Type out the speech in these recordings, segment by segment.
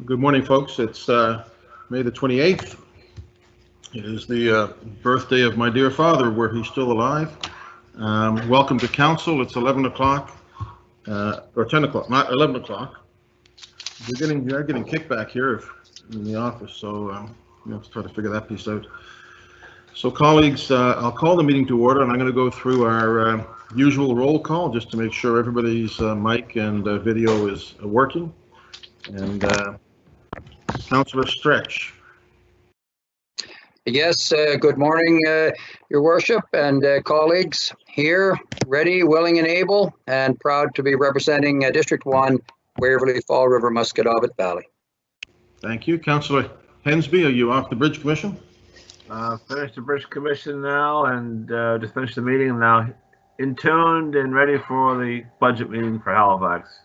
Good morning, folks. It's May the 28th. It is the birthday of my dear father, were he still alive. Welcome to council. It's 11 o'clock, or 10 o'clock, not 11 o'clock. You're getting kickback here in the office, so we have to try to figure that piece out. So colleagues, I'll call the meeting to order, and I'm going to go through our usual roll call just to make sure everybody's mic and video is working. And Councillor Stretch. Yes, good morning, Your Worship and colleagues. Here, ready, willing and able, and proud to be representing District 1, Waverley, Fall River, Musquodoboit Valley. Thank you. Councillor Hensby, are you off the Bridge Commission? Finished the Bridge Commission now, and just finished the meeting now. Intuned and ready for the budget meeting for Halifax.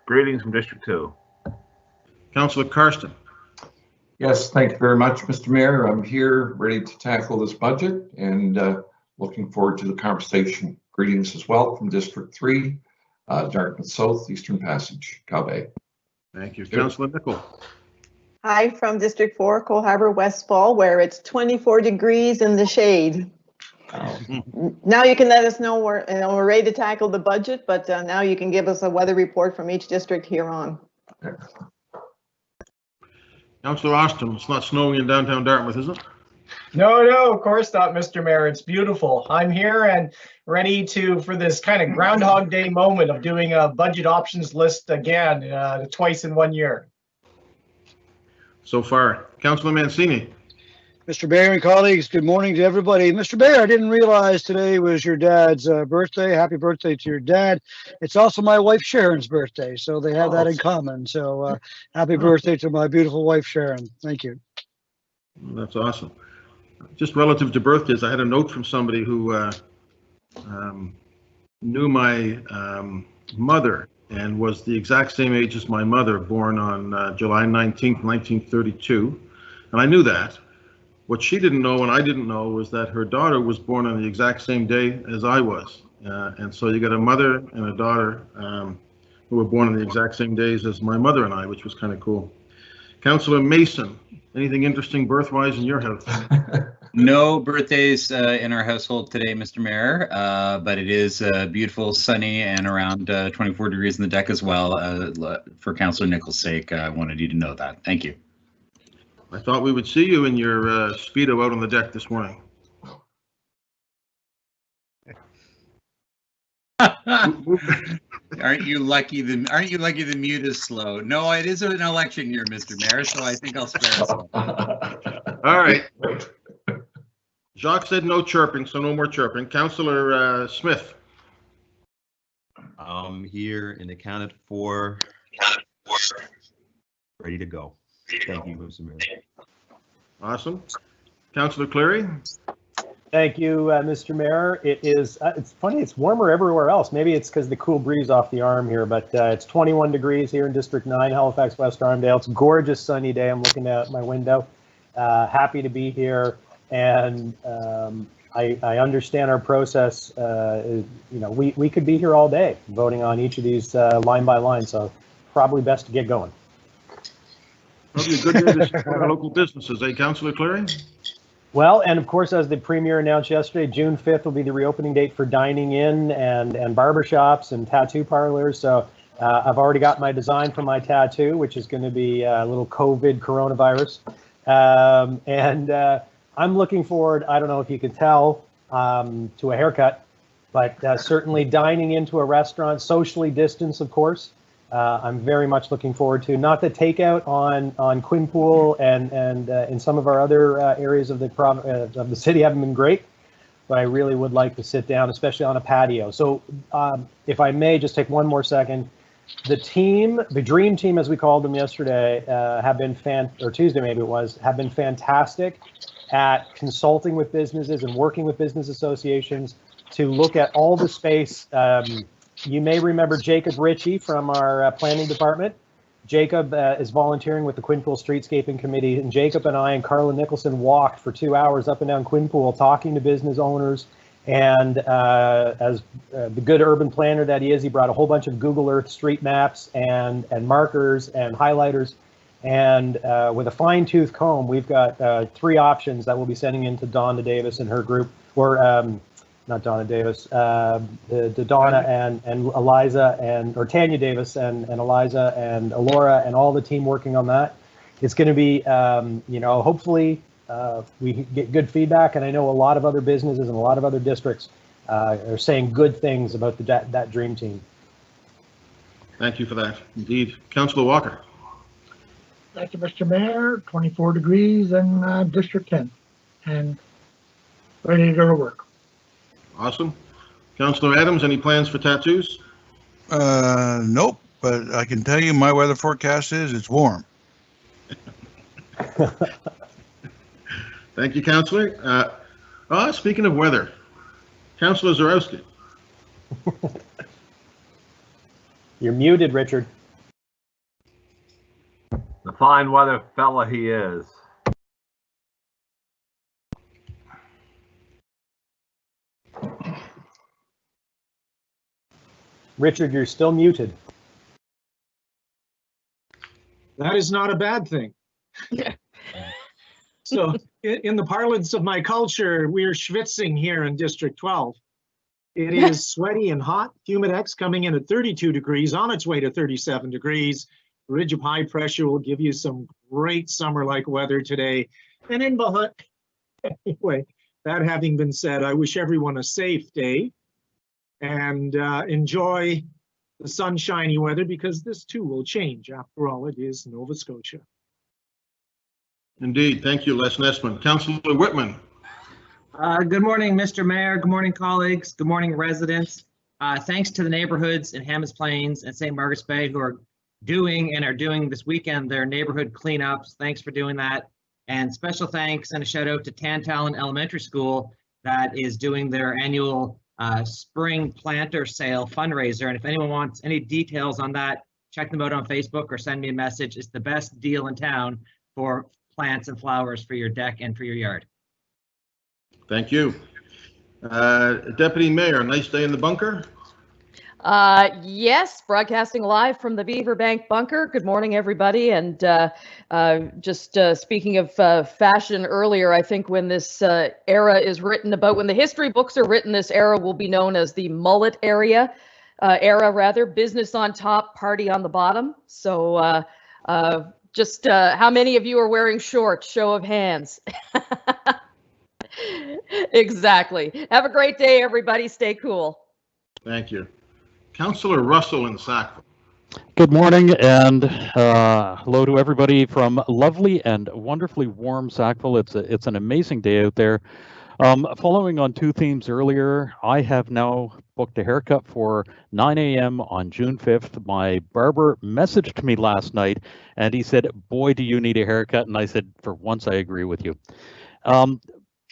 Greetings from District 2. Councillor Karsten. Yes, thank you very much, Mr. Mayor. I'm here ready to tackle this budget and looking forward to the conversation. Greetings as well from District 3, Dartmouth South, Eastern Passage, Calbe. Thank you. Councillor Nicol. Hi from District 4, Cole Harbour, West Fall, where it's 24 degrees in the shade. Now you can let us know we're ready to tackle the budget, but now you can give us a weather report from each district here on. Councillor Austin, it's not snowing in downtown Dartmouth, is it? No, of course not, Mr. Mayor. It's beautiful. I'm here and ready for this kind of Groundhog Day moment of doing a budget options list again, twice in 1 year. So far. Councillor Mancini. Mr. Mayor and colleagues, good morning to everybody. Mr. Mayor, I didn't realize today was your dad's birthday. Happy birthday to your dad. It's also my wife Sharon's birthday, so they have that in common. So happy birthday to my beautiful wife Sharon. Thank you. That's awesome. Just relative to birthdays, I had a note from somebody who knew my mother and was the exact same age as my mother, born on July 19th, 1932. And I knew that. What she didn't know and I didn't know was that her daughter was born on the exact same day as I was. And so you got a mother and a daughter who were born on the exact same days as my mother and I, which was kind of cool. Councillor Mason, anything interesting birth-wise in your house? No birthdays in our household today, Mr. Mayor, but it is beautiful, sunny, and around 24 degrees in the deck as well. For Councillor Nicol's sake, I wanted you to know that. Thank you. I thought we would see you in your Speedo out on the deck this morning. Aren't you lucky the mute is slow? No, it is an election year, Mr. Mayor, so I think I'll spare us. All right. Jacques said no chirping, so no more chirping. Councillor Smith. I'm here and accounted for. Ready to go. Thank you, Mr. Mayor. Awesome. Councillor Cleary. Thank you, Mr. Mayor. It's funny, it's warmer everywhere else. Maybe it's because the cool breeze off the arm here, but it's 21 degrees here in District 9, Halifax, West Armdale. It's a gorgeous sunny day. I'm looking out my window. Happy to be here. And I understand our process. We could be here all day voting on each of these line by line. So probably best to get going. Probably a good day to support our local businesses, Councillor Cleary? Well, and of course, as the Premier announced yesterday, June 5th will be the reopening date for dining in and barbershops and tattoo parlors. So I've already got my design for my tattoo, which is going to be a little COVID coronavirus. I'm looking forward, I don't know if you can tell, to a haircut, but certainly dining into a restaurant, socially distanced, of course. I'm very much looking forward to not the takeout on Quinpool and in some of our other areas of the city haven't been great, but I really would like to sit down, especially on a patio. So if I may just take one more second, the dream team, as we called them yesterday, have been Tuesday maybe it was, have been fantastic at consulting with businesses and working with business associations to look at all the space. You may remember Jacob Ritchie from our planning department. Jacob is volunteering with the Quinpool Streetscaping Committee, and Jacob and I and Carla Nicholson walked for 2 hours up and down Quinpool talking to business owners. And as the good urban planner that he is, he brought a whole bunch of Google Earth street maps and markers and highlighters. And with a fine-tooth comb, we've got 3 options that we'll be sending in to Donna Davis and her group, or not Donna Davis, the Donna and Eliza or Tanya Davis and Eliza and Alora and all the team working on that. It's going to be, hopefully we get good feedback. And I know a lot of other businesses and a lot of other districts are saying good things about that dream team. Thank you for that. Indeed. Councillor Walker. Thank you, Mr. Mayor. 24 degrees in District 10 and ready to go to work. Awesome. Councillor Adams, any plans for tattoos? Nope, but I can tell you my weather forecast is it's warm. Thank you, Councillor. Speaking of weather, Councillor Zarowski. You're muted, Richard. The fine weather fella he is. Richard, you're still muted. That is not a bad thing. So in the parlance of my culture, we're schwitzing here in District 12. It is sweaty and hot. Humidex coming in at 32 degrees, on its way to 37 degrees. Ridge of high pressure will give you some great summer-like weather today. And in behind, anyway, that having been said, I wish everyone a safe day and enjoy the sunshiny weather, because this too will change. After all, it is Nova Scotia. Indeed. Thank you, Les Nessman. Councillor Whitman. Good morning, Mr. Mayor. Good morning, colleagues. Good morning, residents. Thanks to the neighborhoods in Hammonds Plains and St. Margaret's Bay who are doing this weekend their neighborhood cleanups. Thanks for doing that. And special thanks and a shout out to Tantallon Elementary School that is doing their annual spring planter sale fundraiser. And if anyone wants any details on that, check them out on Facebook or send me a message. It's the best deal in town for plants and flowers for your deck and for your yard. Thank you. Deputy Mayor, nice day in the bunker? Yes, broadcasting live from the Beaver Bank bunker. Good morning, everybody. And just speaking of fashion earlier, I think when this era is written about, when the history books are written, this era will be known as the mullet era, business on top, party on the bottom. So just how many of you are wearing shorts? Show of hands. Exactly. Have a great day, everybody. Stay cool. Thank you. Councillor Russell in Sackville. Good morning and hello to everybody from lovely and wonderfully warm Sackville. It's an amazing day out there. Following on 2 themes earlier, I have now booked a haircut for 9 a.m. on June 5th. My barber messaged me last night and he said, "Boy, do you need a haircut?" And I said, "For once, I agree with you."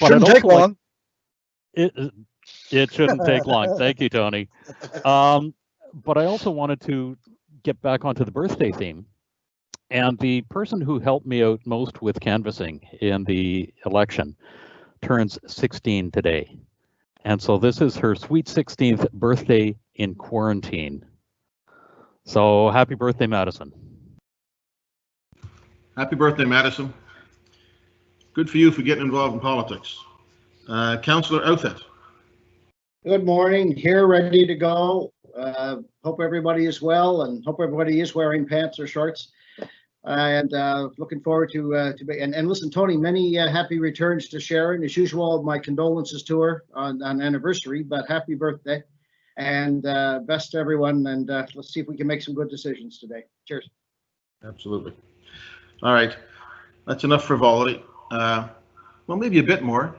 Shouldn't take long. It shouldn't take long. Thank you, Tony. But I also wanted to get back onto the birthday theme. And the person who helped me out most with canvassing in the election turns 16 today. And so this is her sweet 16th birthday in quarantine. So happy birthday, Madison. Happy birthday, Madison. Good for you for getting involved in politics. Councillor Outhet. Good morning. Here, ready to go. Hope everybody is well, and hope everybody is wearing pants or shorts. And looking forward to and listen, Tony, many happy returns to Sharon. As usual, my condolences to her on anniversary, but happy birthday and best to everyone. And let's see if we can make some good decisions today. Cheers. Absolutely. All right. That's enough frivolity. Well, maybe a bit more.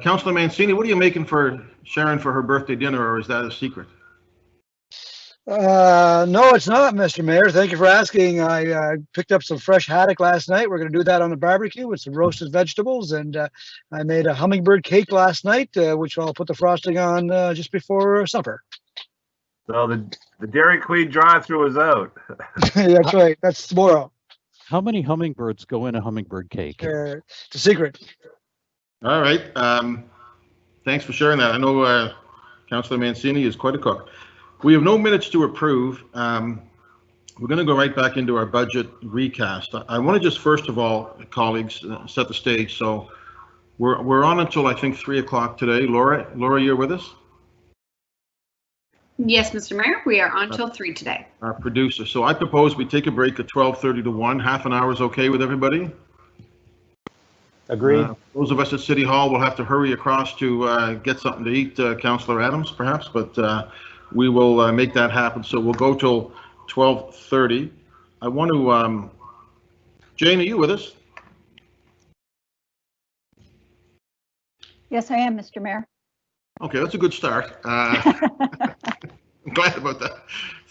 Councillor Mancini, what are you making for Sharon for her birthday dinner, or is that a secret? No, it's not, Mr. Mayor. Thank you for asking. I picked up some fresh haddock last night. We're going to do that on the barbecue with some roasted vegetables, and I made a hummingbird cake last night, which I'll put the frosting on just before supper. So the Dairy Queen drive-through is out. That's right. That's tomorrow. How many hummingbirds go in a hummingbird cake? It's a secret. All right. Thanks for sharing that. I know Councillor Mancini is quite a cook. We have no minutes to approve. we're going to go right back into our budget recast. I want to just first of all, colleagues, set the stage. So we're on until I think 3 o'clock today. Laura, you're with us? Yes, Mr. Mayor, we are on till 3 today. Our producer. So I propose we take a break at 12:30 to 1. Half an hour is okay with everybody? Agreed. Those of us at City Hall will have to hurry across to get something to eat, Councillor Adams, perhaps, but we will make that happen. So we'll go till 12:30. I want to, Jane, are you with us? Yes, I am, Mr. Mayor. Okay, that's a good start. I'm glad about that.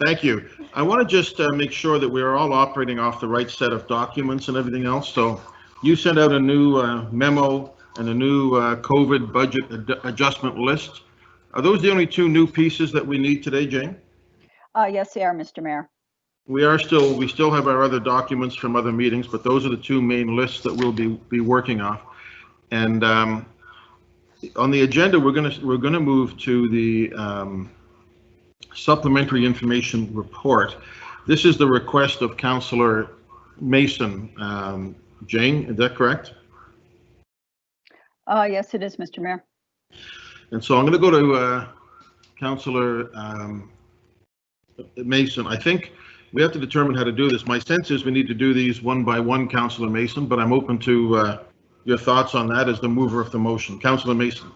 Thank you. I want to just make sure that we are all operating off the right set of documents and everything else. So you sent out a new memo and a new COVID budget adjustment list. Are those the only two new pieces that we need today, Jane? Yes, they are, Mr. Mayor. We still have our other documents from other meetings, but those are the two main lists that we'll be working off. And on the agenda, we're gonna move to the supplementary information report. This is the request of Councillor Mason. Jane, is that correct? Yes, it is, Mr. Mayor. And so I'm going to go to Councillor Mason. I think we have to determine how to do this. My sense is we need to do these one by one, Councillor Mason, but I'm open to your thoughts on that as the mover of the motion. Councillor Mason.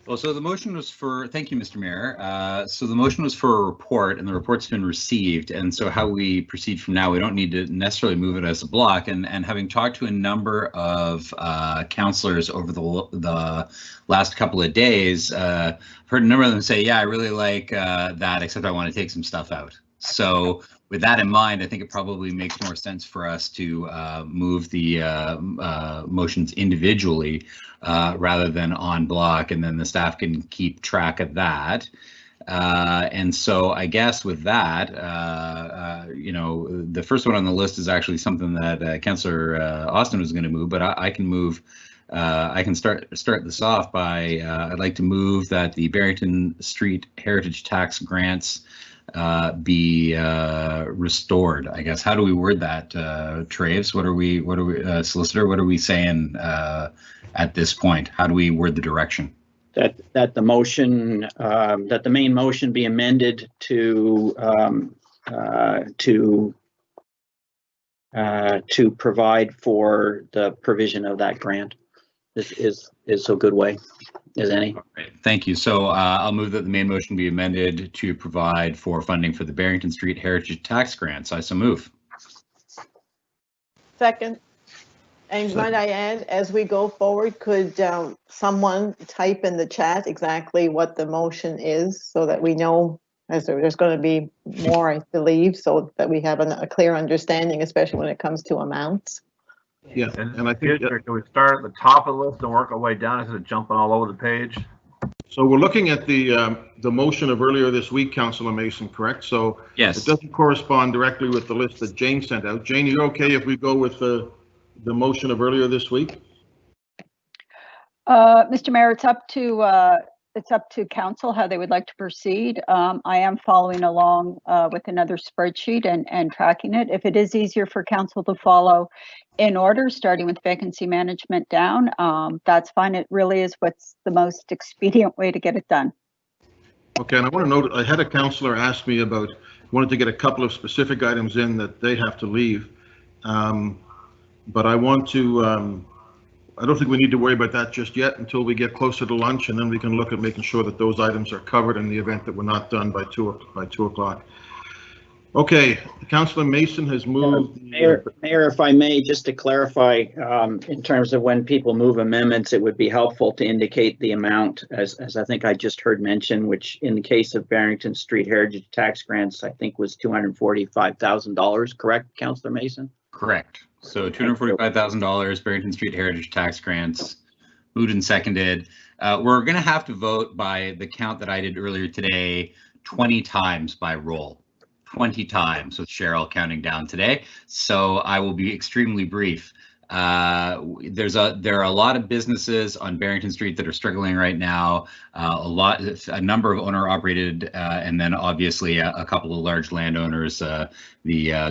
Well, so the motion was for, thank you, Mr. Mayor. So the motion was for a report, and the report's been received. And so how we proceed from now, we don't need to necessarily move it as a block. And having talked to a number of councillors over the last couple of days, I've heard a number of them say, yeah, I really like that, except I want to take some stuff out. So with that in mind, I think it probably makes more sense for us to move the motions individually rather than on block, and then the staff can keep track of that. And so I guess with that, you know, the first one on the list is actually something that Councillor Austin was going to move, but I can move. I can start this off by I'd like to move that the Barrington Street Heritage Tax grants be restored. I guess. How do we word that, Traves? What are we solicitor? What are we saying at this point? How do we word the direction? That the motion, that the main motion be amended to provide for the provision of that grant. This is a good way as any. Right, thank you. So I'll move that the main motion be amended to provide for funding for the Barrington Street Heritage Tax grants. I so move. Second. And might I add, as we go forward, could someone type in the chat exactly what the motion is so that we know, as there's going to be more, I believe, so that we have a clear understanding, especially when it comes to amounts. Yeah, and I think can we start at the top of the list and work our way down instead of jumping all over the page? so. We're looking at the motion of earlier this week, Councillor Mason, correct? So yes, it doesn't correspond directly with the list that Jane sent out. Jane, are you okay if we go with the motion of earlier this week? Mr. Mayor, it's up to council how they would like to proceed. I am following along with another spreadsheet and tracking it. If it is easier for council to follow in order, starting with vacancy management down, that's fine. It really is what's the most expedient way to get it done. Okay, and I want to note, I had a councillor ask me about, wanted to get a couple of specific items in that they have to leave. But I want to, I don't think we need to worry about that just yet until we get closer to lunch, and then we can look at making sure that those items are covered in the event that we're not done by 2 o'clock. Okay, Councillor Mason has moved. Mayor, if I may, just to clarify, in terms of when people move amendments, it would be helpful to indicate the amount, as I think I just heard mentioned, which in the case of Barrington Street Heritage Tax grants, I think was $245,000, correct, Councillor Mason? Correct. So $245,000 Barrington Street Heritage Tax grants, moved and seconded. We're going to have to vote by the count that I did earlier today, 20 times by roll. 20 times with Cheryl counting down today. So I will be extremely brief. there are a lot of businesses on Barrington Street that are struggling right now. A number of owner-operated, and then obviously a couple of large landowners, the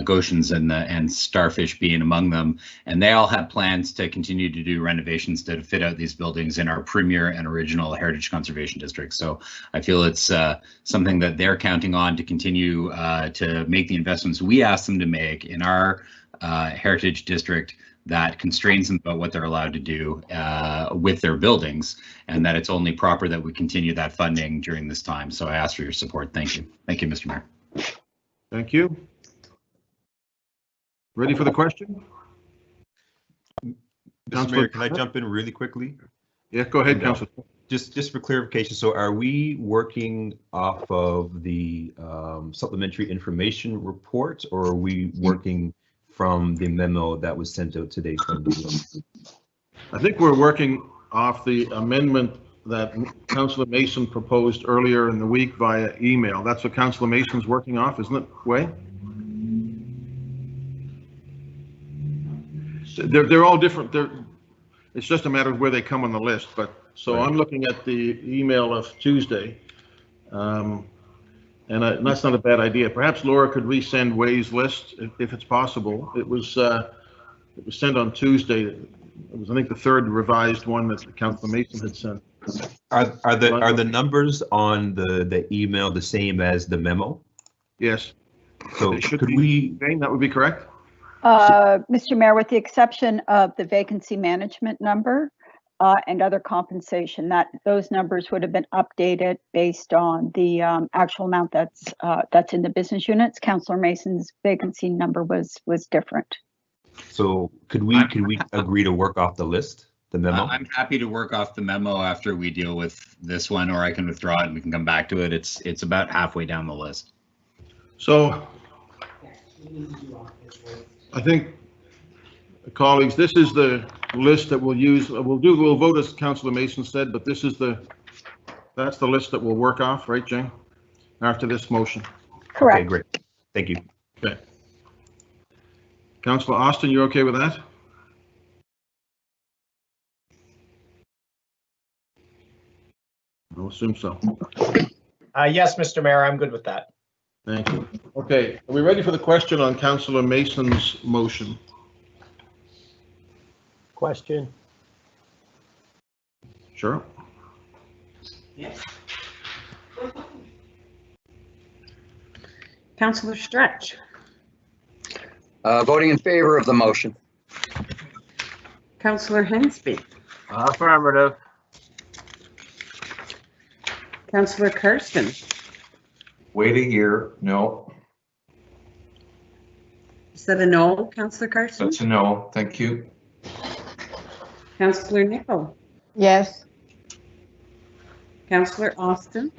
Goshens and Starfish being among them, and they all have plans to continue to do renovations to fit out these buildings in our premier and original Heritage Conservation District. So I feel it's something that they're counting on to continue to make the investments we asked them to make in our Heritage District that constrains them about what they're allowed to do with their buildings, and that it's only proper that we continue that funding during this time. So I ask for your support. Thank you. Thank you, Mr. Mayor. Thank you. Ready for the question? Mr. Mayor, can I jump in really quickly? Yeah, go ahead, Councilor. Just for clarification, so are we working off of the supplementary information report, or are we working from the memo that was sent out today from the I think we're working off the amendment that Councillor Mason proposed earlier in the week via email. That's what Councillor Mason's working off, isn't it, Wei? They're all different. It's just a matter of where they come on the list. But so I'm looking at the email of Tuesday, and that's not a bad idea. Perhaps Laura could resend Wei's list if it's possible. It was sent on Tuesday. It was, I think, the third revised one that Councillor Mason had sent. Are the numbers on the email the same as the memo? Yes. So could we? That would be correct. Mr. Mayor, with the exception of the vacancy management number and other compensation, those numbers would have been updated based on the actual amount that's in the business units. Councillor Mason's vacancy number was different. So could we agree to work off the list, the memo? I'm happy to work off the memo after we deal with this one, or I can withdraw it and we can come back to it. It's about halfway down the list. So I think, colleagues, this is the list that we'll use. We'll vote as Councillor Mason said, but that's the list that we'll work off, right, Jane? After this motion. Correct. Okay, great. Thank you. Okay. Councillor Austin, you okay with that? I'll assume so. Yes, Mr. Mayor, I'm good with that. Thank you. Okay, are we ready for the question on Councillor Mason's motion? Question. Sure. Yes. Councillor Stretch. Voting in favor of the motion. Councillor Hensby. Affirmative. Councillor Kirsten. Wait a year, no. Is that a no, Councillor Carson? That's a no, thank you. Councillor Nicol. Yes. Councillor Austin.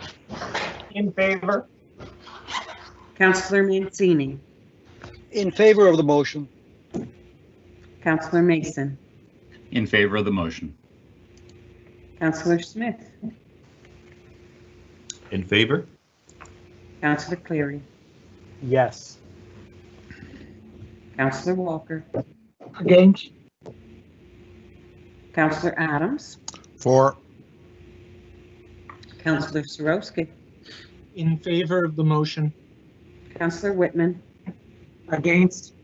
In favor. Councillor Mancini. In favor of the motion. Councillor Mason. In favor of the motion. Councillor Smith. In favor? Councillor Cleary. Yes. Councillor Walker. Against. Councillor Adams. For. Councillor Sorowski. In favor of the motion. Councillor Whitman. Against.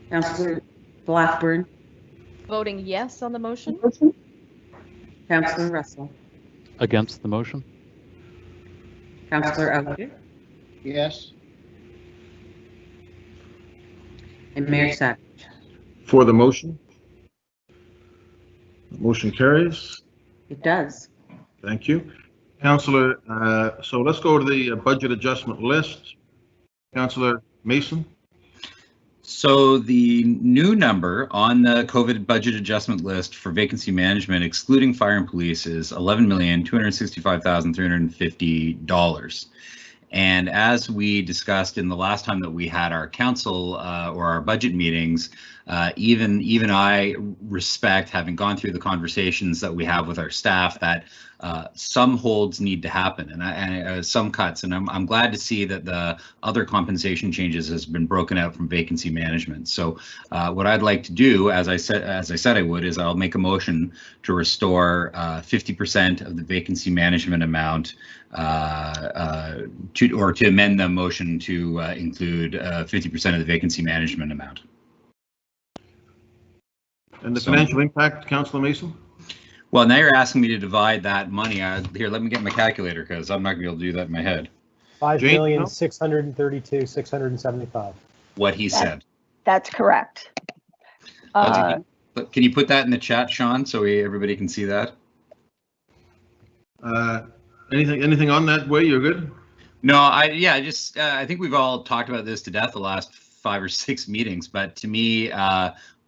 Councillor Blackburn. Voting yes on the motion? Councillor Russell. Against the motion? Councillor Elder. Yes. And Mayor Savage. For the motion? Motion carries. It does. Thank you. Councillor, so let's go to the budget adjustment list. Councillor Mason? So the new number on the COVID budget adjustment list for vacancy management, excluding fire and police, is $11,265,350. And as we discussed in the last time that we had our council or our budget meetings, even I respect, having gone through the conversations that we have with our staff, that some holds need to happen and some cuts. And I'm glad to see that the other compensation changes has been broken out from vacancy management. So what I'd like to do, as I said I would, is I'll make a motion to restore 50% of the vacancy management amount, to amend the motion to include 50% of the vacancy management amount. And the financial impact, Councillor Mason? Well, now you're asking me to divide that money. Here, let me get my calculator because I'm not gonna be able to do that in my head. 5,632,675. What he said. That's correct. Can you put that in the chat, Sean, so everybody can see that? Anything on that way? You're good? No, I think we've all talked about this to death the last 5 or 6 meetings, but to me,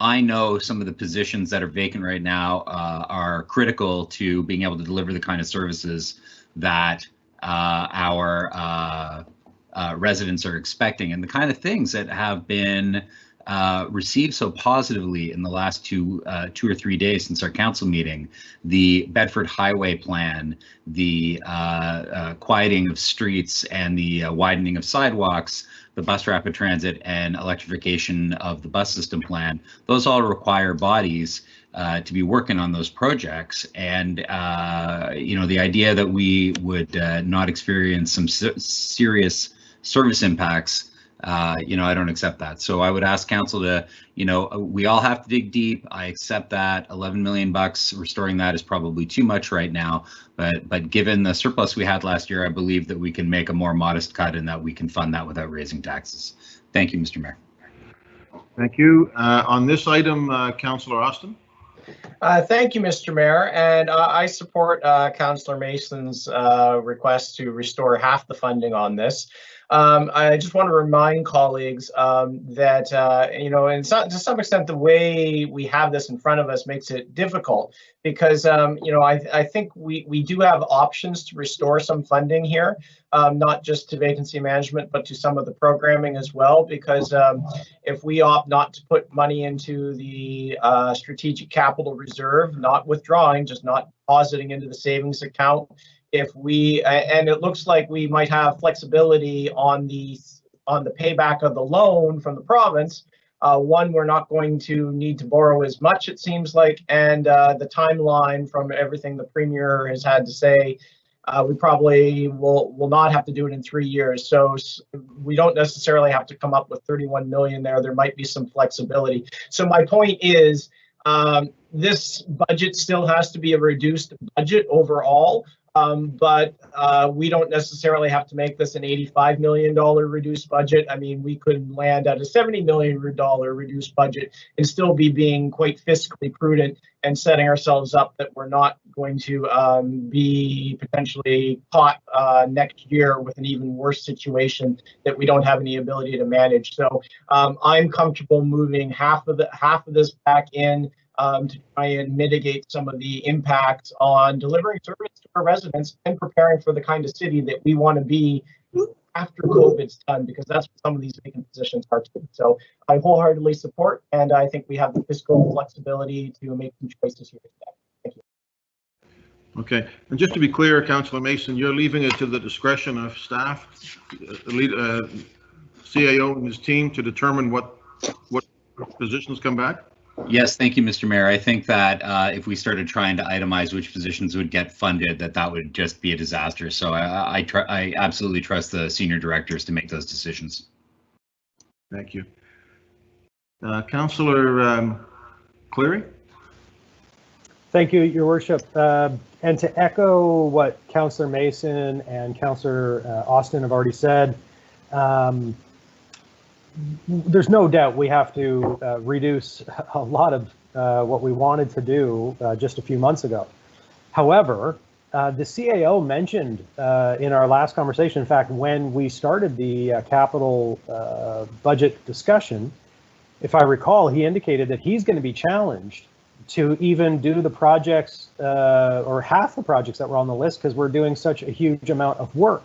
I know some of the positions that are vacant right now are critical to being able to deliver the kind of services that our residents are expecting, and the kind of things that have been received so positively in the last 2 or 3 days since our council meeting. The Bedford Highway Plan, the quieting of streets and the widening of sidewalks, the bus rapid transit and electrification of the bus system plan, those all require bodies to be working on those projects. And, the idea that we would not experience some serious service impacts, I don't accept that. So I would ask council to, we all have to dig deep. I accept that. $11 million restoring that is probably too much right now. But given the surplus we had last year, I believe that we can make a more modest cut and that we can fund that without raising taxes. Thank you, Mr. Mayor. Thank you. On this item, Councillor Austin. Thank you, Mr. Mayor, and I support Councillor Mason's request to restore half the funding on this. I just want to remind colleagues that, and to some extent, the way we have this in front of us makes it difficult because, I think we do have options to restore some funding here, not just to vacancy management, but to some of the programming as well, because if we opt not to put money into the strategic capital reserve, not withdrawing, just not depositing into the savings account, and it looks like we might have flexibility on the payback of the loan from the province. One, we're not going to need to borrow as much, it seems like, and the timeline from everything the Premier has had to say, we probably will not have to do it in 3 years. So we don't necessarily have to come up with 31 million there. There might be some flexibility. So my point is, this budget still has to be a reduced budget overall. But we don't necessarily have to make this an $85 million reduced budget. I mean, we could land at a $70 million reduced budget and still be being quite fiscally prudent and setting ourselves up that we're not going to be potentially caught next year with an even worse situation that we don't have any ability to manage. So I'm comfortable moving half of this back in to try and mitigate some of the impacts on delivering service to our residents and preparing for the kind of city that we want to be after COVID's done, because that's what some of these vacant positions are too. So I wholeheartedly support, and I think we have the fiscal flexibility to make some choices here today. Thank you. Okay, and just to be clear, Councillor Mason, you're leaving it to the discretion of staff, CAO and his team to determine what positions come back? Yes, thank you, Mr. Mayor. I think that if we started trying to itemize which positions would get funded, that would just be a disaster. So I absolutely trust the senior directors to make those decisions. Thank you. Councillor Cleary? Thank you, Your Worship. And to echo what Councillor Mason and Councillor Austin have already said, there's no doubt we have to reduce a lot of what we wanted to do just a few months ago. However, the CAO mentioned in our last conversation, in fact, when we started the capital budget discussion, if I recall, he indicated that he's going to be challenged to even do the projects or half the projects that were on the list because we're doing such a huge amount of work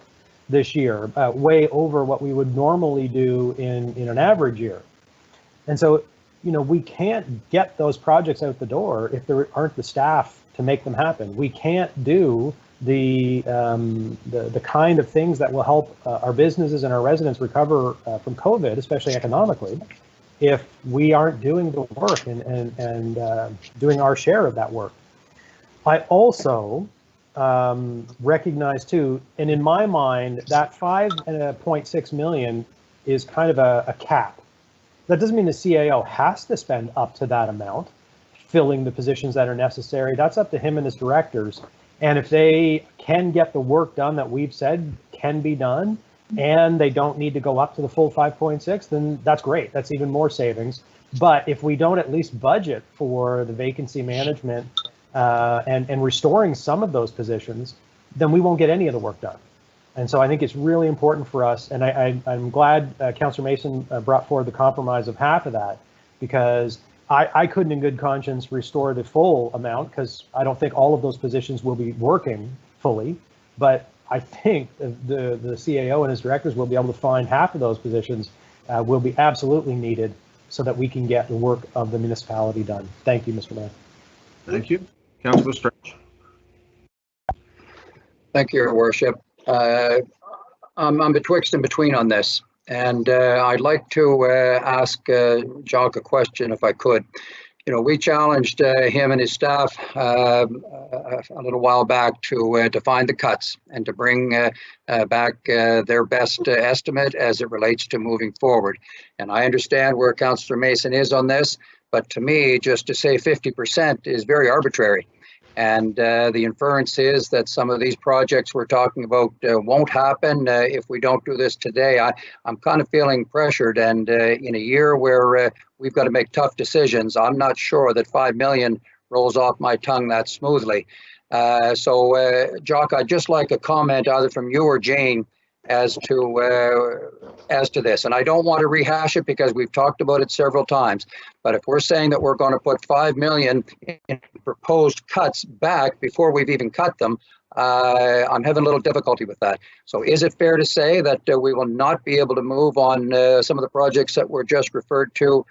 this year, way over what we would normally do in an average year. And so, we can't get those projects out the door if there aren't the staff to make them happen. We can't do the kind of things that will help our businesses and our residents recover from COVID, especially economically, if we aren't doing the work and doing our share of that work. I also recognize too, and in my mind, that 5.6 million is kind of a cap. That doesn't mean the CAO has to spend up to that amount, filling the positions that are necessary. That's up to him and his directors. And if they can get the work done that we've said can be done, and they don't need to go up to the full 5.6, then that's great. That's even more savings. But if we don't at least budget for the vacancy management and restoring some of those positions, then we won't get any of the work done. And so I think it's really important for us, and I'm glad Councillor Mason brought forward the compromise of half of that, because I couldn't in good conscience restore the full amount, because I don't think all of those positions will be working fully, but I think the CAO and his directors will be able to find half of those positions will be absolutely needed so that we can get the work of the municipality done. Thank you, Mr. Mayor. Thank you. Councillor Strange. Thank you, Your Worship. I'm betwixt and between on this, and I'd like to ask Jock a question if I could. We challenged him and his staff a little while back to find the cuts and to bring back their best estimate as it relates to moving forward. And I understand where Councillor Mason is on this, but to me, just to say 50% is very arbitrary. And the inference is that some of these projects we're talking about won't happen if we don't do this today. I'm kind of feeling pressured, and in a year where we've got to make tough decisions, I'm not sure that 5 million rolls off my tongue that smoothly. So, Jock, I'd just like a comment either from you or Jane as to this. And I don't want to rehash it because we've talked about it several times. But if we're saying that we're going to put 5 million in proposed cuts back before we've even cut them, I'm having a little difficulty with that. So is it fair to say that we will not be able to move on some of the projects that were just referred to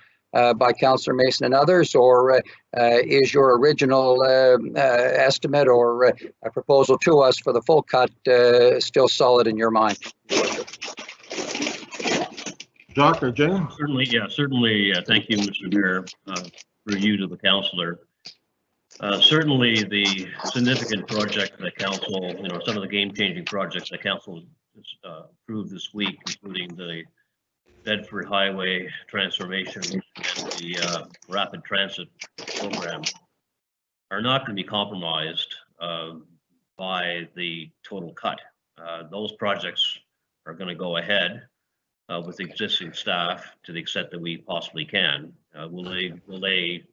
by Councillor Mason and others, or is your original estimate or a proposal to us for the full cut still solid in your mind? Jock or Jane? Certainly, yeah, certainly. Thank you, Mr. Mayor, for you to the councillor. Certainly the significant project that council, some of the game-changing projects that council approved this week, including the Bedford Highway transformation and the rapid transit program, are not going to be compromised by the total cut. Those projects are going to go ahead with existing staff to the extent that we possibly can. Will they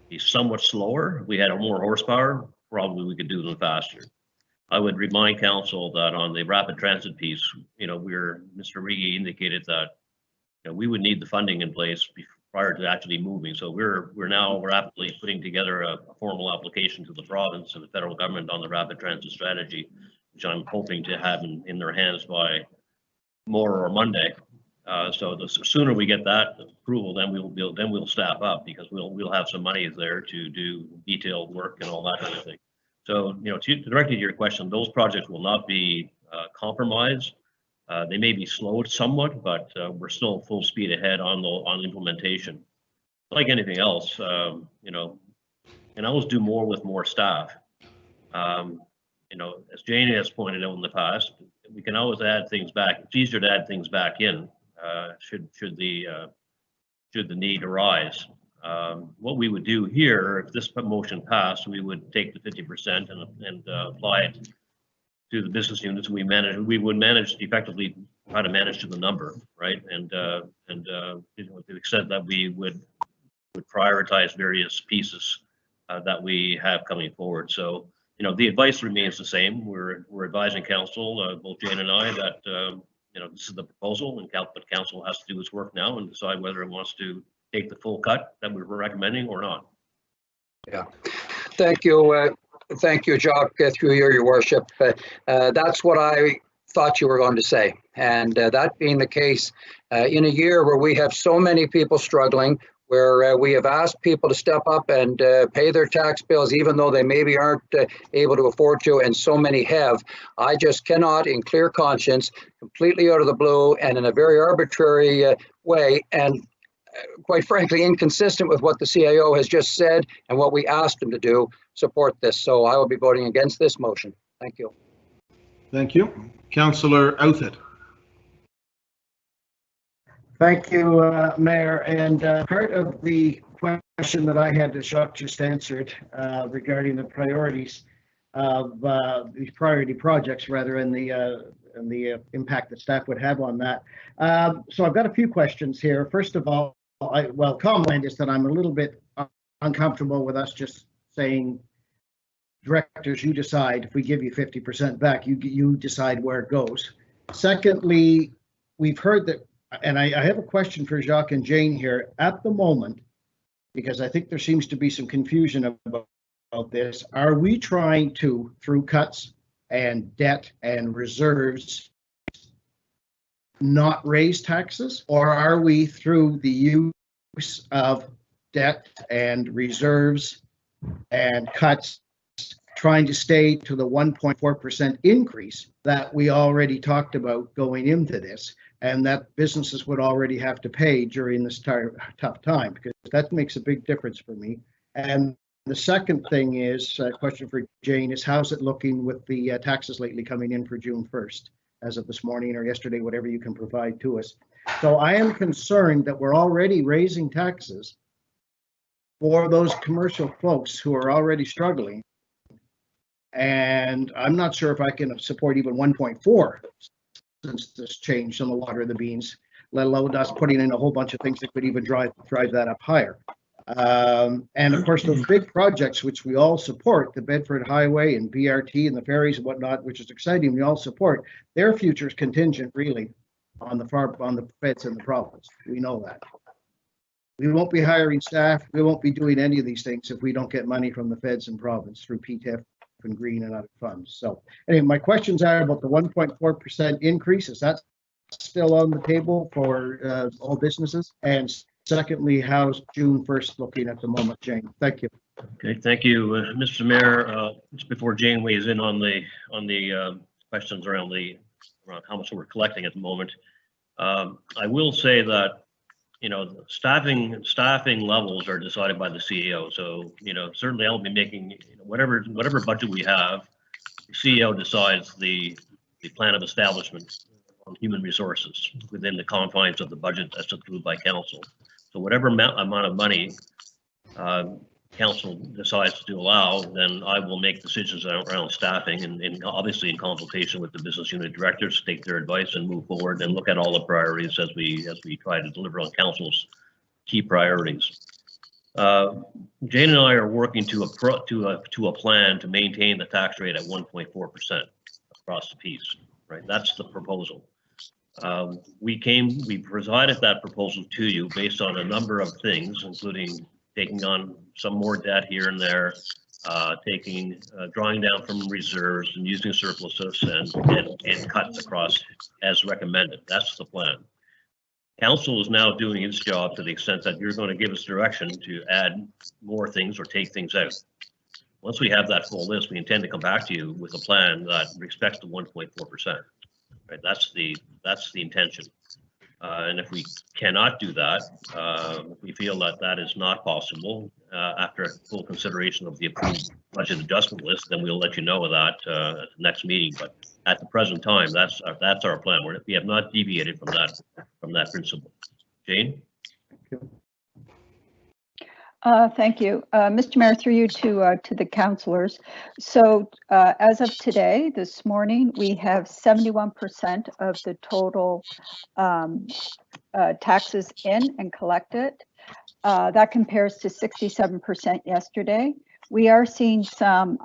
be somewhat slower? If we had more horsepower, probably we could do them faster. I would remind council that on the rapid transit piece, Mr. Rigi indicated that we would need the funding in place prior to actually moving. So we're now rapidly putting together a formal application to the province and the federal government on the rapid transit strategy, which I'm hoping to have in their hands by tomorrow or Monday. So the sooner we get that approval, then we'll staff up, because we'll have some money there to do detailed work and all that kind of thing. So directly to your question, those projects will not be compromised. They may be slowed somewhat, but we're still full speed ahead on implementation. Like anything else, can always do more with more staff. As Jane has pointed out in the past, we can always add things back. It's easier to add things back in should the need arise. What we would do here, if this motion passed, we would take the 50% and apply it to the business units we manage. We would manage effectively how to manage to the number, right? And to the extent that we would prioritize various pieces that we have coming forward. So the advice remains the same. We're advising council, both Jane and I, that this is the proposal, and but council has to do its work now and decide whether it wants to take the full cut that we're recommending or not. Yeah, thank you. Thank you, Jock, through your worship. That's what I thought you were going to say. And that being the case, in a year where we have so many people struggling, where we have asked people to step up and pay their tax bills, even though they maybe aren't able to afford to, and so many have. I just cannot, in clear conscience, completely out of the blue and in a very arbitrary way, and quite frankly, inconsistent with what the CIO has just said and what we asked him to do, support this. So I will be voting against this motion. Thank you. Thank you. Councillor Outfit. Thank you, Mayor. And part of the question that I had that Jacques just answered regarding the priorities of these priority projects, rather, and the impact that staff would have on that. So I've got a few questions here. First of all, comment is that I'm a little bit uncomfortable with us just saying, directors, you decide. If we give you 50% back, you decide where it goes. Secondly, we've heard that. And I have a question for Jacques and Jane here at the moment, because I think there seems to be some confusion about this. Are we trying to, through cuts and debt and reserves, not raise taxes? Or are we, through the use of debt and reserves and cuts, trying to stay to the 1.4% increase that we already talked about going into this, and that businesses would already have to pay during this tough time? Because that makes a big difference for me. And the second thing is, a question for Jane, is how's it looking with the taxes lately coming in for June 1st, as of this morning or yesterday, whatever you can provide to us. So I am concerned that we're already raising taxes for those commercial folks who are already struggling. And I'm not sure if I can support even 1.4 since this changed on the water and the beans, let alone us putting in a whole bunch of things that could even drive that up higher. And of course, those big projects, which we all support, the Bedford Highway and BRT and the ferries and whatnot, which is exciting, we all support, their future is contingent really on the feds and the province. We know that. We won't be hiring staff. We won't be doing any of these things if we don't get money from the feds and province through PTEF and green and other funds. So anyway, my questions are about the 1.4% increase. Is that still on the table for all businesses? And secondly, how's June 1st looking at the moment, Jane? Thank you. Okay, thank you, Mr. Mayor. Just before Jane weighs in on the questions around how much we're collecting at the moment, I will say that, you know, staffing levels are decided by the CEO. So, you know, certainly I'll be making, you know, whatever budget we have, the CEO decides the plan of establishment on human resources within the confines of the budget that's approved by council. So whatever amount of money council decides to allow, then I will make decisions around staffing and obviously in consultation with the business unit directors, take their advice and move forward and look at all the priorities as we try to deliver on council's key priorities. Jane and I are working to a plan to maintain the tax rate at 1.4% across the piece, right? That's the proposal. We presented that proposal to you based on a number of things, including taking on some more debt here and there, drawing down from reserves and using surpluses and cuts across as recommended. That's the plan. Council is now doing its job to the extent that you're going to give us direction to add more things or take things out. Once we have that full list, we intend to come back to you with a plan that respects the 1.4%. Right, that's the intention. And if we cannot do that, if we feel that that is not possible after full consideration of the approved budget adjustment list, then we'll let you know of that at the next meeting. But at the present time, that's our plan. We have not deviated from that principle. Jane? Thank you. Mr. Mayor, through you to the councillors. So as of today, this morning, we have 71% of the total taxes in and collected. That compares to 67% yesterday. We are seeing some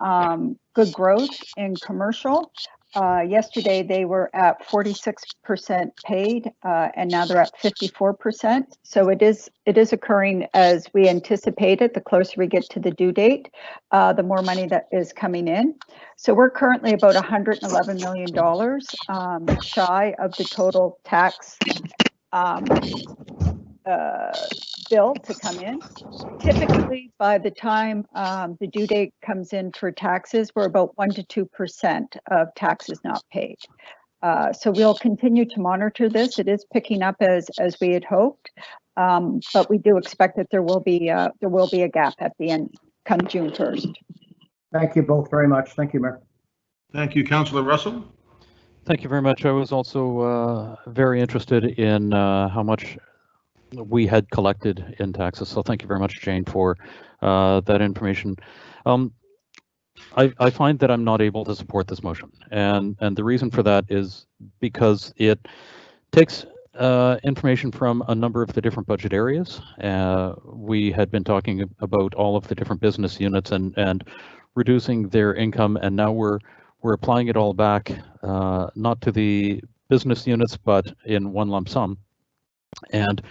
good growth in commercial. Yesterday they were at 46% paid, and now they're at 54%. So it is occurring as we anticipated. The closer we get to the due date, the more money that is coming in. So we're currently about $111 million shy of the total tax bill to come in. Typically, by the time the due date comes in for taxes, we're about 1 to 2% of taxes not paid. So we'll continue to monitor this. It is picking up as we had hoped, but we do expect that there will be a gap at the end come June 1st. Thank you both very much. Thank you, Mayor. Thank you, Councillor Russell. Thank you very much. I was also very interested in how much we had collected in taxes. So thank you very much, Jane, for that information. I find that I'm not able to support this motion, and the reason for that is because it takes information from a number of the different budget areas. We had been talking about all of the different business units and reducing their income, and now we're applying it all back, not to the business units, but in one lump sum. And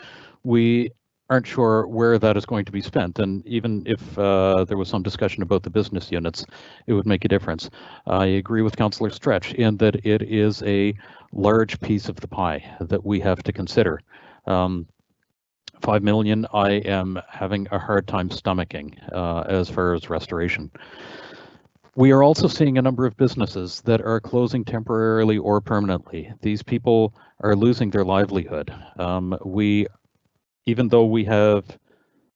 we aren't sure where that is going to be spent. And even if there was some discussion about the business units, it would make a difference. I agree with Councillor Stretch in that it is a large piece of the pie that we have to consider. 5 million, I am having a hard time stomaching as far as restoration. We are also seeing a number of businesses that are closing temporarily or permanently. These people are losing their livelihood. Even though we have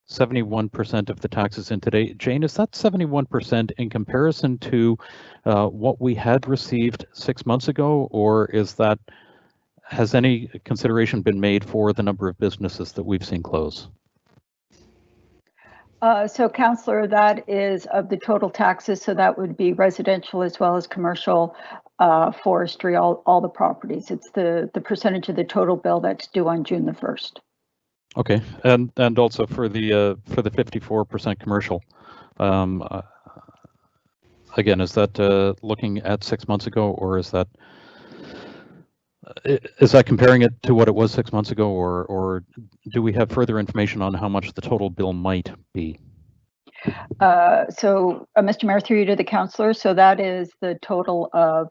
71% of the taxes in today, Jane, is that 71% in comparison to what we had received 6 months ago, or has any consideration been made for the number of businesses that we've seen close? So, Councillor, that is of the total taxes. So that would be residential as well as commercial, forestry, all the properties. It's the percentage of the total bill that's due on June the 1st. Okay, and also for the 54% commercial. Again, is that looking at 6 months ago, or is that comparing it to what it was 6 months ago, or do we have further information on how much the total bill might be? So, Mr. Mayor, through you to the councillor, so that is the total of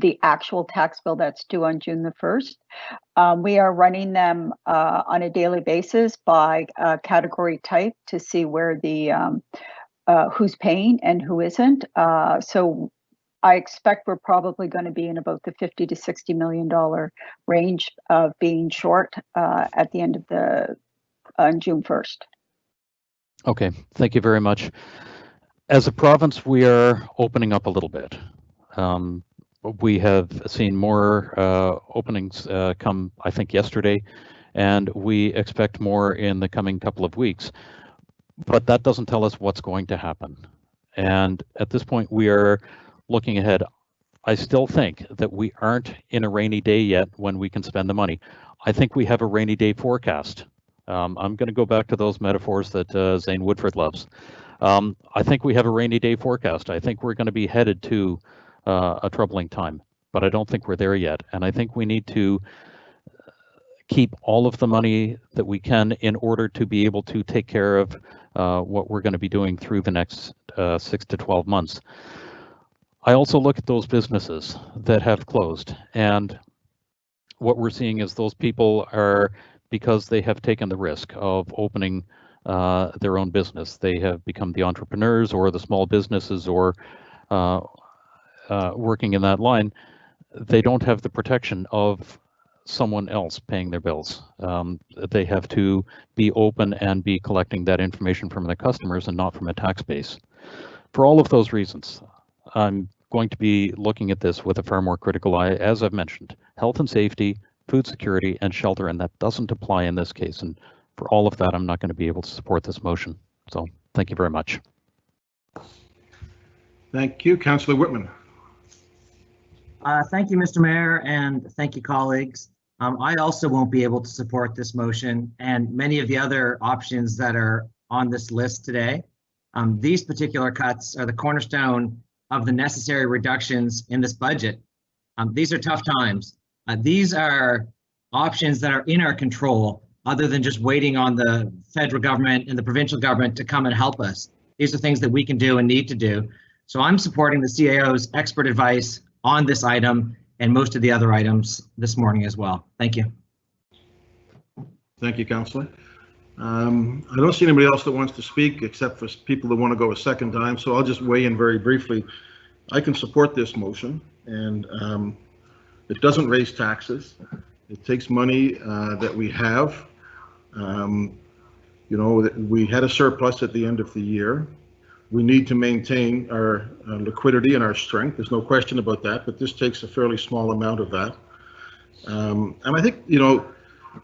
the actual tax bill that's due on June the 1st. We are running them on a daily basis by category type to see where who's paying and who isn't. So I expect we're probably going to be in about the $50 to $60 million range of being short at the end of on June 1st. Okay, thank you very much. As a province, we are opening up a little bit. We have seen more openings come, I think, yesterday, and we expect more in the coming couple of weeks. But that doesn't tell us what's going to happen. And at this point, we are looking ahead. I still think that we aren't in a rainy day yet when we can spend the money. I think we have a rainy day forecast. I'm going to go back to those metaphors that Zane Woodford loves. I think we have a rainy day forecast. I think we're going to be headed to a troubling time, but I don't think we're there yet. And I think we need to keep all of the money that we can in order to be able to take care of what we're going to be doing through the next 6 to 12 months. I also look at those businesses that have closed, and what we're seeing is those people are, because they have taken the risk of opening their own business, they have become the entrepreneurs or the small businesses or working in that line. They don't have the protection of someone else paying their bills. They have to be open and be collecting that information from their customers and not from a tax base. For all of those reasons, I'm going to be looking at this with a far more critical eye. As I've mentioned, health and safety, food security, and shelter, and that doesn't apply in this case. And for all of that, I'm not going to be able to support this motion. So thank you very much. Thank you, Councillor Whitman. Thank you, Mr. Mayor, and thank you, colleagues. I also won't be able to support this motion and many of the other options that are on this list today. These particular cuts are the cornerstone of the necessary reductions in this budget. These are tough times. These are options that are in our control, other than just waiting on the federal government and the provincial government to come and help us. These are things that we can do and need to do. So I'm supporting the CAO's expert advice on this item and most of the other items this morning as well. Thank you. Thank you, Councillor. I don't see anybody else that wants to speak except for people that want to go a second time, so I'll just weigh in very briefly. I can support this motion, and it doesn't raise taxes. It takes money that we have. You know, we had a surplus at the end of the year. We need to maintain our liquidity and our strength. There's no question about that, but this takes a fairly small amount of that. And I think, you know,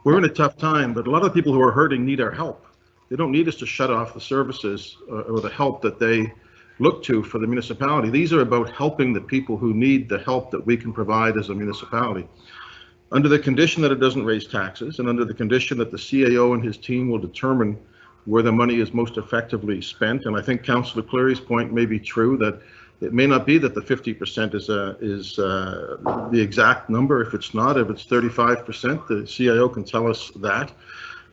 we're in a tough time, but a lot of people who are hurting need our help. They don't need us to shut off the services or the help that they look to for the municipality. These are about helping the people who need the help that we can provide as a municipality. Under the condition that it doesn't raise taxes, and under the condition that the CAO and his team will determine where the money is most effectively spent. And I think Councillor Cleary's point may be true, that it may not be that the 50% is the exact number. If it's not, if it's 35%, the CIO can tell us that,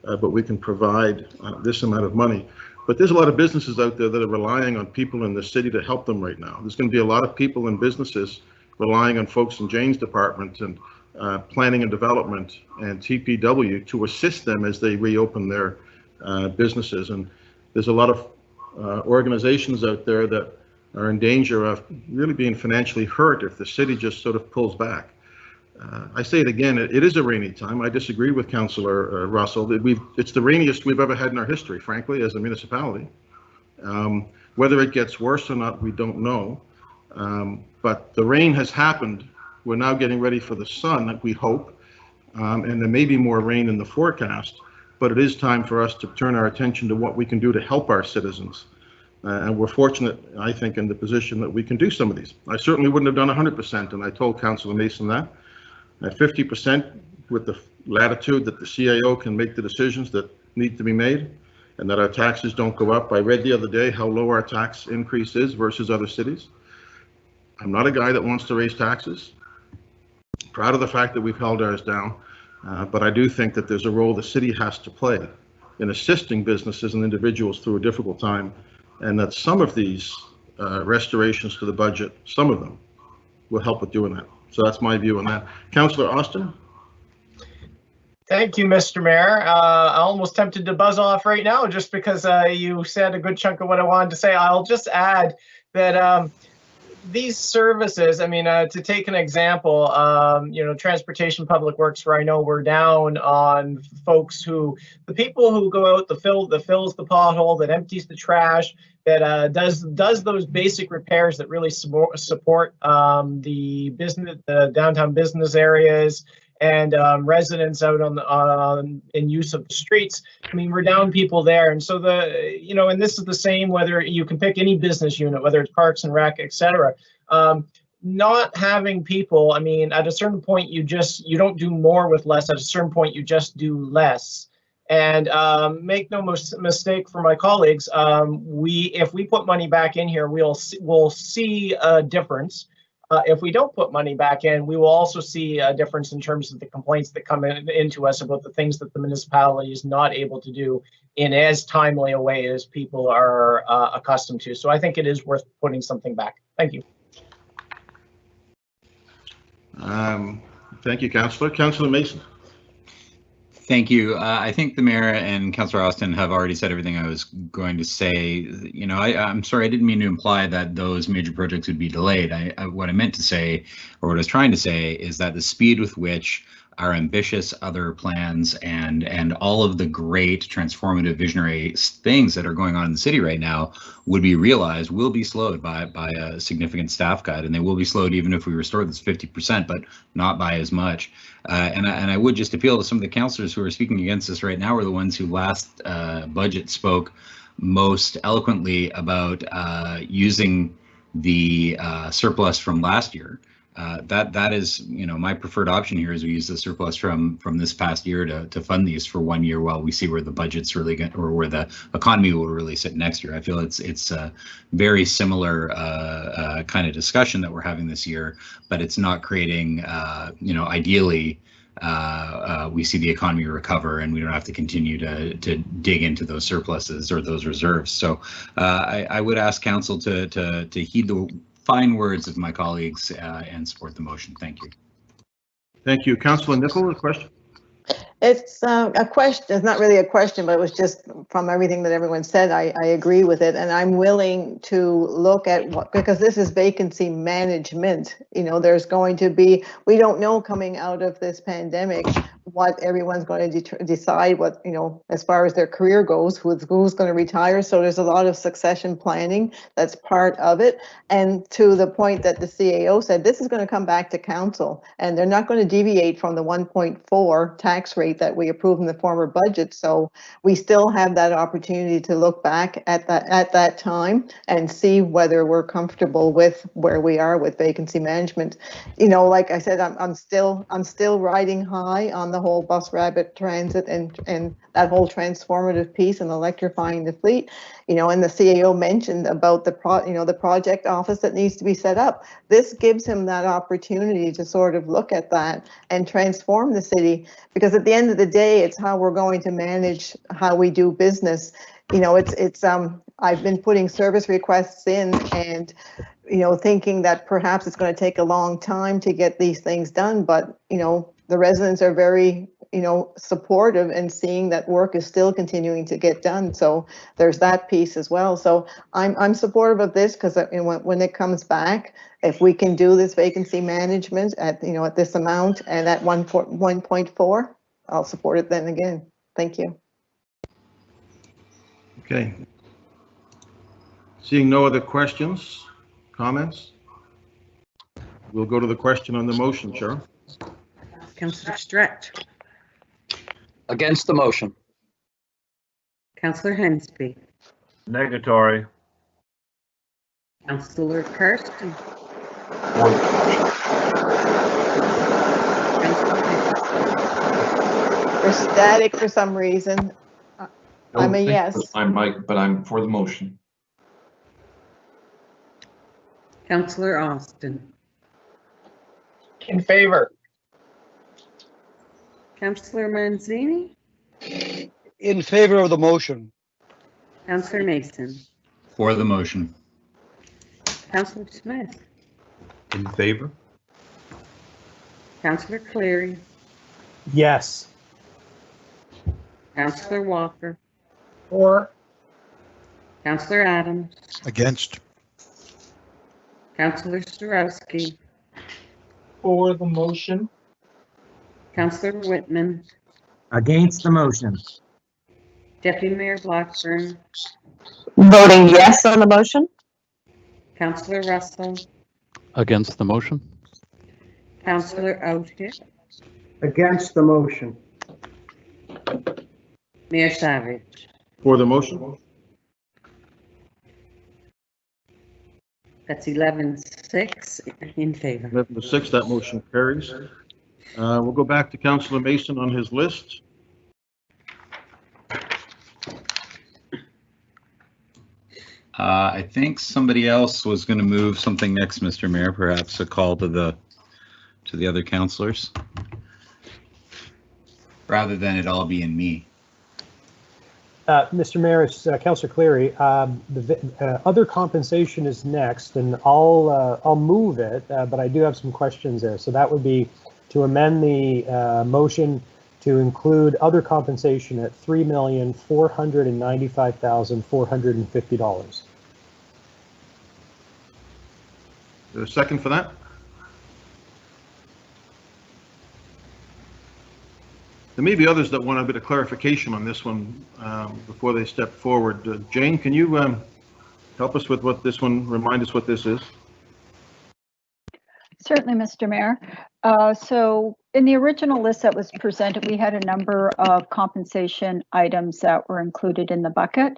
but we can provide this amount of money. But there's a lot of businesses out there that are relying on people in the city to help them right now. There's going to be a lot of people and businesses relying on folks in Jane's department and planning and development and TPW to assist them as they reopen their businesses. And there's a lot of organizations out there that are in danger of really being financially hurt if the city just sort of pulls back. I say it again, it is a rainy time. I disagree with Councillor Russell. It's the rainiest we've ever had in our history, frankly, as a municipality. Whether it gets worse or not, we don't know. But the rain has happened. We're now getting ready for the sun, we hope, and there may be more rain in the forecast, but it is time for us to turn our attention to what we can do to help our citizens. And we're fortunate, I think, in the position that we can do some of these. I certainly wouldn't have done 100%, and I told Councillor Mason that. At 50% with the latitude that the CAO can make the decisions that need to be made, and that our taxes don't go up. I read the other day how low our tax increase is versus other cities. I'm not a guy that wants to raise taxes. Proud of the fact that we've held ours down, but I do think that there's a role the city has to play in assisting businesses and individuals through a difficult time, and that some of these restorations to the budget, some of them, will help with doing that. So that's my view on that. Councillor Austin? Thank you, Mr. Mayor. I'm almost tempted to buzz off right now just because you said a good chunk of what I wanted to say. I'll just add that these services, I mean, to take an example, you know, transportation, public works, where I know we're down on folks who, the people who go out, that fills the pothole, that empties the trash, that does those basic repairs that really support the business, the downtown business areas, and residents out in use of the streets. I mean, we're down people there, and so you know, and this is the same whether you can pick any business unit, whether it's Parks and Rec, etc. Not having people, I mean, at a certain point you don't do more with less. At a certain point you just do less. And make no mistake for my colleagues, if we put money back in here, we'll see a difference. If we don't put money back in, we will also see a difference in terms of the complaints that come into us about the things that the municipality is not able to do in as timely a way as people are accustomed to. So I think it is worth putting something back. Thank you. Thank you, Councillor. Councillor Mason. Thank you. I think the mayor and Councillor Austin have already said everything I was going to say. You know, I'm sorry, I didn't mean to imply that those major projects would be delayed. What I meant to say, or what I was trying to say, is that the speed with which our ambitious other plans and all of the great transformative visionary things that are going on in the city right now would be realized will be slowed by a significant staff cut, and they will be slowed even if we restore this 50%, but not by as much. And I would just appeal to some of the councillors who are speaking against this right now are the ones who last budget spoke most eloquently about using the surplus from last year. That is, you know, my preferred option here is we use the surplus from this past year to fund these for 1 year while we see where the budget's really going, or where the economy will really sit next year. I feel it's a very similar kind of discussion that we're having this year, but it's not creating, you know, ideally we see the economy recover and we don't have to continue to dig into those surpluses or those reserves. So I would ask council to heed the fine words of my colleagues and support the motion. Thank you. Thank you. Councillor Nichol, a question? It's a question. It's not really a question, but it was just from everything that everyone said. I agree with it, and I'm willing to look at what, because this is vacancy management. You know, there's going to be, we don't know coming out of this pandemic what everyone's going to decide, what, you know, as far as their career goes, who's going to retire. So there's a lot of succession planning that's part of it. And to the point that the CAO said, this is going to come back to council, and they're not going to deviate from the 1.4 tax rate that we approved in the former budget. So we still have that opportunity to look back at that time and see whether we're comfortable with where we are with vacancy management. You know, like I said, I'm still riding high on the whole bus rapid transit and that whole transformative piece and electrifying the fleet. You know, and the CAO mentioned about the project office that needs to be set up. This gives him that opportunity to sort of look at that and transform the city, because at the end of the day, it's how we're going to manage how we do business. You know, I've been putting service requests in and, you know, thinking that perhaps it's going to take a long time to get these things done, but, you know, the residents are very, you know, supportive and seeing that work is still continuing to get done. So there's that piece as well. So I'm supportive of this, because when it comes back, if we can do this vacancy management at, you know, at this amount and at 1.4, I'll support it then again. Thank you. Okay. Seeing no other questions, comments, we'll go to the question on the motion, Cheryl. Councillor Stretch. Against the motion. Councillor Hensby. Negatory. Councillor Karsten. We're static for some reason. I'm a yes. But I'm for the motion. Councillor Austin. In favor. Councillor Manzini. In favor of the motion. Councillor Mason. For the motion. Councillor Smith. In favor? Councillor Cleary. Yes. Councillor Walker. For. Councillor Adams. Against. Councillor Starowski. For the motion. Councillor Whitman. Against the motion. Deputy Mayor Blackburn. Voting yes on the motion. Councillor Russell. Against the motion. Councillor Outier. Against the motion. Mayor Savage. For the motion. That's 11-6 in favor. 11-6, that motion carries. We'll go back to Councillor Mason on his list. I think somebody else was going to move something next, Mr. Mayor, perhaps a call to the other councillors, rather than it all being me. Mr. Mayor, it's Councillor Cleary. The other compensation is next, and I'll move it, but I do have some questions there. So that would be to amend the motion to include other compensation at $3,495,450. Is there a second for that? There may be others that want a bit of clarification on this one before they step forward. Jane, can you help us with what this one, remind us what this is? Certainly, Mr. Mayor. So in the original list that was presented, we had a number of compensation items that were included in the bucket.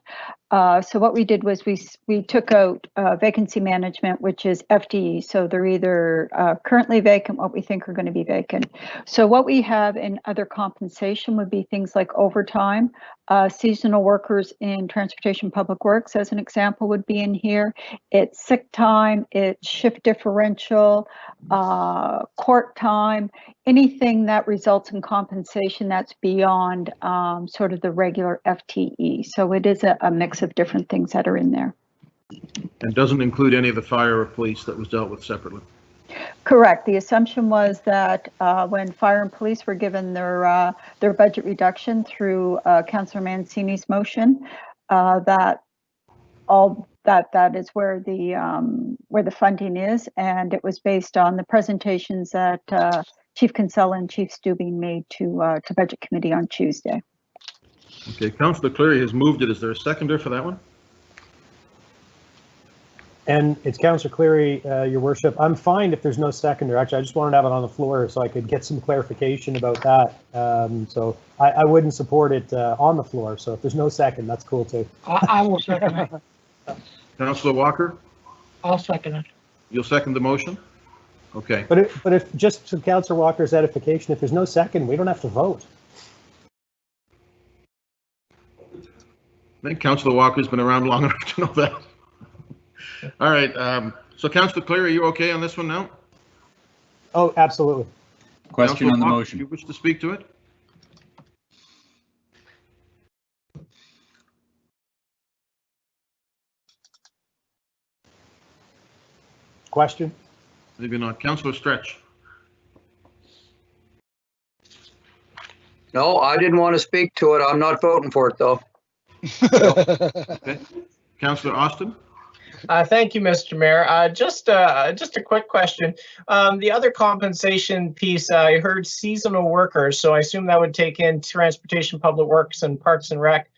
So what we did was we took out vacancy management, which is FTE. So they're either currently vacant, what we think are going to be vacant. So what we have in other compensation would be things like overtime, seasonal workers in transportation public works, as an example, would be in here. It's sick time, it's shift differential, court time, anything that results in compensation that's beyond sort of the regular FTE. So it is a mix of different things that are in there. And doesn't include any of the fire or police that was dealt with separately? Correct. The assumption was that when fire and police were given their budget reduction through Councillor Mancini's motion, that is where the funding is, and it was based on the presentations that Chief Kinsella and Chief Stubing made to Budget Committee on Tuesday. Okay, Councillor Cleary has moved it. Is there a seconder for that one? And it's Councillor Cleary, Your Worship. I'm fine if there's no seconder. Actually, I just wanted to have it on the floor so I could get some clarification about that. So I wouldn't support it on the floor. So if there's no second, that's cool too. I will second it. Councillor Walker, I'll second it. you'll second the motion? Okay. But if just to Councillor Walker's edification, if there's no second, we don't have to vote. I think Councillor Walker's been around long enough to know that. All right, so Councillor Cleary, are you okay on this one now? Oh, absolutely. Question on the Walker, motion. do you wish to speak to it? Question? Maybe not. Councillor Stretch. No, I didn't want to speak to it. I'm not voting for it, though. Okay. Councillor Austin. Thank you, Mr. Mayor. Just a quick question. The other compensation piece, I heard seasonal workers, so I assume that would take in transportation, public works, and parks and rec.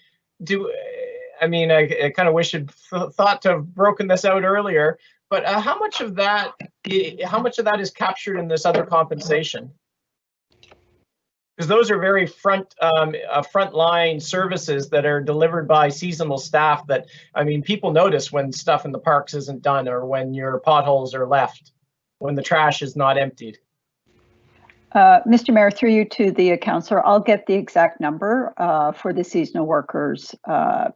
I kind of wish I'd thought to have broken this out earlier, but how much of that is captured in this other compensation? Because those are very frontline services that are delivered by seasonal staff that, people notice when stuff in the parks isn't done or when your potholes are left, when the trash is not emptied. Mr. Mayor, through you to the councillor, I'll get the exact number for the seasonal workers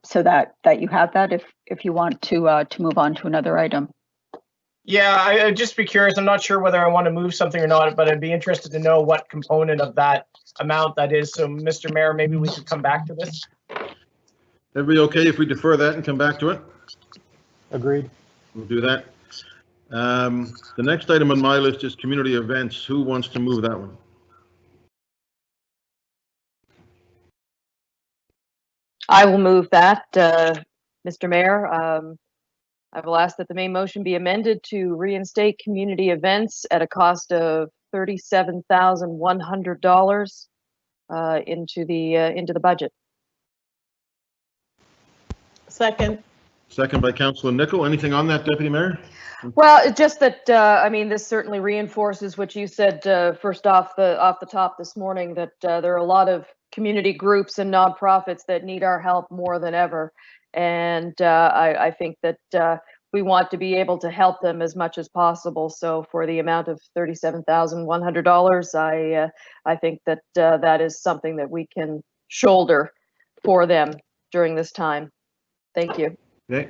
so that you have that if you want to move on to another item. Yeah, I'd just be curious. I'm not sure whether I want to move something or not, but I'd be interested to know what component of that amount that is. So, Mr. Mayor, maybe we could come back to this. Everybody okay if we defer that and come back to it? Agreed. We'll do that. The next item on my list is community events. Who wants to move that one? I will move that, Mr. Mayor. I will ask that the main motion be amended to reinstate community events at a cost of $37,100 into the budget. Second. Second by Councillor Nicol. Anything on that, Deputy Mayor? Well, it's just that this certainly reinforces what you said first off the top this morning, that there are a lot of community groups and nonprofits that need our help more than ever. And I think that we want to be able to help them as much as possible. So for the amount of $37,100, I think that that is something that we can shoulder for them during this time. Thank you. Okay.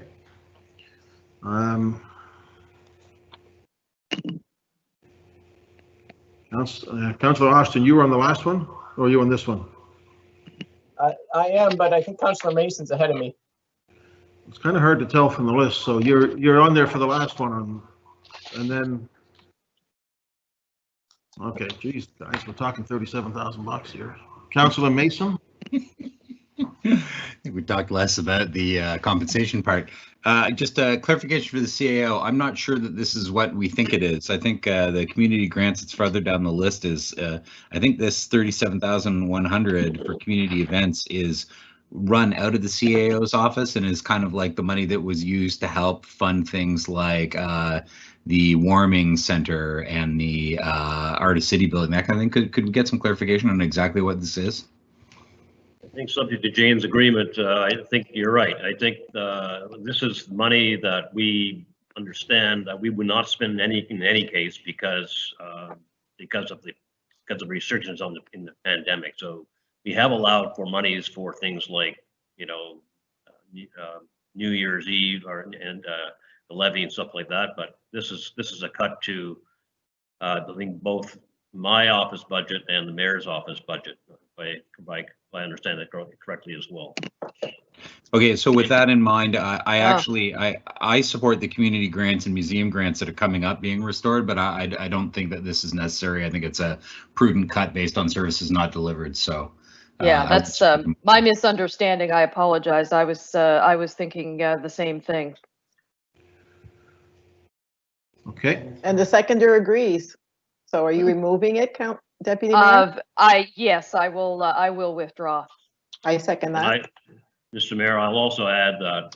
Councillor Austin, you were on the last one, or are you on this one? I am, but I think Councillor Mason's ahead of me. It's kind of hard to tell from the list. So you're on there for the last one, and then okay, geez, guys, we're talking $37,000 here. Councillor Mason. I think we talked less about the compensation part. Just a clarification for the CAO. I'm not sure that this is what we think it is. I think the community grants that's farther down the list is, I think this $37,100 for community events is run out of the CAO's office and is kind of like the money that was used to help fund things like the warming center and the Artist City building, that kind of thing. Could we get some clarification on exactly what this is? I think subject to Jane's agreement, I think you're right. I think this is money that we understand that we would not spend in any case because of restrictions in the pandemic. So we have allowed for monies for things like, New Year's Eve and the levy and stuff like that. But this is a cut to I think both my office budget and the mayor's office budget by I understand that correctly as well. Okay, so with that in mind, I support the community grants and museum grants that are coming up being restored, but I don't think that this is necessary. I think it's a prudent cut based on services not delivered. So yeah, that's my misunderstanding. I apologize. I was thinking the same thing. Okay. And the seconder agrees. So are you removing it, Deputy Mayor? Yes, I will withdraw. I second that. Mr. Mayor, I'll also add that,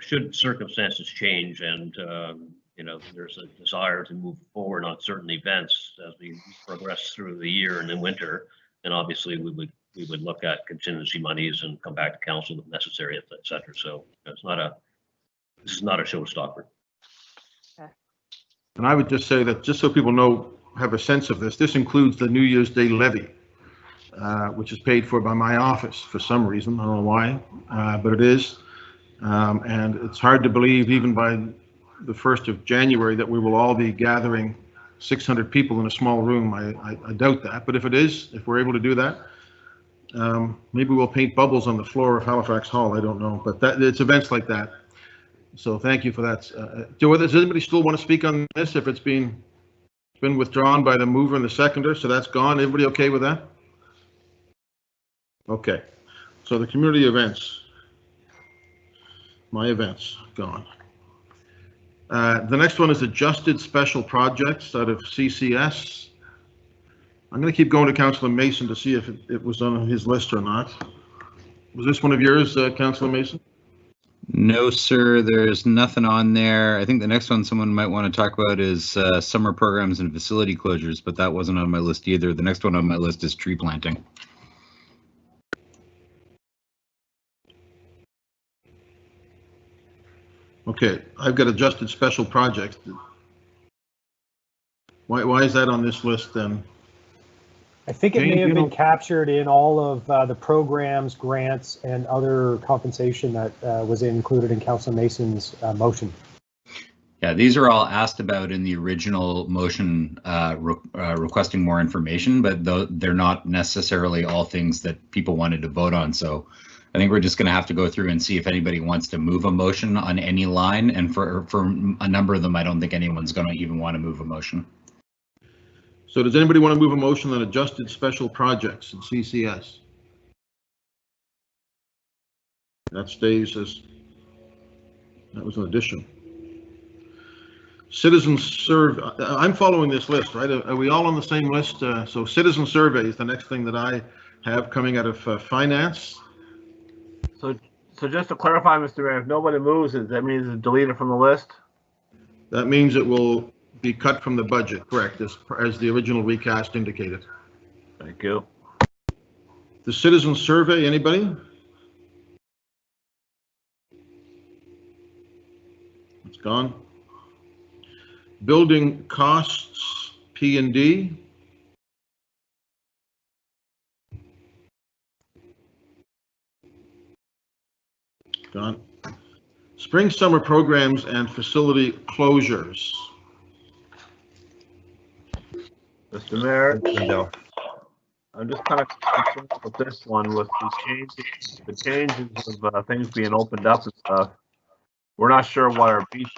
should circumstances change and, there's a desire to move forward on certain events as we progress through the year and in winter, then obviously we would look at contingency monies and come back to council if necessary, et cetera. So this is not a showstopper. And I would just say that, just so people have a sense of this, this includes the New Year's Day levy, which is paid for by my office for some reason. I don't know why, but it is. And it's hard to believe even by the 1st of January that we will all be gathering 600 people in a small room. I doubt that, but if it is, if we're able to do that, maybe we'll paint bubbles on the floor of Halifax Hall. I don't know, but it's events like that. So thank you for that. Does anybody still want to speak on this if it's been withdrawn by the mover and the seconder? So that's gone. Everybody okay with that? Okay. So the community events, my events, gone. The next one is adjusted special projects out of CCS. I'm going to keep going to Councillor Mason to see if it was on his list or not. Was this one of yours, Councillor Mason? No, sir, there's nothing on there. I think the next one someone might want to talk about is summer programs and facility closures, but that wasn't on my list either. The next one on my list is tree planting. Okay, I've got adjusted special projects. Why is that on this list then? I think it may have been captured in all of the programs, grants, and other compensation that was included in Councillor Mason's motion. Yeah, these are all asked about in the original motion requesting more information, but they're not necessarily all things that people wanted to vote on. So I think we're just going to have to go through and see if anybody wants to move a motion on any line. And for a number of them, I don't think anyone's going to even want to move a motion. So does anybody want to move a motion on adjusted special projects in CCS? That stays as, that was an addition. Citizen survey, I'm following this list, right? Are we all on the same list? So citizen survey is the next thing that I have coming out of finance. So just to clarify, Mr. Mayor, if nobody moves it, that means it's deleted from the list? That means it will be cut from the budget, correct, as the original recast indicated. Thank you. The citizen survey, anybody? It's gone. Building costs, P&D. Gone. Spring summer programs and facility closures. Mr. Mayor, I'm just kind of concerned with this one with the changes of things being opened up and stuff. We're not sure what our beach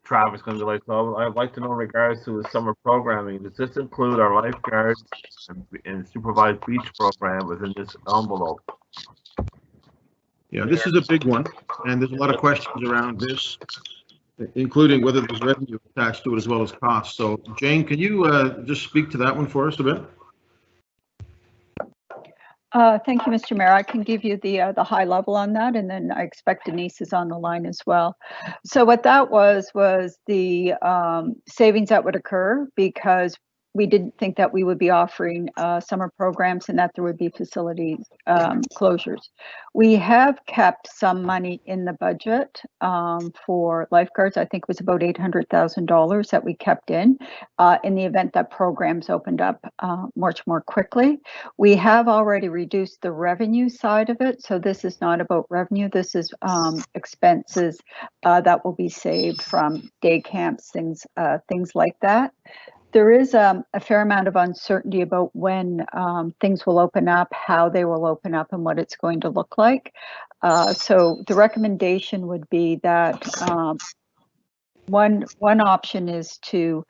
traffic is going to be like. So I'd like to know in regards to the summer programming, does this include our lifeguards and supervised beach program within this envelope? Yeah, this is a big one, and there's a lot of questions around this, including whether there's revenue attached to it as well as costs. So, Jane, can you just speak to that one for us a bit? Thank you, Mr. Mayor. I can give you the high level on that, and then I expect Denise is on the line as well. So what that was the savings that would occur because we didn't think that we would be offering summer programs and that there would be facility closures. We have kept some money in the budget for lifeguards. I think it was about $800,000 that we kept in the event that programs opened up much more quickly. We have already reduced the revenue side of it. So this is not about revenue. This is expenses that will be saved from day camps, things like that. There is a fair amount of uncertainty about when things will open up, how they will open up, and what it's going to look like. So the recommendation would be that one option is to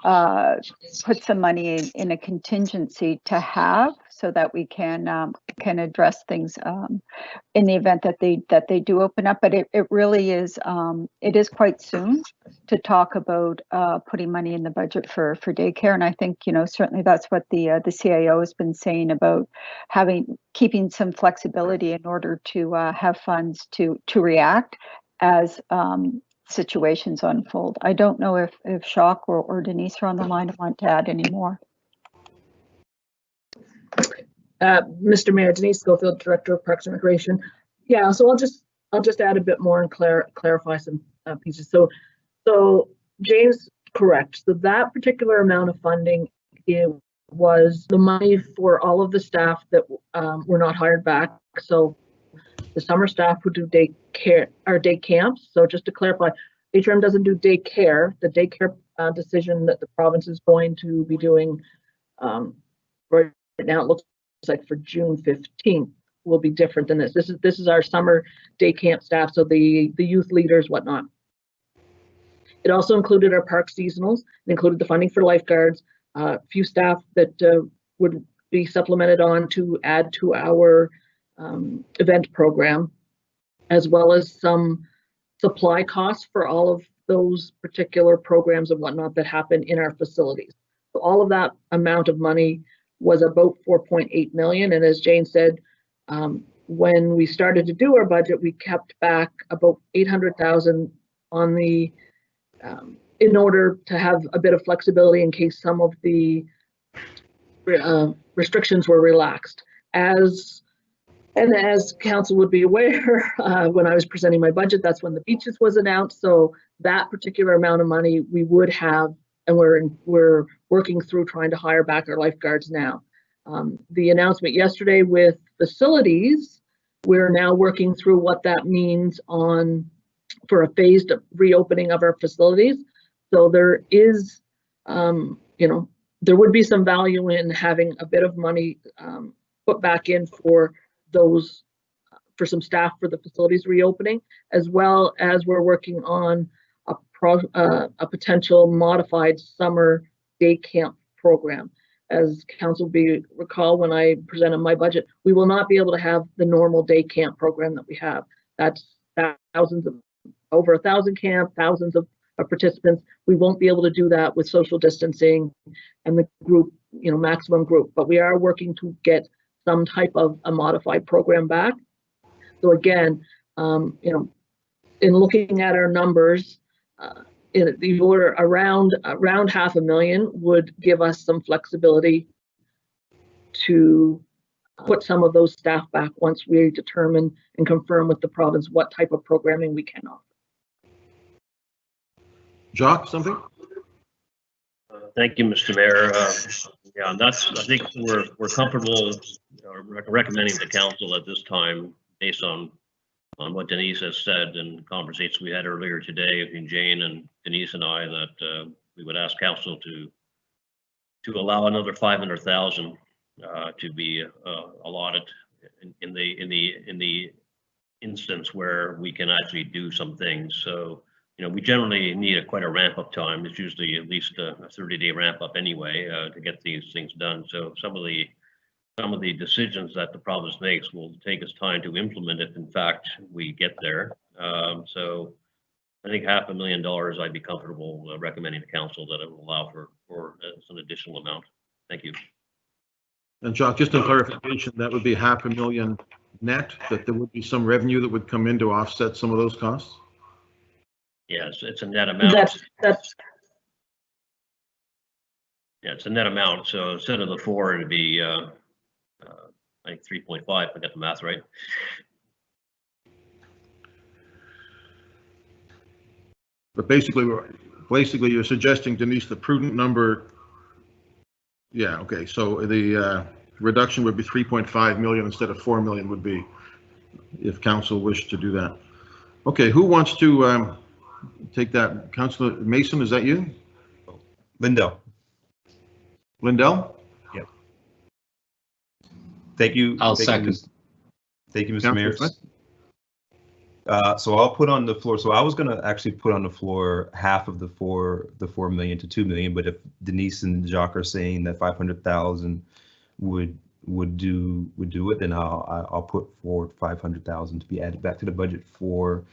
put some money in a contingency to have, so that we can address things in the event that they do open up. But it really is it is quite soon to talk about putting money in the budget for daycare. And I think, you know, certainly that's what the CIO has been saying about keeping some flexibility in order to have funds to react as situations unfold. I don't know if Jacques or Denise are on the line and want to add any more. Mr. Mayor, Denise Schofield, Director of Parks and Recreation. Yeah, so I'll just add a bit more and clarify some pieces. So Jane's correct. So that particular amount of funding, it was the money for all of the staff that were not hired back. So the summer staff who do daycare or day camps. So just to clarify, HRM doesn't do daycare. The daycare decision that the province is going to be doing right now, it looks like for June 15th, will be different than this. This is our summer day camp staff, so the youth leaders, whatnot. It also included our park seasonals. It included the funding for lifeguards, a few staff that would be supplemented on to add to our event program, as well as some supply costs for all of those particular programs and whatnot that happen in our facilities. So all of that amount of money was about 4.8 million. And as Jane said, when we started to do our budget, we kept back about 800,000 on the in order to have a bit of flexibility in case some of the restrictions were relaxed. As council would be aware, when I was presenting my budget, that's when the beaches was announced. So that particular amount of money we would have, and we're working through trying to hire back our lifeguards now. The announcement yesterday with facilities, we're now working through what that means for a phased reopening of our facilities. So there is, there would be some value in having a bit of money put back in for some staff for the facilities reopening, as well as we're working on a potential modified summer day camp program. As council recall, when I presented my budget, we will not be able to have the normal day camp program that we have. That's over 1,000 camp, thousands of participants. We won't be able to do that with social distancing and the group, maximum group, but we are working to get some type of a modified program back. So again, in looking at our numbers, in the order around $500,000 would give us some flexibility to put some of those staff back once we determine and confirm with the province what type of programming we can offer. Jacques, something? Thank you, Mr. Mayor. Yeah, and I think we're comfortable recommending to council at this time, based on what Denise has said and conversations we had earlier today between Jane and Denise and I, that we would ask council to allow another 500,000 to be allotted in the instance where we can actually do some things. So, we generally need quite a ramp up time. It's usually at least a 30-day ramp up anyway to get these things done. So some of the decisions that the province makes will take us time to implement if in fact we get there. So I think $500,000 I'd be comfortable recommending to council that it will allow for some additional amount. Thank you. And Jacques, just in clarification, that would be $500,000 net, that there would be some revenue that would come in to offset some of those costs? Yes, it's a net amount. Yeah, it's a net amount. So instead of the 4, it'd be I think 3.5. If I got the math right. But basically, you're suggesting, Denise, the prudent number. Yeah. Okay. So the reduction would be 3.5 million instead of 4 million would be, if council wished to do that. Okay. Who wants to take that? Councillor Mason, is that you? Lindell. Lindell? Yeah. Thank you. I'll Thank you, second. Thank you, Mr. Councilor Mayor. Smith? So I'll put on the floor. So I was going to actually put on the floor half of the 4 million to 2 million, but if Denise and Jacques are saying that 500,000 would do it, then I'll put forward 500,000 to be added back to the budget for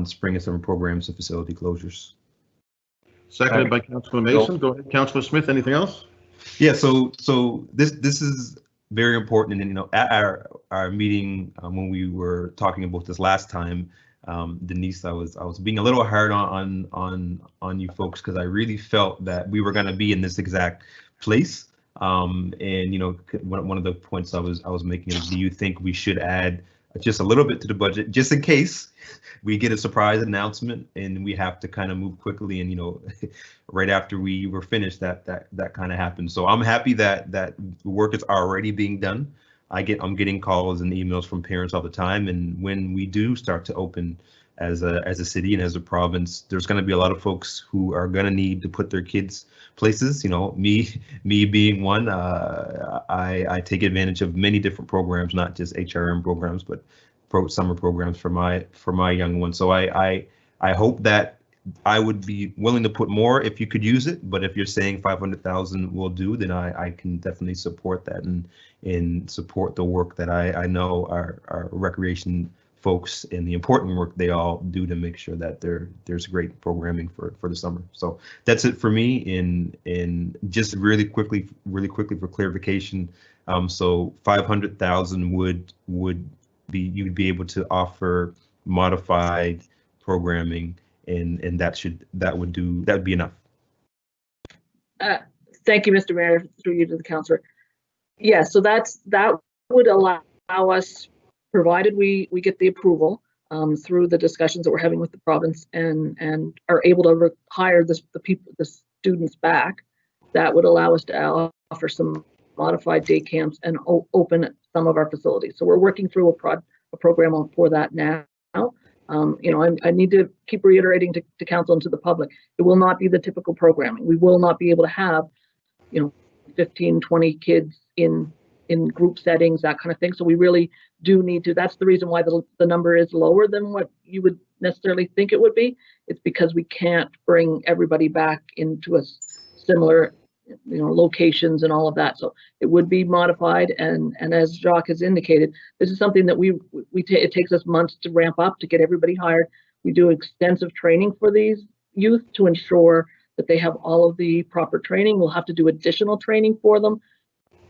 spring and summer programs and facility closures. Seconded by Councilor Mason. Go ahead, Councilor Smith. Anything else? Yeah. So this is very important, and at our meeting when we were talking about this last time, Denise, I was being a little hard on you folks because I really felt that we were going to be in this exact place. And one of the points I was making is, do you think we should add just a little bit to the budget just in case we get a surprise announcement and we have to kind of move quickly, and right after we were finished that kind of happened. So I'm happy that the work is already being done. I'm getting calls and emails from parents all the time, and when we do start to open as a city and as a province, there's going to be a lot of folks who are going to need to put their kids places. Me being one, I take advantage of many different programs, not just HRM programs, but summer programs for my young ones. So I hope that I would be willing to put more if you could use it, but if you're saying 500,000 will do, then I can definitely support that and support the work that I know our recreation folks and the important work they all do to make sure that there's great programming for the summer. So that's it for me. In just really quickly for clarification, so 500,000 would be, you'd be able to offer modified programming, and that would be enough. Thank you, Mr. Mayor, through you to the councillor. Yeah, so that would allow us, provided we get the approval through the discussions that we're having with the province and are able to hire the students back, that would allow us to offer some modified day camps and open some of our facilities. So we're working through a program for that now. I need to keep reiterating to council and to the public, it will not be the typical programming. We will not be able to have, 15, 20 kids in group settings, that kind of thing. So we really do need to, that's the reason why the number is lower than what you would necessarily think it would be. It's because we can't bring everybody back into a similar, locations and all of that. So it would be modified. And as Jacques has indicated, this is something that it takes us months to ramp up, to get everybody hired. We do extensive training for these youth to ensure that they have all of the proper training. We'll have to do additional training for them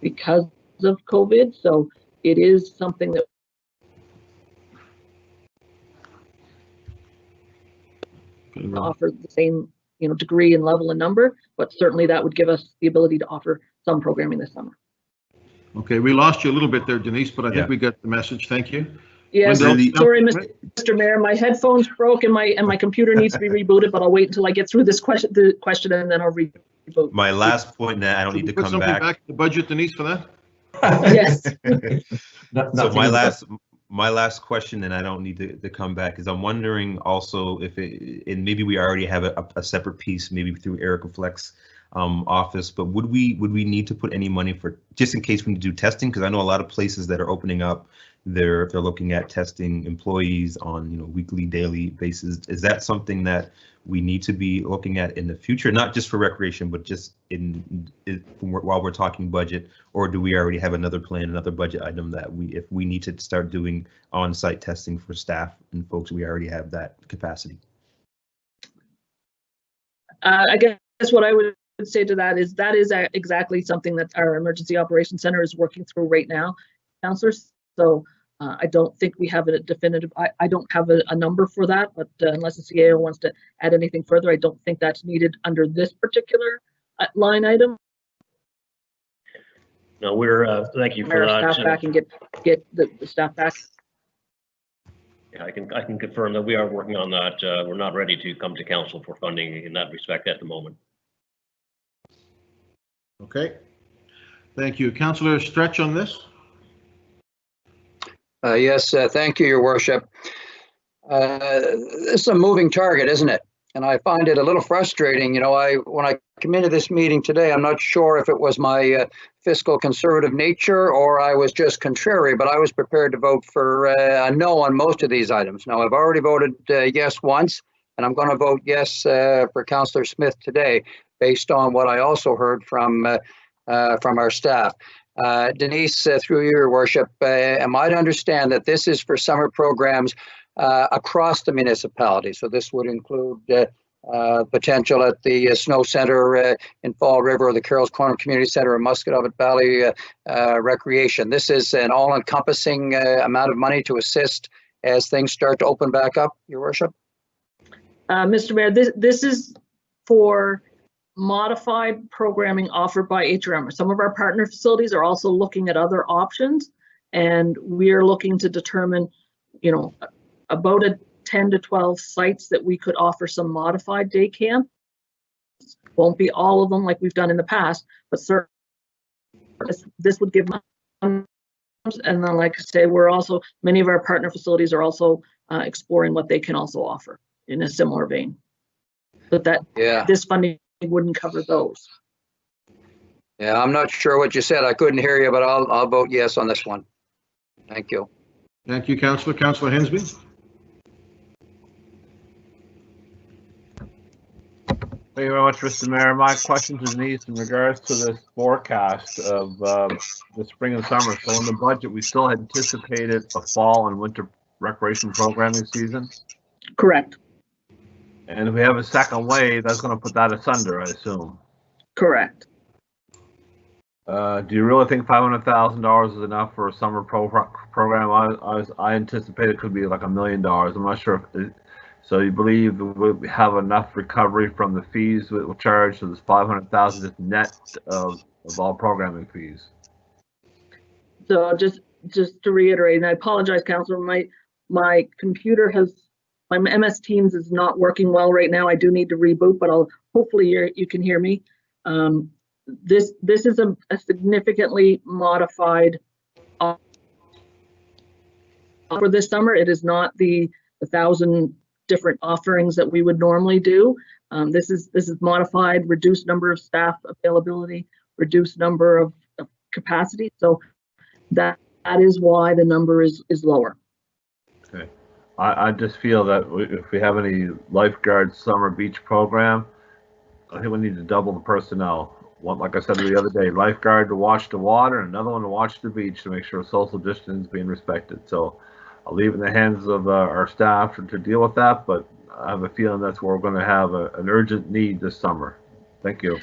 because of COVID. So it is something that offer the same degree and level and number, but certainly that would give us the ability to offer some programming this summer. Okay, we lost you a little bit there, Denise, but I think we got the message. Thank you. Yes, sorry, Mr. Mayor, my headphones broke and my computer needs to be rebooted, but I'll wait until I get through this question and then I'll reboot. My last point, that I don't need to come back. Back to the budget, Denise, for that? Yes. So my last question, and I don't need to come back, is I'm wondering also if and maybe we already have a separate piece, maybe through Erica Flex office, but would we need to put any money for, just in case we need to do testing? Because I know a lot of places that are opening up, they're looking at testing employees on weekly, daily basis. Is that something that we need to be looking at in the future, not just for recreation, but just while we're talking budget? Or do we already have another plan, another budget item that if we need to start doing on-site testing for staff and folks, we already have that capacity? I guess what I would say to that is exactly something that our Emergency Operations Center is working through right now, councillors. So I don't think we have a definitive, I don't have a number for that, but unless the CAO wants to add anything further, I don't think that's needed under this particular line item. No, we're, thank you for that. Staff back and get the staff back. Yeah, I can confirm that we are working on that. We're not ready to come to council for funding in that respect at the moment. Okay. Thank you. Councillor Stretch on this? Yes, thank you, Your Worship. This is a moving target, isn't it? and I find it a little frustrating. When I come into this meeting today, I'm not sure if it was my fiscal conservative nature or I was just contrary, but I was prepared to vote for a no on most of these items. Now, I've already voted yes once, and I'm going to vote yes for Councillor Smith today, based on what I also heard from our staff. Denise, through your worship, am I to understand that this is for summer programs across the municipality? So this would include potential at the Snow Centre in Fall River, the Carroll's Corner Community Centre, and Musquodoboit Valley Recreation. This is an all-encompassing amount of money to assist as things start to open back up, Your Worship? Mr. Mayor, this is for modified programming offered by HRM. Some of our partner facilities are also looking at other options, and we're looking to determine, about 10 to 12 sites that we could offer some modified day camp. Won't be all of them like we've done in the past, but certainly this would give them. And then, like I say, many of our partner facilities are also exploring what they can also offer in a similar vein. But this funding wouldn't cover those. Yeah, I'm not sure what you said. I couldn't hear you, but I'll vote yes on this one. Thank you. Thank you, Councillor. Councillor Hensby. Thank you very much, Mr. Mayor. My question to Denise in regards to this forecast of the spring and summer. So in the budget, we still anticipated a fall and winter recreation programming season? Correct. And if we have a second wave, that's going to put that asunder, I assume. Correct. Do you really think $500,000 is enough for a summer program? I anticipate it could be like $1 million. I'm not sure if so. You believe we have enough recovery from the fees we will charge? So this $500,000 is net of all programming fees. So just to reiterate, and I apologize, Councillor, my computer my MS Teams is not working well right now. I do need to reboot, but hopefully you can hear me. This is a significantly modified offer for this summer. It is not the 1,000 different offerings that we would normally do. This is modified, reduced number of staff availability, reduced number of capacity. So that is why the number is lower. Okay. I just feel that if we have any lifeguard summer beach program, I think we need to double the personnel. One, like I said the other day, lifeguard to watch the water, and another one to watch the beach to make sure social distance is being respected. So I'll leave it in the hands of our staff to deal with that, but I have a feeling that's where we're going to have an urgent need this summer. Thank you.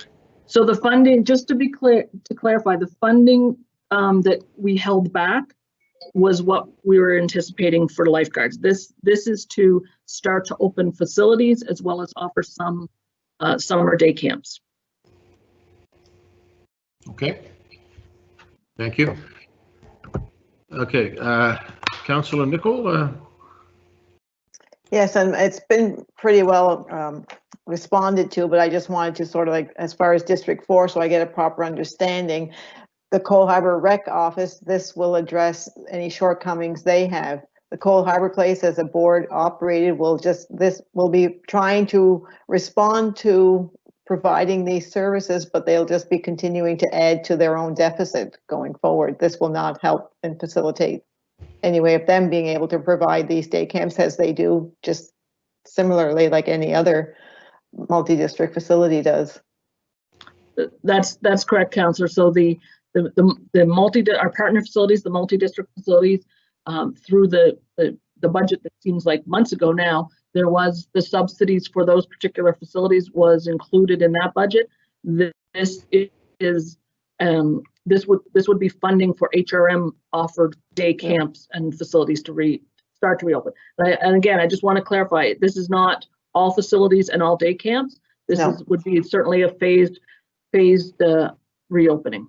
So the funding, just to be clear, to clarify, the funding that we held back was what we were anticipating for lifeguards. This is to start to open facilities as well as offer some summer day camps. Okay. Thank you. Okay, Councillor Nicol. Yes, and it's been pretty well responded to, but I just wanted to sort of like, as far as District 4, so I get a proper understanding. The Cole Harbour Rec Office, this will address any shortcomings they have. The Cole Harbour Place, as a board operated, this will be trying to respond to providing these services, but they'll just be continuing to add to their own deficit going forward. This will not help and facilitate any way of them being able to provide these day camps as they do, just similarly like any other multi-district facility does. That's correct, Councillor. So our partner facilities, the multi-district facilities, through the budget that seems like months ago now, there was the subsidies for those particular facilities was included in that budget. This would be funding for HRM offered day camps and facilities to start to reopen. And again, I just want to clarify, this is not all facilities and all day camps. This would be certainly a phased reopening.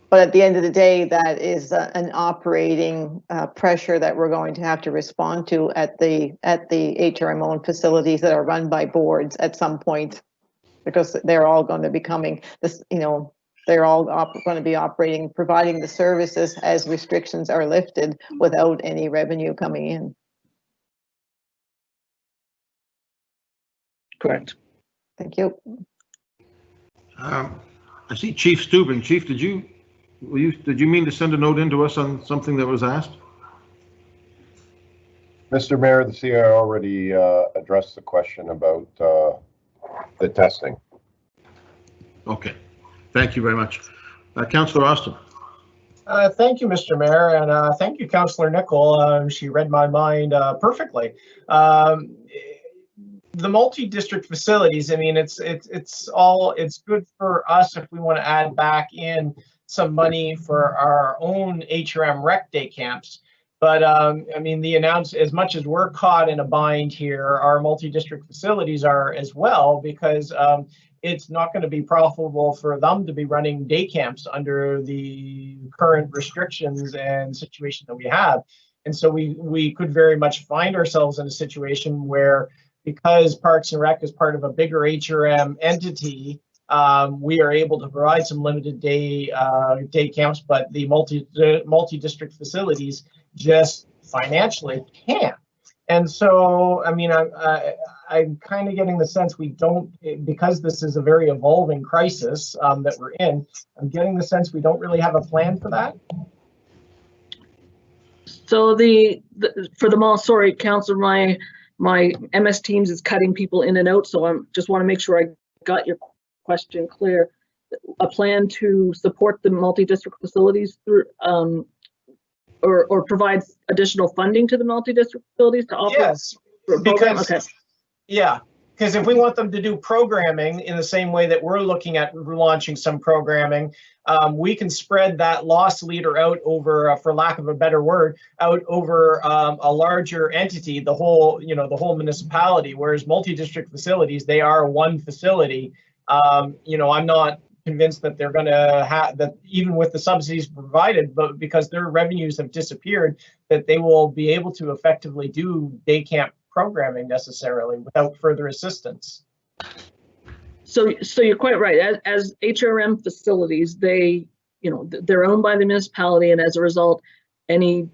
But at the end of the day, that is an operating pressure that we're going to have to respond to at the HRM owned facilities that are run by boards at some point, because they're all going to be coming this, they're all going to be operating, providing the services as restrictions are lifted without any revenue coming in. Correct. Thank you. I see Chief Steuben. Chief, did you mean to send a note in to us on something that was asked? Mr. Mayor, the CIO already addressed the question about the testing. Okay. Thank you very much. Councillor Austin. Thank you, Mr. Mayor, and thank you, Councillor Nicol. She read my mind perfectly. The multi-district facilities, I mean, it's good for us if we want to add back in some money for our own HRM rec day camps. But I mean, as much as we're caught in a bind here, our multi-district facilities are as well, because it's not going to be profitable for them to be running day camps under the current restrictions and situation that we have. And so we could very much find ourselves in a situation where, because Parks and Rec is part of a bigger HRM entity, we are able to provide some limited day camps, but the multi-district facilities just financially can't. And so, I mean, I'm kind of getting the sense we don't, because this is a very evolving crisis that we're in, I'm getting the sense we don't really have a plan for that. So for the mall, sorry, Councillor, my MS Teams is cutting people in and out, so I just want to make sure I got your question clear. A plan to support the multi-district facilities through, or provide additional funding to the multi-district facilities to offer? Yes, because yeah, because if we want them to do programming in the same way that we're looking at launching some programming, we can spread that loss leader out over, for lack of a better word, out over a larger entity, the whole municipality. Whereas multi-district facilities, they are one facility. I'm not convinced that they're going to have that, even with the subsidies provided, but because their revenues have disappeared, that they will be able to effectively do day camp programming necessarily without further assistance. So you're quite right. As HRM facilities, they're owned by the municipality, and as a result, any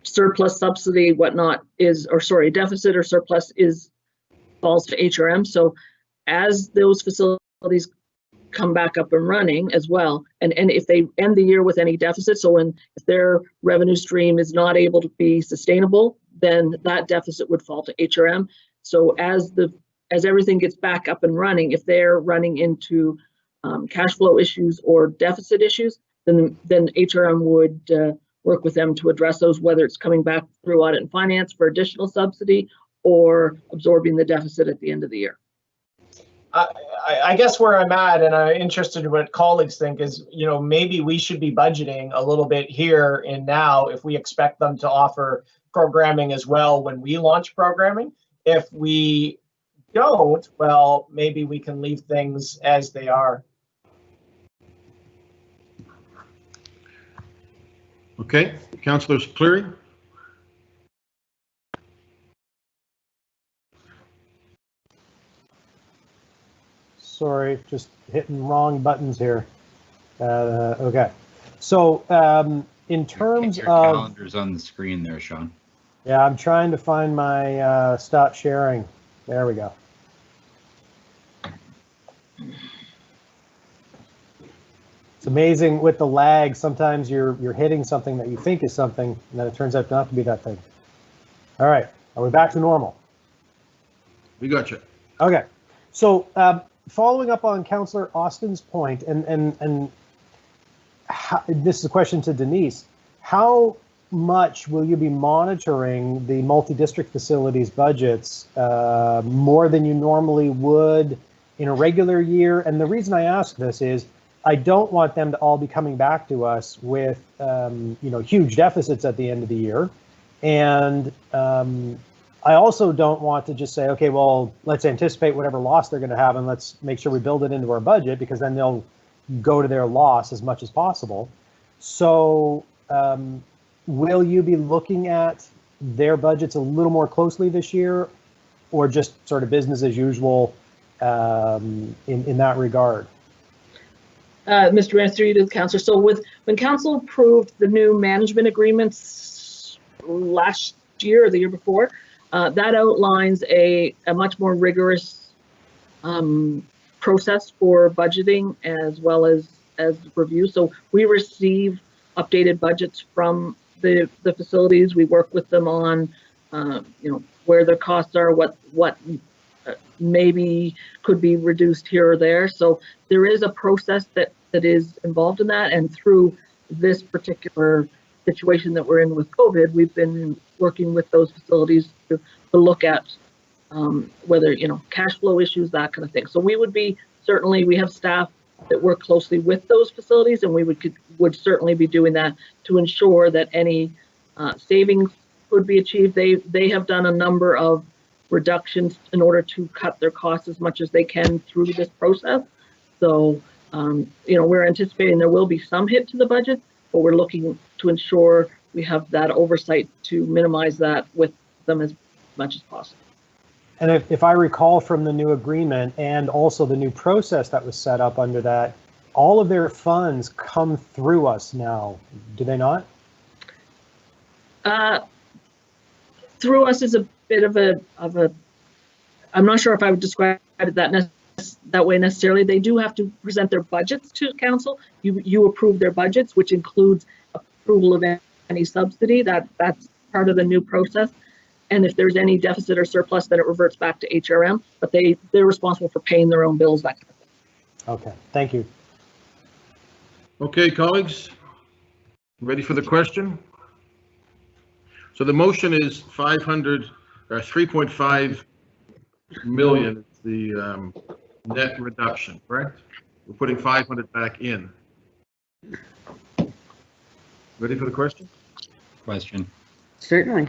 surplus, subsidy, whatnot deficit or surplus falls to HRM. So as those facilities come back up and running as well, and if they end the year with any deficit, so if their revenue stream is not able to be sustainable, then that deficit would fall to HRM. So as everything gets back up and running, if they're running into cash flow issues or deficit issues, then HRM would work with them to address those, whether it's coming back through audit and finance for additional subsidy or absorbing the deficit at the end of the year. I guess where I'm at, and I'm interested in what colleagues think, is, maybe we should be budgeting a little bit here and now if we expect them to offer programming as well when we launch programming. If we don't, well, maybe we can leave things as they are. Okay, Councillor Cleary. Sorry, just hitting wrong buttons here. Okay, so in terms your of calendars on the screen there, Sean. Yeah, I'm trying to find my stop sharing. There we go. It's amazing with the lag. Sometimes you're hitting something that you think is something, and then it turns out not to be that thing. All right, are we back to normal? We got you. Okay, so following up on Councillor Austin's point, and this is a question to Denise, how much will you be monitoring the multi-district facilities budgets more than you normally would in a regular year? And the reason I ask this is I don't want them to all be coming back to us with huge deficits at the end of the year. And I also don't want to just say, okay, well, let's anticipate whatever loss they're going to have and let's make sure we build it into our budget, because then they'll go to their loss as much as possible. So will you be looking at their budgets a little more closely this year, or just sort of business as usual in that regard? Mr. Mayor, through you to the councillor. So when council approved the new management agreements last year or the year before, That outlines a much more rigorous process for budgeting as well as review. So we receive updated budgets from the facilities. We work with them on, where their costs are, what maybe could be reduced here or there. So there is a process that is involved in that. And through this particular situation that we're in with COVID, we've been working with those facilities to look at whether, cash flow issues, that kind of thing. So we would be, certainly we have staff that work closely with those facilities, and we would certainly be doing that to ensure that any savings could be achieved. They have done a number of reductions in order to cut their costs as much as they can through this process. So, we're anticipating there will be some hit to the budget, but we're looking to ensure we have that oversight to minimize that with them as much as possible. And if I recall from the new agreement and also the new process that was set up under that, all of their funds come through us now, do they not? Through us is a bit of a, I'm not sure if I would describe it that way necessarily. They do have to present their budgets to council. You approve their budgets, which includes approval of any subsidy. That's part of the new process. And if there's any deficit or surplus, then it reverts back to HRM, but they're responsible for paying their own bills, that kind of thing. Okay, thank you. Okay, colleagues, ready for the question? So the motion is 3.5 million, the net reduction, correct? We're putting 500 back in. Ready for the question? Question. Certainly.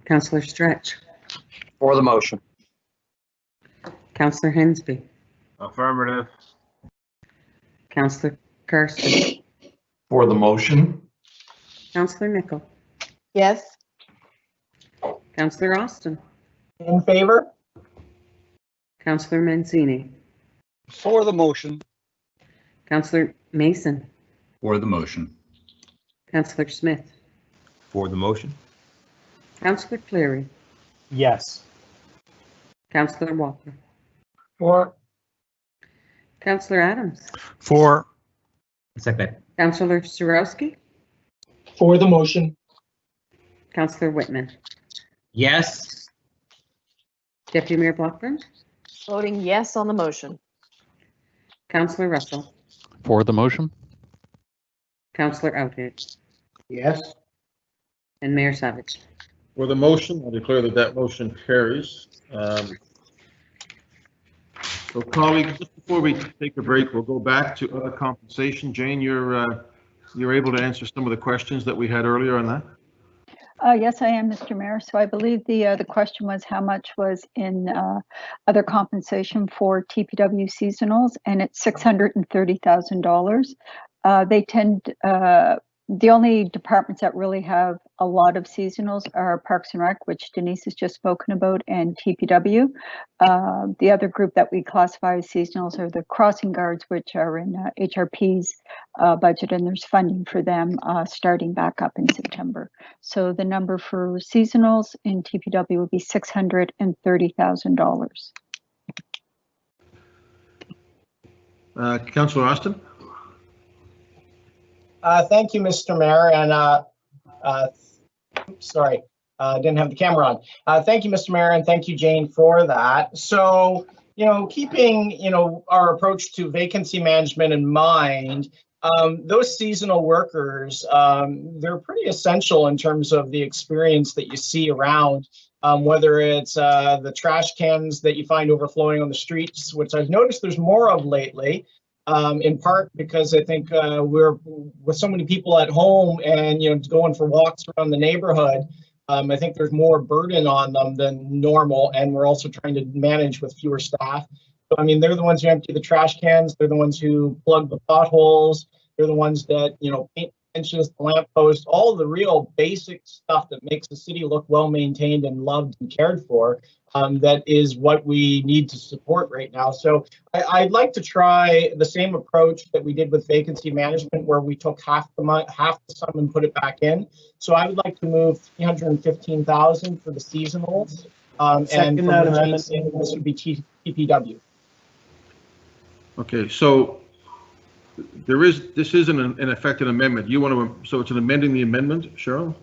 Councillor Stretch. For the motion. Councillor Hensby. Affirmative. Councillor Carson. For the motion. Councillor Nichol. Yes. Councillor Austin. In favor? Councillor Mancini. For the motion. Councillor Mason. For the motion. Councillor Smith. For the motion. Councillor Cleary. Yes. Councillor Walker. For. Councillor Adams. For. Second. Councillor Surowski. For the motion. Councillor Whitman. Yes. Deputy Mayor Blackburn. Voting yes on the motion. Councillor Russell. For the motion. Councillor Outhit. Yes. And Mayor Savage. For the motion, I declare that motion carries. So colleagues, just before we take a break, we'll go back to other compensation. Jane, you're able to answer some of the questions that we had earlier on that? Yes, I am, Mr. Mayor. So I believe the question was how much was in other compensation for TPW seasonals, and it's $630,000. They tend, the only departments that really have a lot of seasonals are Parks and Rec, which Denise has just spoken about, and TPW. The other group that we classify as seasonals are the crossing guards, which are in HRP's budget, and there's funding for them starting back up in September. So the number for seasonals in TPW would be $630,000. Councillor Austin? Thank you, Mr. Mayor, and sorry, didn't have the camera on. Thank you, Mr. Mayor, and thank you, Jane, for that. So, keeping, our approach to vacancy management in mind, those seasonal workers, they're pretty essential in terms of the experience that you see around, whether it's the trash cans that you find overflowing on the streets, which I've noticed there's more of lately. In part because I think we're with so many people at home and going for walks around the neighborhood. I think there's more burden on them than normal, and we're also trying to manage with fewer staff. So I mean, they're the ones who empty the trash cans. They're the ones who plug the potholes. They're the ones that paint benches, the lampposts, all the real basic stuff that makes the city look well maintained and loved and cared for. that is what we need to support right now. So I'd like to try the same approach that we did with vacancy management, where we took half the sum and put it back in. So I would like to move 315,000 for the seasonals, and Second from that what amendment. Jane's saying, this would be TPW. Okay, so this is in effect an amendment. You want to, so it's an amending the amendment, Cheryl?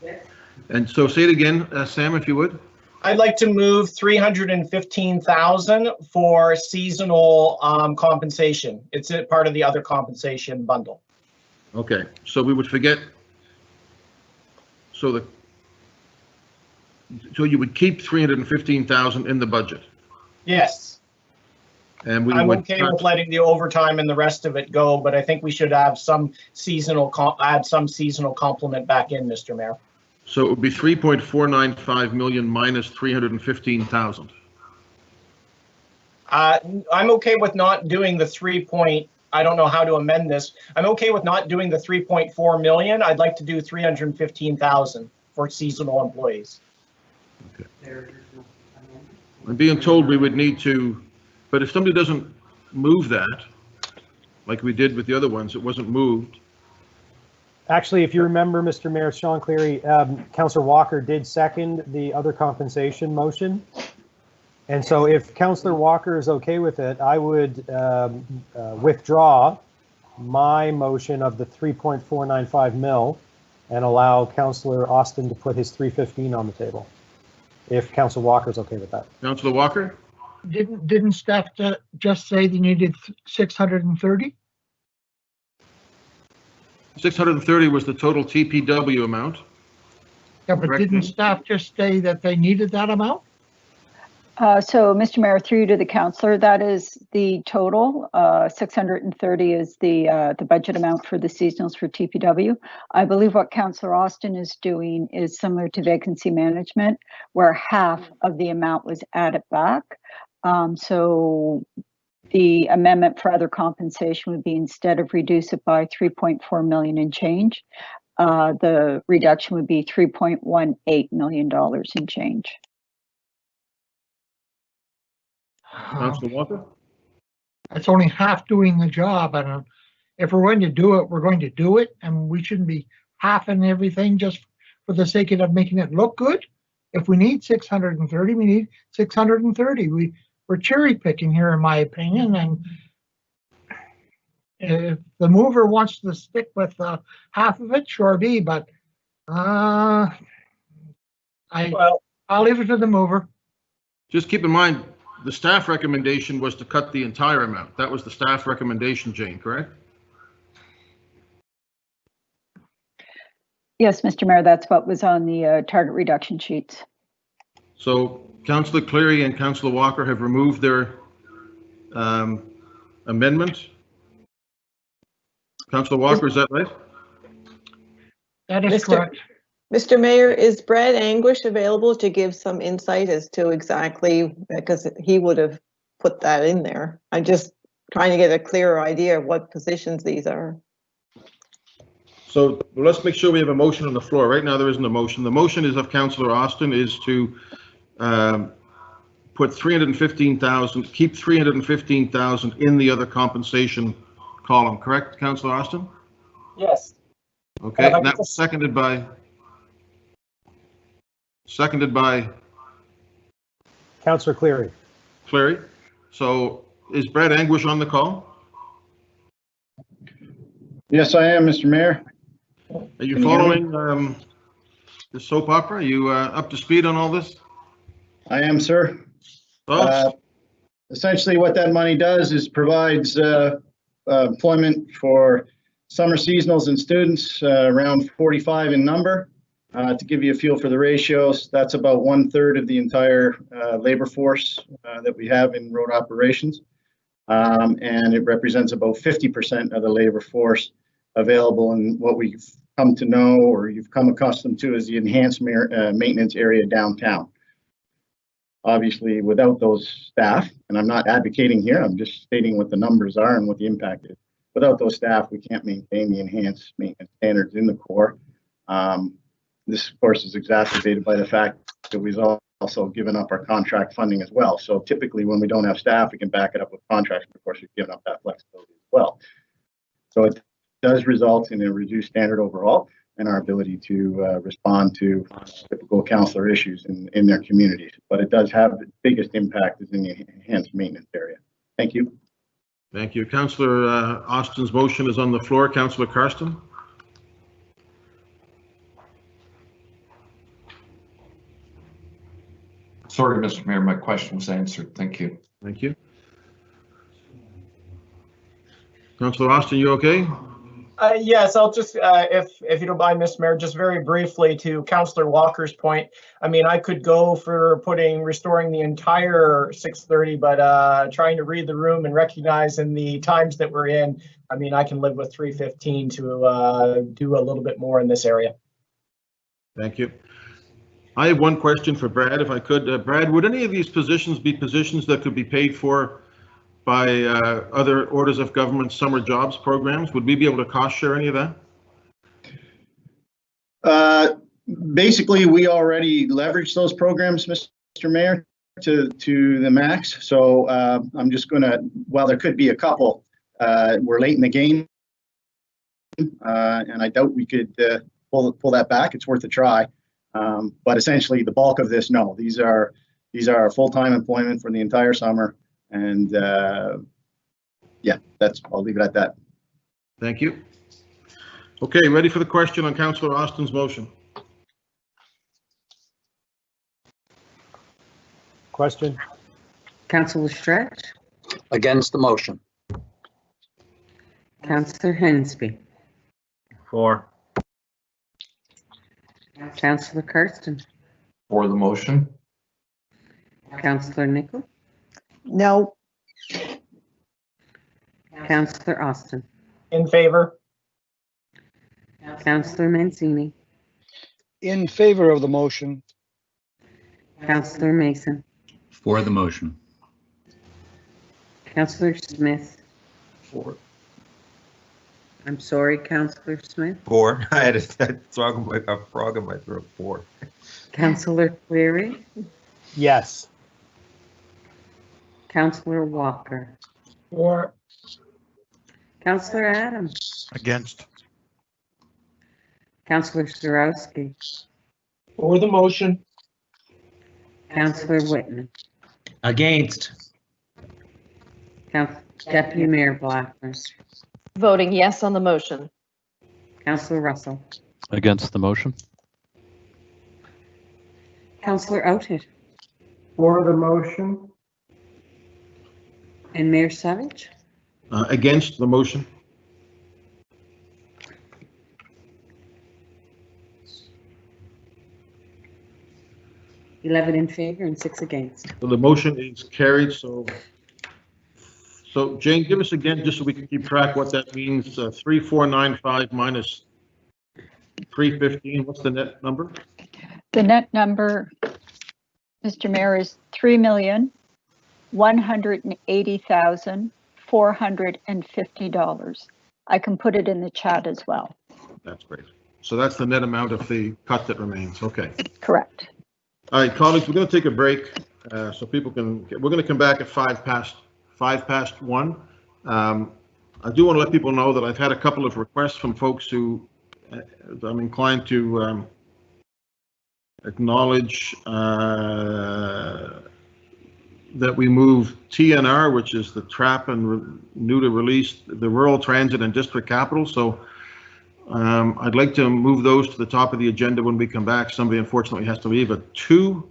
Yes. And so say it again, Sam, if you would. I'd like to move 315,000 for seasonal compensation. It's a part of the other compensation bundle. Okay, so we would forget, so you would keep 315,000 in the budget? Yes. And we I'm would okay with letting the overtime and the rest of it go, but I think we should have some seasonal, add some seasonal complement back in, Mr. Mayor. So it would be 3.495 million minus 315,000. I'm okay with not doing the I don't know how to amend this. I'm okay with not doing the 3.4 million. I'd like to do 315,000 for seasonal employees. Okay. I'm being told we would need to, but if somebody doesn't move that, like we did with the other ones, it wasn't moved. Actually, if you remember, Mr. Mayor, Sean Cleary, Councillor Walker did second the other compensation motion. And so if Councillor Walker is okay with it, I would withdraw my motion of the 3.495 mil and allow Councillor Austin to put his 315 on the table, if Councillor Walker is okay with that. Councillor Walker? Didn't staff just say they needed 630? 630 was the total TPW amount. Yeah, but didn't staff just say that they needed that amount? So, Mr. Mayor, through you to the councillor, that is the total. 630 is the budget amount for the seasonals for TPW. I believe what Councillor Austin is doing is similar to vacancy management, where half of the amount was added back. So the amendment for other compensation would be, instead of reduce it by 3.4 million and change, the reduction would be $3.18 million in change. Councillor Walker? That's only half doing the job. And if we're going to do it, we're going to do it. And we shouldn't be halving everything just for the sake of making it look good. If we need 630, we need 630. We're cherry picking here, in my opinion. And if the mover wants to stick with half of it, sure be. But I'll leave it to the mover. Just keep in mind, the staff recommendation was to cut the entire amount. That was the staff recommendation, Jane, correct? Yes, Mr. Mayor, that's what was on the target reduction sheets. So Councillor Cleary and Councillor Walker have removed their amendment. Councillor Walker, is that right? That is correct. Mr. Mayor, is Brad Anguish available to give some insight as to exactly, because he would have put that in there. I'm just trying to get a clearer idea of what positions these are. So let's make sure we have a motion on the floor. Right now, there isn't a motion. The motion is of Councillor Austin is to put 315,000, keep 315,000 in the other compensation column, correct, Councillor Austin? Yes. Okay, and that was seconded by Councillor Cleary. Cleary. So is Brad Anguish on the call? Yes, I am, Mr. Mayor. Are you following the soap opera? Are you up to speed on all this? I am, sir. Essentially, what that money does is provides employment for summer seasonals and students, around 45 in number. To give you a feel for the ratios, that's about 1/3 of the entire labor force that we have in road operations. And it represents about 50% of the labor force available in what we've come to know, or you've come accustomed to, as the enhanced maintenance area downtown. Obviously, without those staff, and I'm not advocating here, I'm just stating what the numbers are and what the impact is. Without those staff, we can't maintain the enhanced maintenance standards in the Corps. This, of course, is exacerbated by the fact that we've also given up our contract funding as well. So typically when we don't have staff, we can back it up with contracts, but of course we've given up that flexibility as well. So it does result in a reduced standard overall and our ability to respond to typical counselor issues in their communities. But it does have the biggest impact is in the enhanced maintenance area. Thank you. Thank you. Councillor Austin's motion is on the floor. Councillor Karsten. Sorry, Mr. Mayor, my question was answered. Thank you. Thank you. Councillor Austin, you okay? Yes, I'll just, if you don't mind, Mr. Mayor, just very briefly to Councillor Walker's point. I mean, I could go for restoring the entire 630, but trying to read the room and recognize in the times that we're in, I mean, I can live with 315 to do a little bit more in this area. Thank you. I have one question for Brad, if I could. Brad, would any of these positions be positions that could be paid for by other orders of government summer jobs programs? Would we be able to cost share any of that? Basically, we already leverage those programs, Mr. Mayor, to the max. So I'm just going to, while there could be a couple, we're late in the game, and I doubt we could pull that back. It's worth a try. But essentially, the bulk of this, no, these are full-time employment for the entire summer. And yeah, I'll leave it at that. Thank you. Okay, ready for the question on Councillor Austin's motion. Question. Councillor Stretch, Against the motion. Councillor Hensby, For. Councillor Karsten, For the motion. Councillor Nichol, No. Councillor Austin, In favor. Councillor Mancini, In favor of the motion. Councillor Mason, For the motion. Councillor Smith. For. I'm sorry, Councillor Smith. For. I had a frog in my throat. For. Councillor Cleary, Yes. Councillor Walker, Or Councillor Adams, Against. Councillor Starowski, For the motion. Councillor Whitman, Against. Deputy Mayor Blackburn, Voting yes on the motion. Councillor Russell, Against the motion. Councillor Oated, For the motion. and Mayor Savage. Against the motion. $11 in favor and 6 against. So the motion is carried. So Jane, give us again, just so we can keep track what that means. 3495 minus 315. What's the net number? The net number, Mr. Mayor, is $3,180,450. I can put it in the chat as well. That's great. So that's the net amount of the cut that remains. Okay. Correct. All right, colleagues, we're going to take a break so people can. We're going to come back at 1:05. I do want to let people know that I've had a couple of requests from folks who I'm inclined to acknowledge that we move TNR, which is the trap and new to release the rural transit and district capital. So I'd like to move those to the top of the agenda when we come back. Somebody unfortunately has to leave at 2.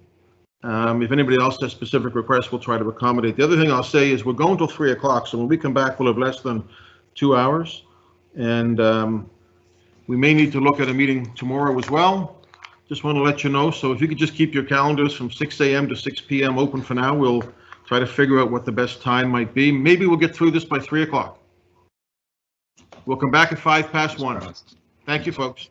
If anybody else has specific requests, we'll try to accommodate. The other thing I'll say is we're going till 3 o'clock. So when we come back, we'll have less than 2 hours. And we may need to look at a meeting tomorrow as well. Just want to let you know. So if you could just keep your calendars from 6 a.m. to 6 p.m. open for now, we'll try to figure out what the best time might be. Maybe we'll get through this by 3 o'clock. We'll come back at 1:05. Thank you, folks.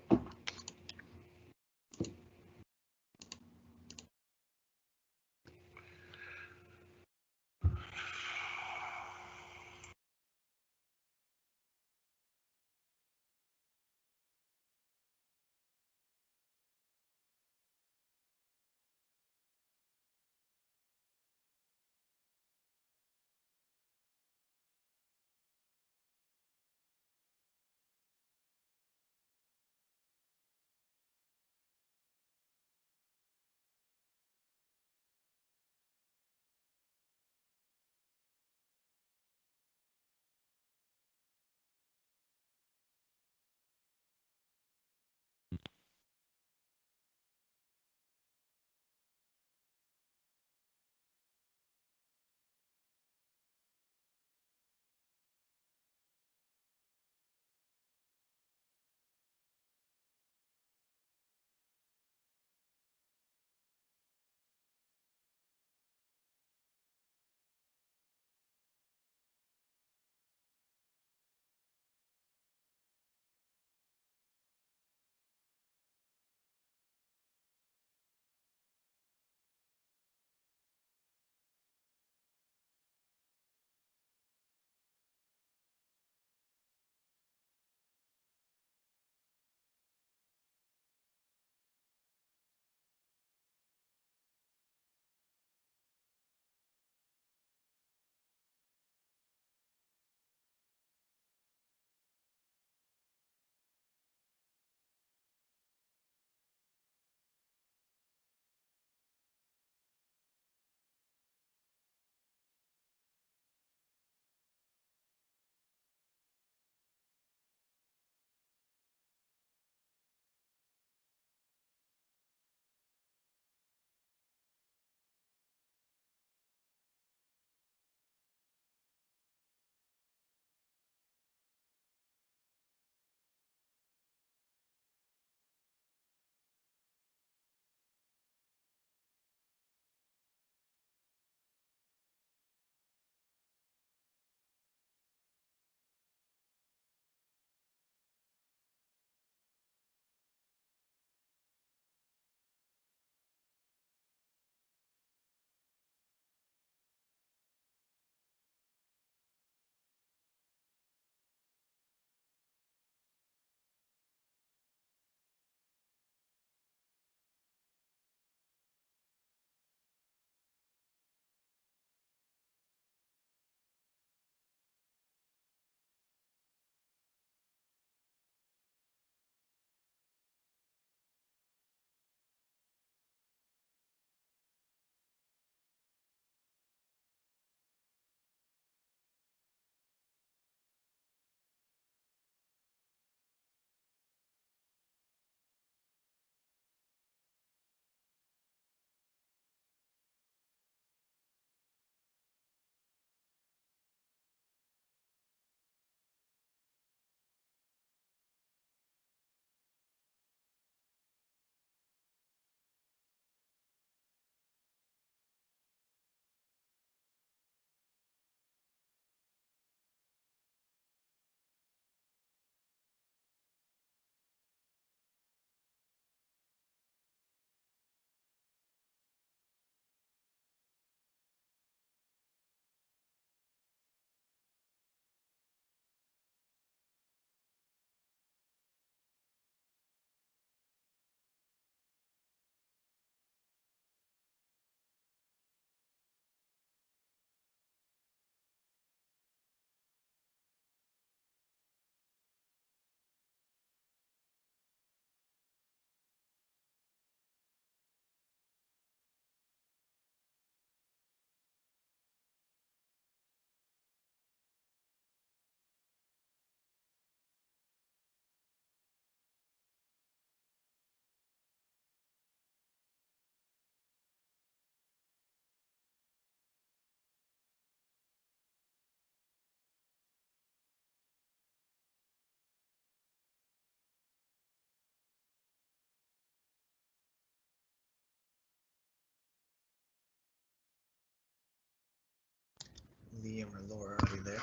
Liam or Laura, are we there?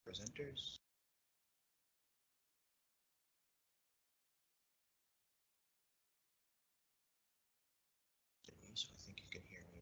Presenters? Denise, I think you can hear me.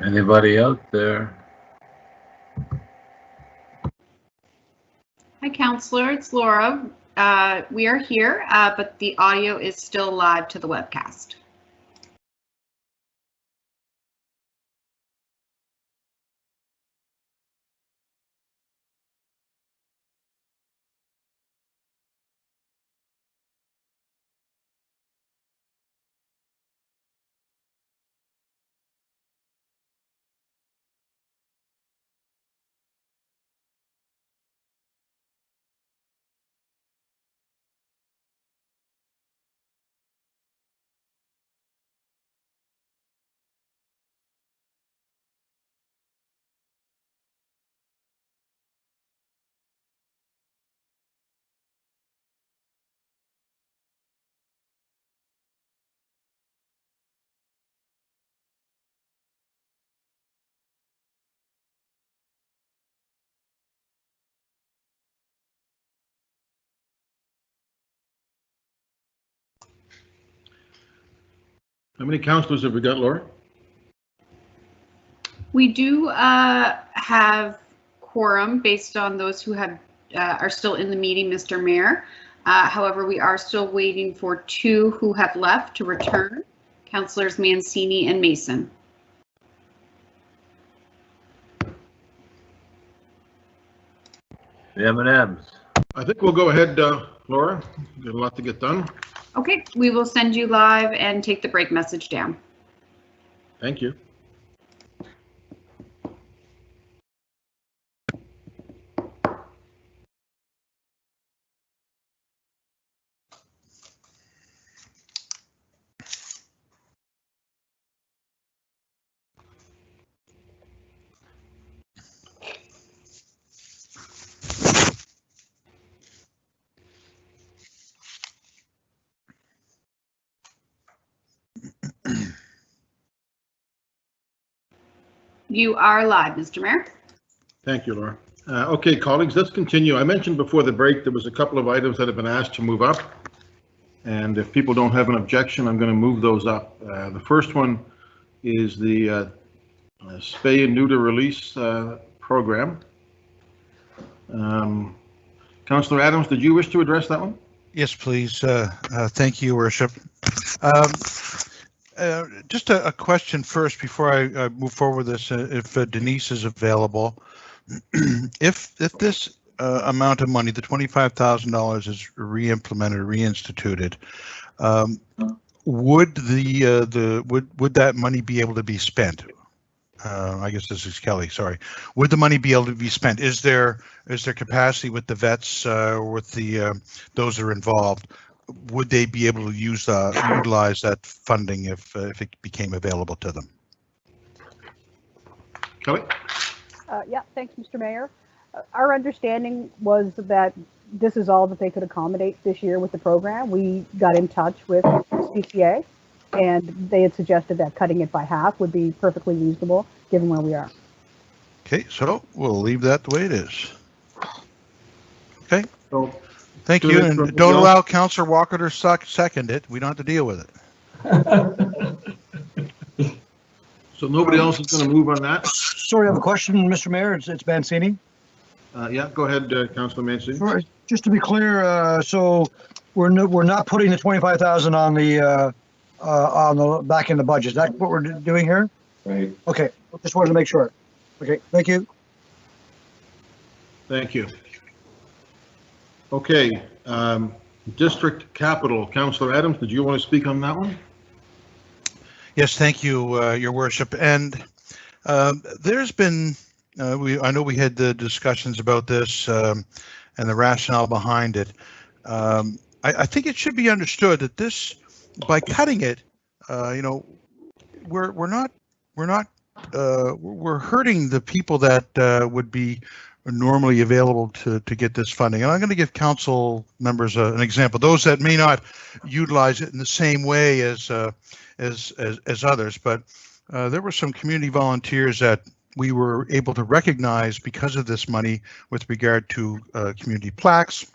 Anybody out there? Hi, Counselor. It's Laura. We are here, but the audio is still live to the webcast. How many councillors have we got, Laura? We do have quorum based on those who have are still in the meeting, Mr. Mayor. However, we are still waiting for 2 who have left to return, Councillors Mancini and Mason. The M&Ms. I think we'll go ahead, Laura. Got a lot to get done. Okay, we will send you live and take the break message down. Thank you. You are live, Mr. Mayor. Thank you, Laura. Okay, colleagues, let's continue. I mentioned before the break there was a couple of items that have been asked to move up. And if people don't have an objection, I'm going to move those up. The first one is the spay and neuter release program. Councillor Adams, did you wish to address that one? Yes, please. Thank you, Worship. Just a question first before I move forward with this, if Denise is available. If this amount of money, the $25,000, is re-implemented, reinstituted, would that money be able to be spent? I guess this is Kelly. Sorry. Would the money be able to be spent? Is there capacity with the vets or with the those that are involved? Would they be able to utilize that funding if it became available to them? Kelly? Yeah, thanks, Mr. Mayor. Our understanding was that this is all that they could accommodate this year with the program. We got in touch with CCA, and they had suggested that cutting it by half would be perfectly reasonable given where we are. Okay, so we'll leave that the way it is. Okay. So, thank you, and don't allow Councillor Walker to second it. We don't have to deal with it. So nobody else is going to move on that? Sorry, I have a question, Mr. Mayor. It's Mancini. Yeah, go ahead, Councillor Mancini. Sorry, just to be clear, so we're not putting the 25,000 on the back in the budget. Is that what we're doing here? Right. Okay, just wanted to make sure. Okay, thank you. Thank you. Okay, District Capital, Councillor Adams, did you want to speak on that one? Yes, thank you, Your Worship. And there's been, I know we had the discussions about this and the rationale behind it. I think it should be understood that this, by cutting it, we're hurting the people that would be normally available to get this funding. And I'm going to give council members an example. Those that may not utilize it in the same way as others, but there were some community volunteers that we were able to recognize because of this money with regard to community plaques,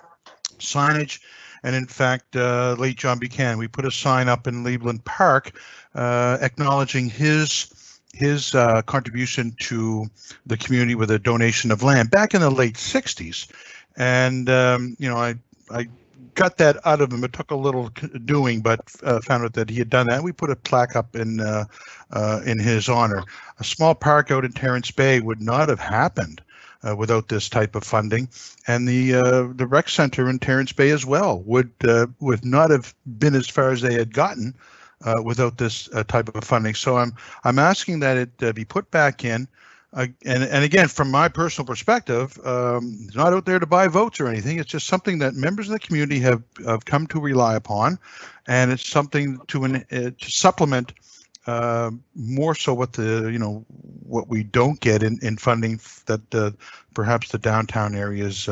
signage, and in fact, late John Buchanan, we put a sign up in Leveland Park acknowledging his his contribution to the community with a donation of land back in the late 60s. And, I got that out of him. It took a little doing, but found out that he had done that. We put a plaque up in his honor. A small park out in Terrence Bay would not have happened without this type of funding, and the rec center in Terrence Bay as well would not have been as far as they had gotten without this type of funding. So I'm asking that it be put back in. And again, from my personal perspective, it's not out there to buy votes or anything. It's just something that members of the community have come to rely upon, and it's something to supplement more so what what we don't get in funding that perhaps the downtown areas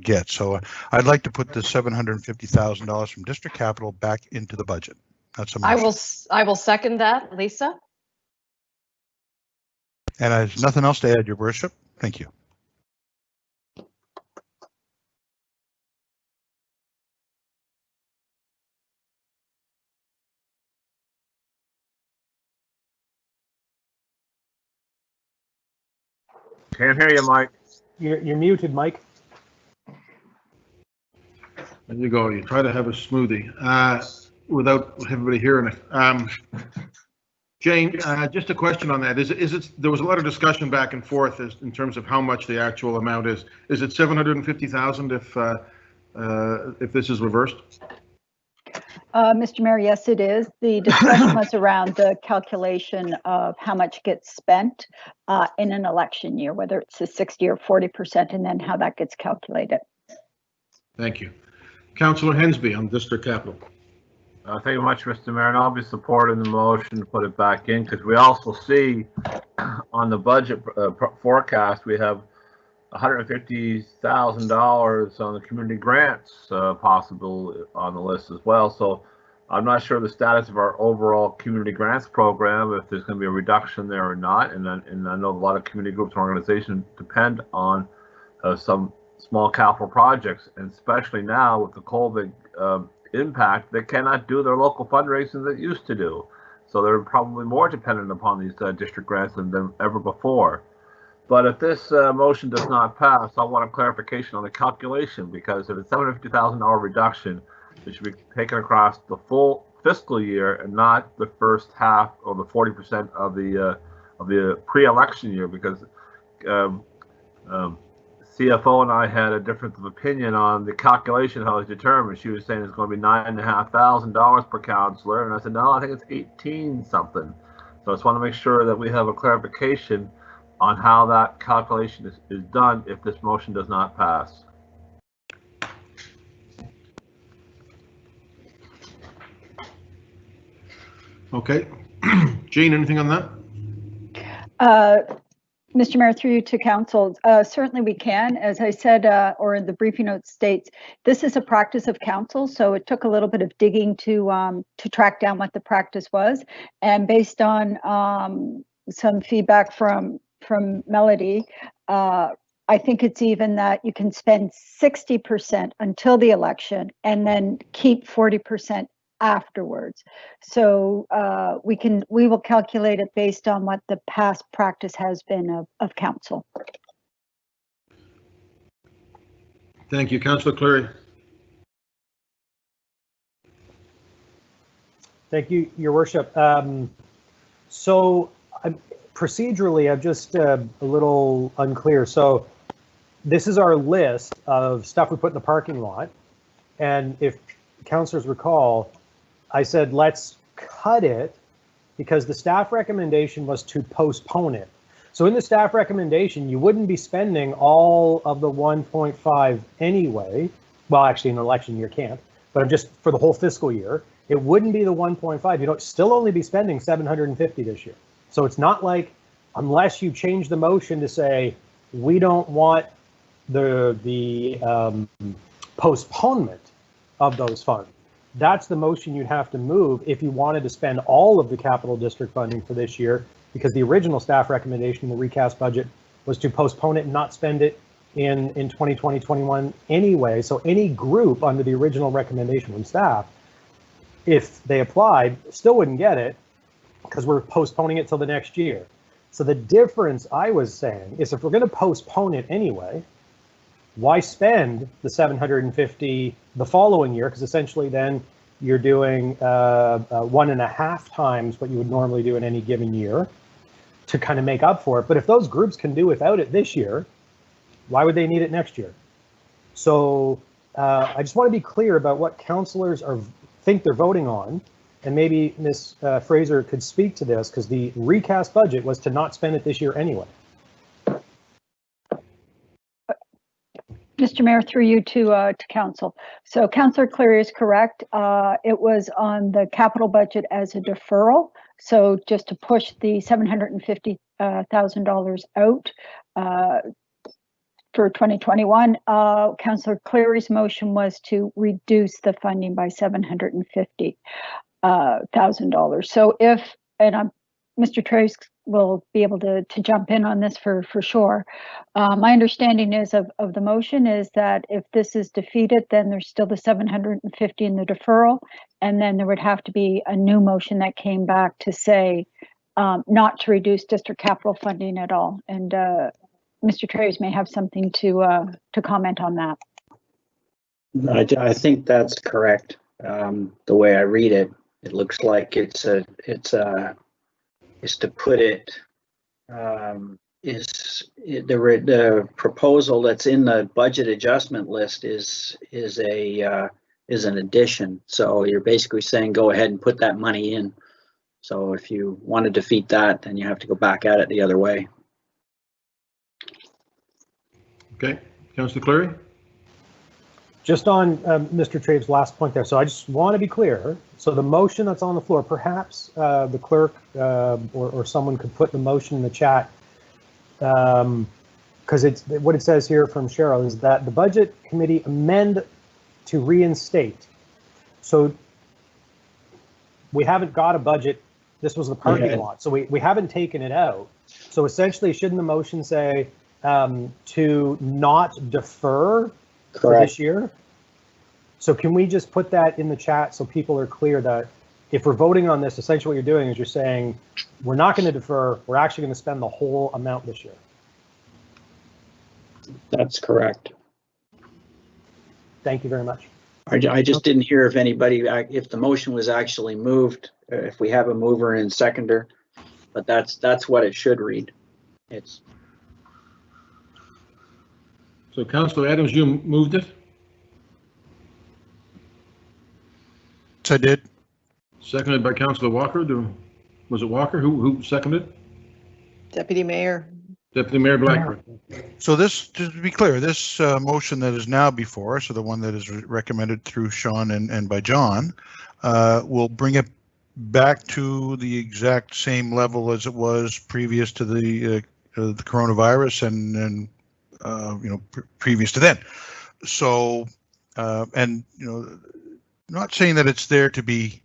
get. So I'd like to put the $750,000 from district capital back into the budget. That's a motion. I will second that, Lisa. And I have nothing else to add, Your Worship. Thank you. Can't hear you, Mike. You're muted, Mike. There you go. You try to have a smoothie without everybody hearing it. Jane, just a question on that. Is it? There was a lot of discussion back and forth in terms of how much the actual amount is. Is it $750,000 if this is reversed? Mr. Mayor, yes, it is. The discussion was around the calculation of how much gets spent in an election year, whether it's a 60 or 40%, and then how that gets calculated. Thank you. Councillor Hensby on District Capital. Thank you very much, Mr. Mayor, and I'll be supporting the motion to put it back in because we also see on the budget forecast we have $150,000 on the community grants possible on the list as well. So I'm not sure the status of our overall community grants program, if there's going to be a reduction there or not. And I know a lot of community groups and organizations depend on some small capital projects, and especially now with the COVID impact, they cannot do their local fundraising that used to do. So they're probably more dependent upon these district grants than ever before. But if this motion does not pass, I want a clarification on the calculation, because if it's $750,000 reduction, it should be taken across the full fiscal year and not the first half or the 40% of the pre-election year, because CFO and I had a difference of opinion on the calculation, how it's determined. She was saying it's going to be $9,500 per counselor, and I said, no, I think it's 18 something. So I just want to make sure that we have a clarification on how that calculation is done if this motion does not pass. Okay. Jean, anything on that? Mr. Mayor, through you to council, certainly we can. As I said, or in the briefing note states, this is a practice of council, so it took a little bit of digging to track down what the practice was. And based on some feedback from Melody, I think it's even that you can spend 60% until the election and then keep 40% afterwards. So we will calculate it based on what the past practice has been of council. Thank you. Councillor Cleary. Thank you, Your Worship. So procedurally, I'm just a little unclear. So this is our list of stuff we put in the parking lot. And if councillors recall, I said, let's cut it because the staff recommendation was to postpone it. So in the staff recommendation, you wouldn't be spending all of the 1.5 anyway. Well, actually in an election year can't, but just for the whole fiscal year, it wouldn't be the 1.5. You don't still only be spending 750 this year. So it's not like, unless you change the motion to say, we don't want the postponement of those funds. That's the motion you'd have to move if you wanted to spend all of the capital district funding for this year, because the original staff recommendation in the recast budget was to postpone it and not spend it in 2020-21 anyway. So any group under the original recommendation from staff, if they applied, still wouldn't get it. because we're postponing it till the next year. So the difference I was saying is if we're going to postpone it anyway, why spend the 750 the following year? Because essentially then you're doing 1.5 times what you would normally do in any given year to kind of make up for it. But if those groups can do without it this year, why would they need it next year? So I just want to be clear about what councillors think they're voting on. And maybe Ms. Fraser could speak to this, because the recast budget was to not spend it this year anyway. Mr. Mayor, through you to council. So Councillor Cleary is correct. It was on the capital budget as a deferral. So just to push the $750,000 out for 2021. Councillor Cleary's motion was to reduce the funding by $750,000. So if, and Mr. Trace will be able to jump in on this for sure. My understanding is of the motion is that if this is defeated, then there's still the 750 in the deferral, and then there would have to be a new motion that came back to say not to reduce district capital funding at all. And Mr. Trace may have something to comment on that. I think that's correct. The way I read it, it looks like it's to put it, the proposal that's in the budget adjustment list is an addition. So you're basically saying go ahead and put that money in. So if you want to defeat that, then you have to go back at it the other way. Okay, Councillor Cleary? Just on Mr. Trave's last point there. So I just want to be clear. So the motion that's on the floor, perhaps the clerk or someone could put the motion in the chat, because it's what it says here from Cheryl is that the budget committee amend to reinstate. So we haven't got a budget. This was the parking lot. So we haven't taken it out. So essentially, shouldn't the motion say to not defer for this year? So can we just put that in the chat so people are clear that if we're voting on this, essentially what you're doing is you're saying we're not going to defer, we're actually going to spend the whole amount this year. That's correct. Thank you very much. I just didn't hear if anybody, if the motion was actually moved, if we have a mover and seconder, but that's what it should read. It's. So Councillor Adams, you moved it? Yes, I did. Seconded by Councillor Walker. Was it Walker? Who seconded? Deputy Mayor. Deputy Mayor Blackburn. So this, just to be clear, this motion that is now before us, so the one that is recommended through Sean and by John, will bring it back to the exact same level as it was previous to the coronavirus and previous to then. So, and not saying that it's there to be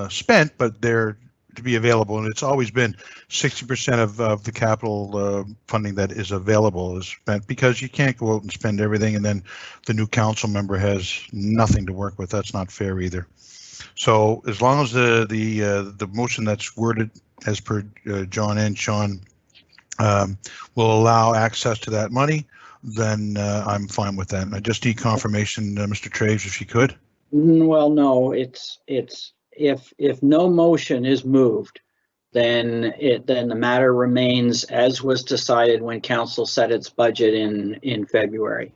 spent, but there to be available, and it's always been 60% of the capital funding that is available is spent, because you can't go out and spend everything and then the new council member has nothing to work with. That's not fair either. So as long as the motion that's worded as per John and Sean will allow access to that money, then I'm fine with that. And I just need confirmation, Mr. Traves, if you could. Well, no, it's if no motion is moved, then the matter remains as was decided when council set its budget in February.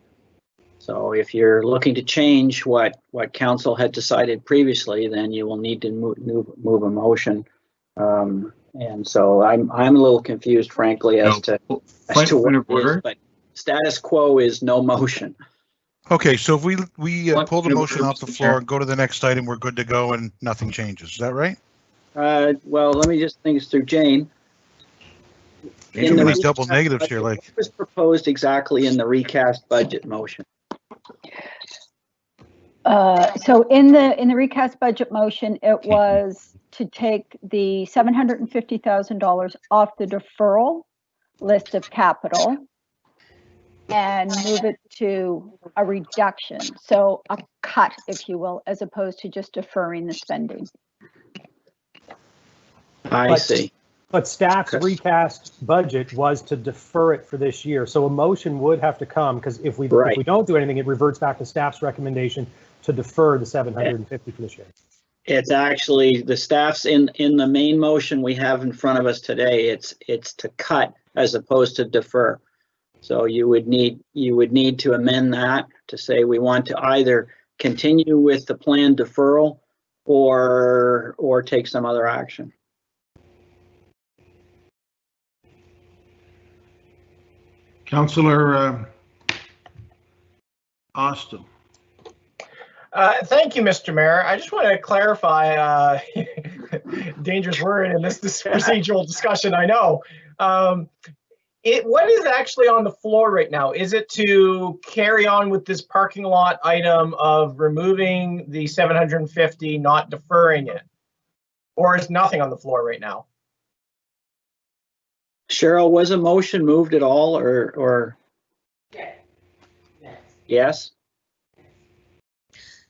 So if you're looking to change what council had decided previously, then you will need to move a motion. And so I'm a little confused, frankly, as to what it is, but status quo is no motion. Okay, so if we pull the motion off the floor and go to the next item, we're good to go and nothing changes. Is that right? Well, let me just think this through, Jane. Too many double negatives here. Like, what was proposed exactly in the recast budget motion? So in the recast budget motion, it was to take the $750,000 off the deferral list of capital and move it to a reduction, so a cut, if you will, as opposed to just deferring the spending. I see. But staff's Okay. recast budget was to defer it for this year. So a motion would have to come, because if we don't do anything, it reverts back to staff's recommendation to defer the 750 for this year. It's actually, the staff's in the main motion we have in front of us today. It's to cut as opposed to defer. So you would need to amend that to say we want to either continue with the planned deferral or take some other action. Councillor Austin. Thank you, Mr. Mayor. I just want to clarify, dangerous word in this procedural discussion, I know. What is actually on the floor right now? Is it to carry on with this parking lot item of removing the 750, not deferring it? Or is nothing on the floor right now? Cheryl, was a motion moved at all or? Yes?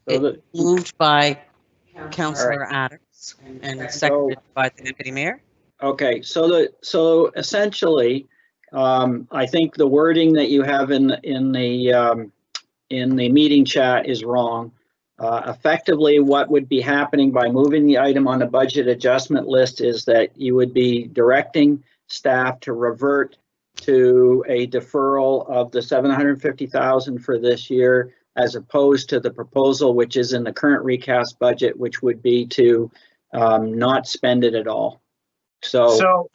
It moved by Councillor Adams and seconded by the Deputy Mayor. Okay, so essentially, I think the wording that you have in the meeting chat is wrong. Effectively, what would be happening by moving the item on the budget adjustment list is that you would be directing staff to revert to a deferral of the 750,000 for this year, as opposed to the proposal which is in the current recast budget, which would be to not spend it at all. So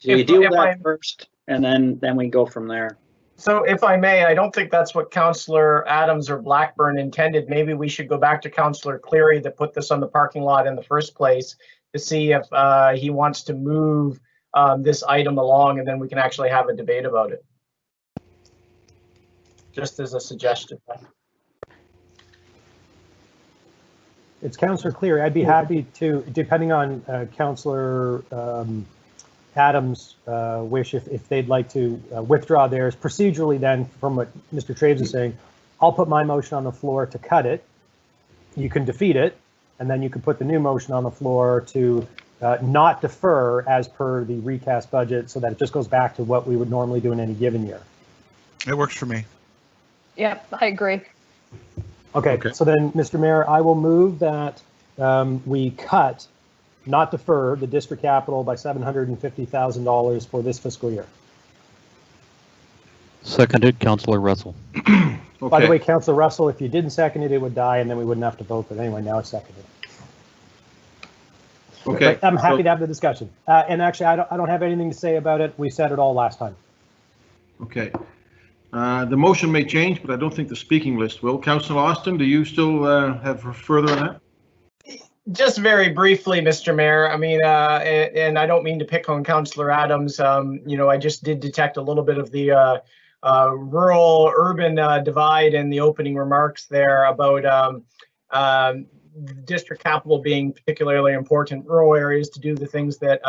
you deal with that first, and then we go from there. So if I may, I don't think that's what Councillor Adams or Blackburn intended. Maybe we should go back to Councillor Cleary that put this on the parking lot in the first place to see if he wants to move this item along, and then we can actually have a debate about it. Just as a suggestion. It's Councillor Cleary. I'd be happy to, depending on Councillor Adams' wish, if they'd like to withdraw theirs procedurally. Then, from what Mr. Traves is saying, I'll put my motion on the floor to cut it. You can defeat it, and then you can put the new motion on the floor to not defer as per the recast budget, so that it just goes back to what we would normally do in any given year. It works for me. Yep, I agree. Okay, so then, Mr. Mayor, I will move that we cut, not defer, the district capital by $750,000 for this fiscal year. Seconded, Councillor Russell. By the way, Councillor Russell, if you didn't second it, it would die, and then we wouldn't have to vote. But anyway, now it's seconded. Okay. But I'm happy to have the discussion. And actually, I don't have anything to say about it. We said it all last time. Okay. The motion may change, but I don't think the speaking list will. Councillor Austin, do you still have further on that? Just very briefly, Mr. Mayor. I mean, and I don't mean to pick on Councillor Adams. You know, I just did detect a little bit of the rural-urban divide in the opening remarks there about district capital being particularly important in rural areas to do the things that,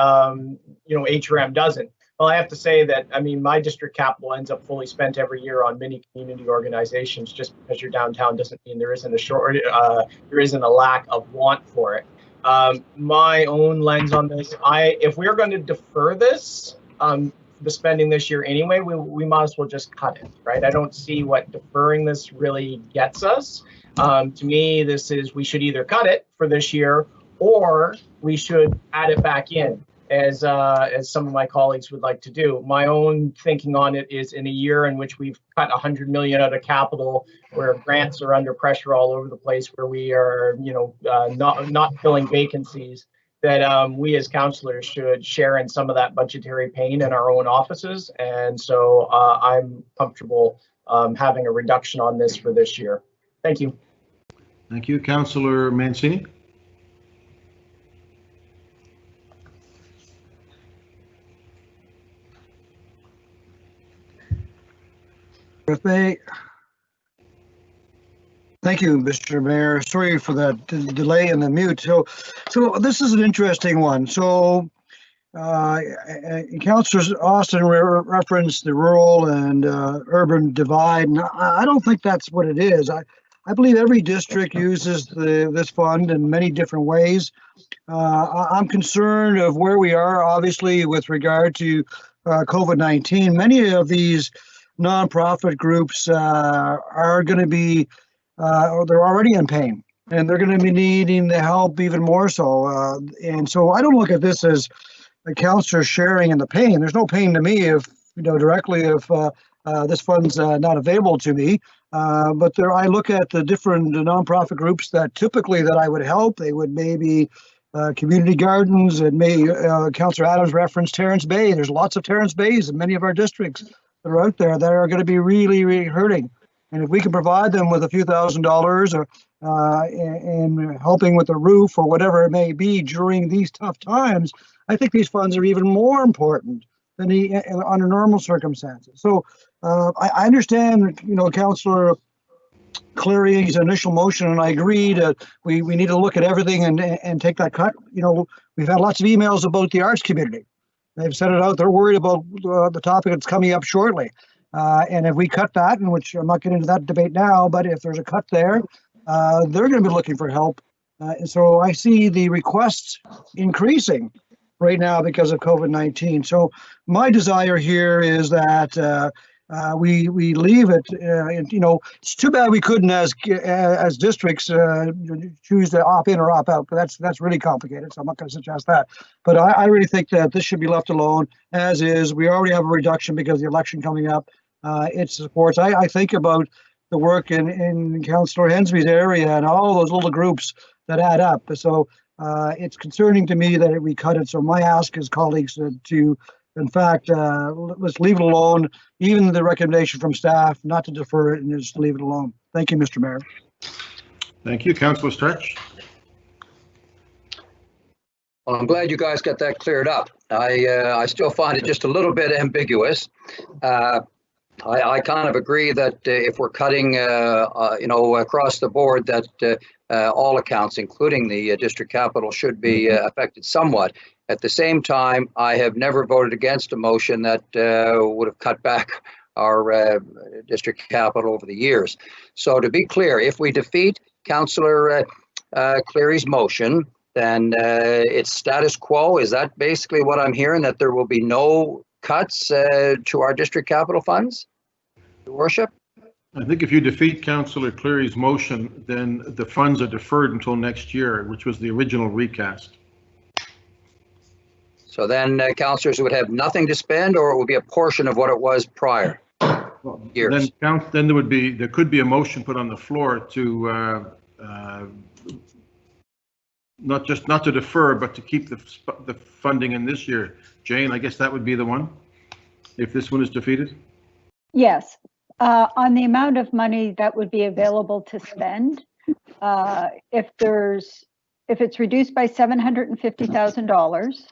you know, HRM doesn't. Well, I have to say that, I mean, my district capital ends up fully spent every year on many community organizations. Just because you're downtown doesn't mean there isn't a lack of want for it. My own lens on this, if we're going to defer this, the spending this year anyway, we might as well just cut it, right? I don't see what deferring this really gets us. To me, this is, we should either cut it for this year or we should add it back in, as some of my colleagues would like to do. My own thinking on it is, in a year in which we've cut 100 million out of capital, where grants are under pressure all over the place, where we are, you know, not filling vacancies, that we as councillors should share in some of that budgetary pain in our own offices. And so I'm comfortable having a reduction on this for this year. Thank you. Thank you. Councillor Mancini. Thank you, Mr. Mayor. Sorry for that delay in the mute. So this is an interesting one. So Councillor Austin referenced the rural and urban divide, and I don't think that's what it is. I believe every district uses this fund in many different ways. I'm concerned of where we are, obviously, with regard to COVID-19. Many of these nonprofit groups are going to be, or they're already in pain, and they're going to be needing the help even more so. And so I don't look at this as a counselor sharing in the pain. There's no pain to me if, directly if this fund's not available to me. But I look at the different nonprofit groups that typically that I would help. They would maybe community gardens, and Councillor Adams referenced Terrence Bay. There's lots of Terrence Bays in many of our districts that are out there that are going to be really, really hurting. And if we can provide them with a few $1,000s or and helping with the roof or whatever it may be during these tough times, I think these funds are even more important than under normal circumstances. So I understand, Councillor Cleary's initial motion, and I agree that we need to look at everything and take that cut. We've had lots of emails about the arts community. They've sent it out. They're worried about the topic that's coming up shortly. And if we cut that, and which I'm not getting into that debate now, but if there's a cut there, they're going to be looking for help. And so I see the requests increasing right now because of COVID-19. So my desire here is that we leave it. It's too bad we couldn't, as districts, choose to opt in or opt out. But that's really complicated. So I'm not going to suggest that. But I really think that this should be left alone as is. We already have a reduction because of the election coming up. It supports. I think about the work in Councillor Hensby's area and all those little groups that add up. So it's concerning to me that we cut it. So my ask is colleagues to in fact, let's leave it alone. Even the recommendation from staff not to defer it and just leave it alone. Thank you, Mr. Mayor. Thank you, Councillor Stretch. Well, I'm glad you guys got that cleared up. I still find it just a little bit ambiguous. I kind of agree that if we're cutting, across the board, that all accounts, including the district capital, should be affected somewhat. At the same time, I have never voted against a motion that would have cut back our district capital over the years. So to be clear, if we defeat Councillor Cleary's motion, then it's status quo. Is that basically what I'm hearing, that there will be no cuts to our district capital funds, Your Worship? I think if you defeat Councillor Cleary's motion, then the funds are deferred until next year, which was the original recast. So then councillors would have nothing to spend, or it would be a portion of what it was prior years? Then there could be a motion put on the floor to not to defer, but to keep the funding in this year. Jane, I guess that would be the one, if this one is defeated? Yes. On the amount of money that would be available to spend, if it's reduced by $750,000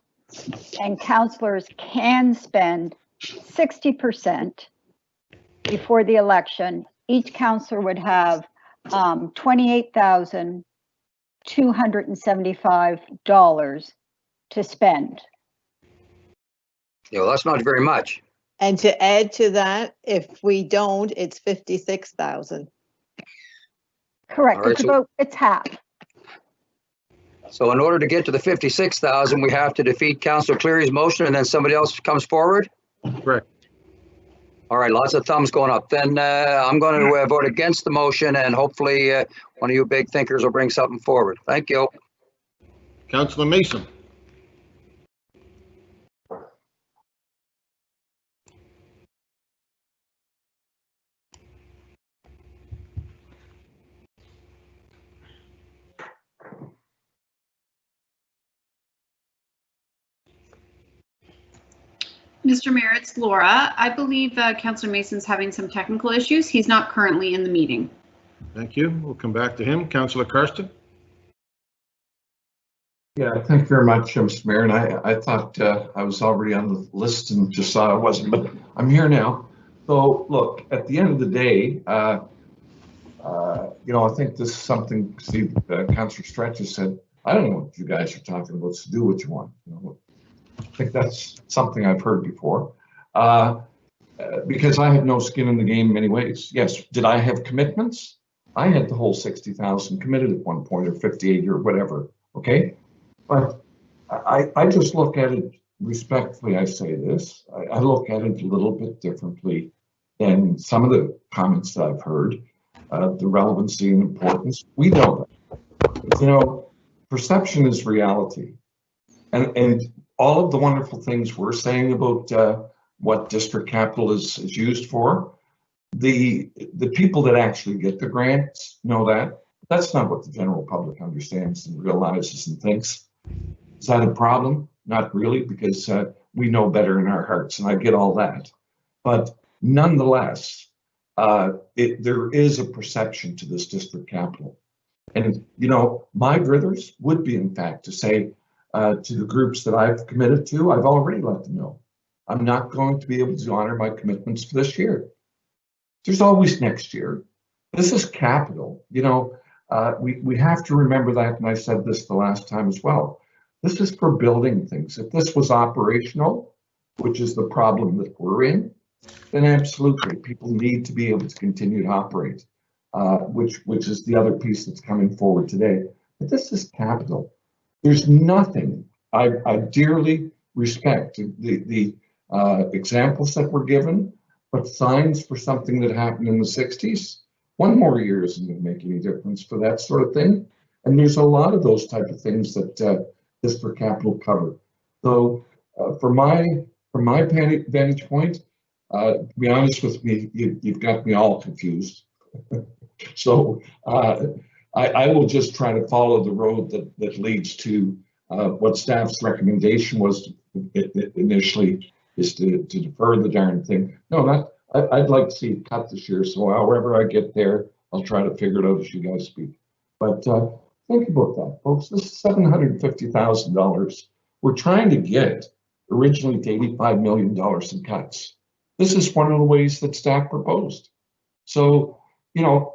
and councillors can spend 60% before the election, each councillor would have $28,275 to spend. Yeah, well, that's not very much. And to add to that, if we don't, it's 56,000. Correct. All right, it's half. So in order to get to the 56,000, we have to defeat Councillor Cleary's motion, and then somebody else comes forward? Correct. All right, lots of thumbs going up. Then I'm going to vote against the motion, and hopefully one of you big thinkers will bring something forward. Thank you. Councillor Mason. Mr. Mayor, it's Laura. I believe Councillor Mason's having some technical issues. He's not currently in the meeting. Thank you. We'll come back to him. Councillor Karsten. Yeah, thank you very much, Mr. Mayor. And I thought I was already on the list and just thought I wasn't, but I'm here now. So look, at the end of the day, I think this is something, Steve, Councillor Stretch has said, I don't know what you guys are talking about, so do what you want. I think that's something I've heard before, because I had no skin in the game in many ways. Yes, did I have commitments? I had the whole 60,000 committed at one point, or 58 or whatever, okay? But I just look at it respectfully, I say this, I look at it a little bit differently than some of the comments that I've heard, the relevancy and importance. We know that. You know, perception is reality. And all of the wonderful things we're saying about what district capital is used for, the people that actually get the grants know that. That's not what the general public understands and realizes and thinks. Is that a problem? Not really, because we know better in our hearts, and I get all that. But nonetheless, there is a perception to this district capital. And, you know, my druthers would be, in fact, to say to the groups that I've committed to, I've already let them know. I'm not going to be able to honor my commitments for this year. There's always next year. This is capital. You know, we have to remember that, and I said this the last time as well. This is for building things. If this was operational, which is the problem that we're in, then absolutely people need to be able to continue to operate, which is the other piece that's coming forward today. But this is capital. There's nothing. I dearly respect the examples that were given, but signs for something that happened in the 60s, one more year isn't going to make any difference for that sort of thing. And there's a lot of those type of things that district capital cover. So from my vantage point, to be honest with me, you've got me all confused. So I will just try to follow the road that leads to what staff's recommendation was initially, is to defer the darn thing. No, I'd like to see it cut this year. So however I get there, I'll try to figure it out as you guys speak. But think about that, folks. This is $750,000. We're trying to get originally to $85 million in cuts. This is one of the ways that staff proposed. So, you know,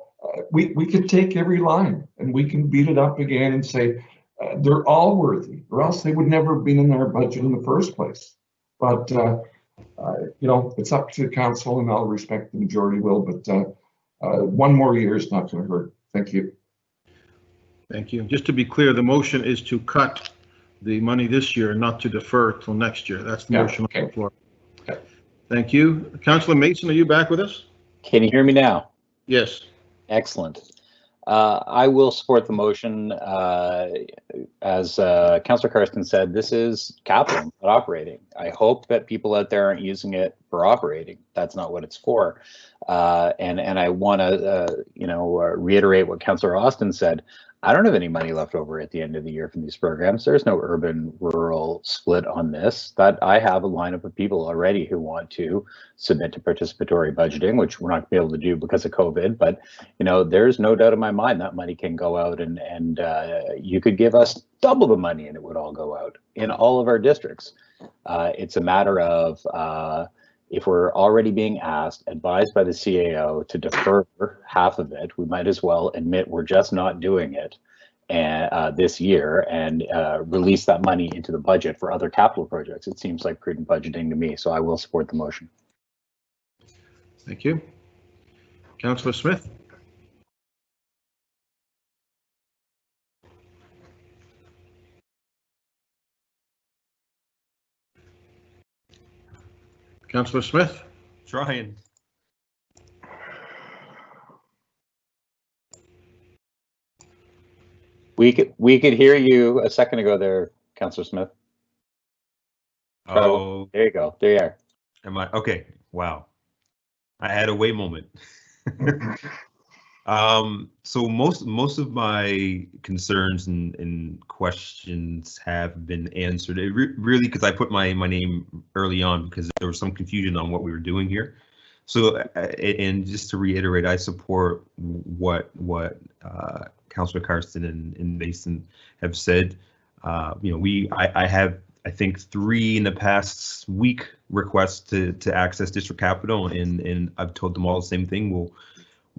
we could take every line and we can beat it up again and say they're all worthy, or else they would never have been in our budget in the first place. But, you know, it's up to council, and I'll respect the majority will, but one more year is not going to hurt. Thank you. Thank you. Just to be clear, the motion is to cut the money this year, not to defer till next year. That's the motion on the floor. Okay. Thank you. Councillor Mason, are you back with us? Can you hear me now? Yes. Excellent. I will support the motion. As Councillor Karsten said, this is capital, not operating. I hope that people out there aren't using it for operating. That's not what it's for. And I want to, reiterate what Councillor Austin said. I don't have any money left over at the end of the year from these programs. There's no urban-rural split on this. That I have a lineup of people already who want to submit to participatory budgeting, which we're not going to be able to do because of COVID. But there's no doubt in my mind that money can go out, and you could give us double the money, and it would all go out in all of our districts. It's a matter of if we're already being advised by the CAO to defer half of it, we might as well admit we're just not doing it this year and release that money into the budget for other capital projects. It seems like prudent budgeting to me, so I will support the motion. Thank you. Councillor Smith. Councillor Smith. Trying. We could hear you a second ago there, Councillor Smith. Oh, there you go. There you are. Am I okay? Wow, I had a wait moment. So most of my concerns and questions have been answered. Really, because I put my name early on because there was some confusion on what we were doing here. So, and just to reiterate, I support what Councillor Karsten and Mason have said. I have, I think, 3 in the past week requests to access district capital, and I've told them all the same thing.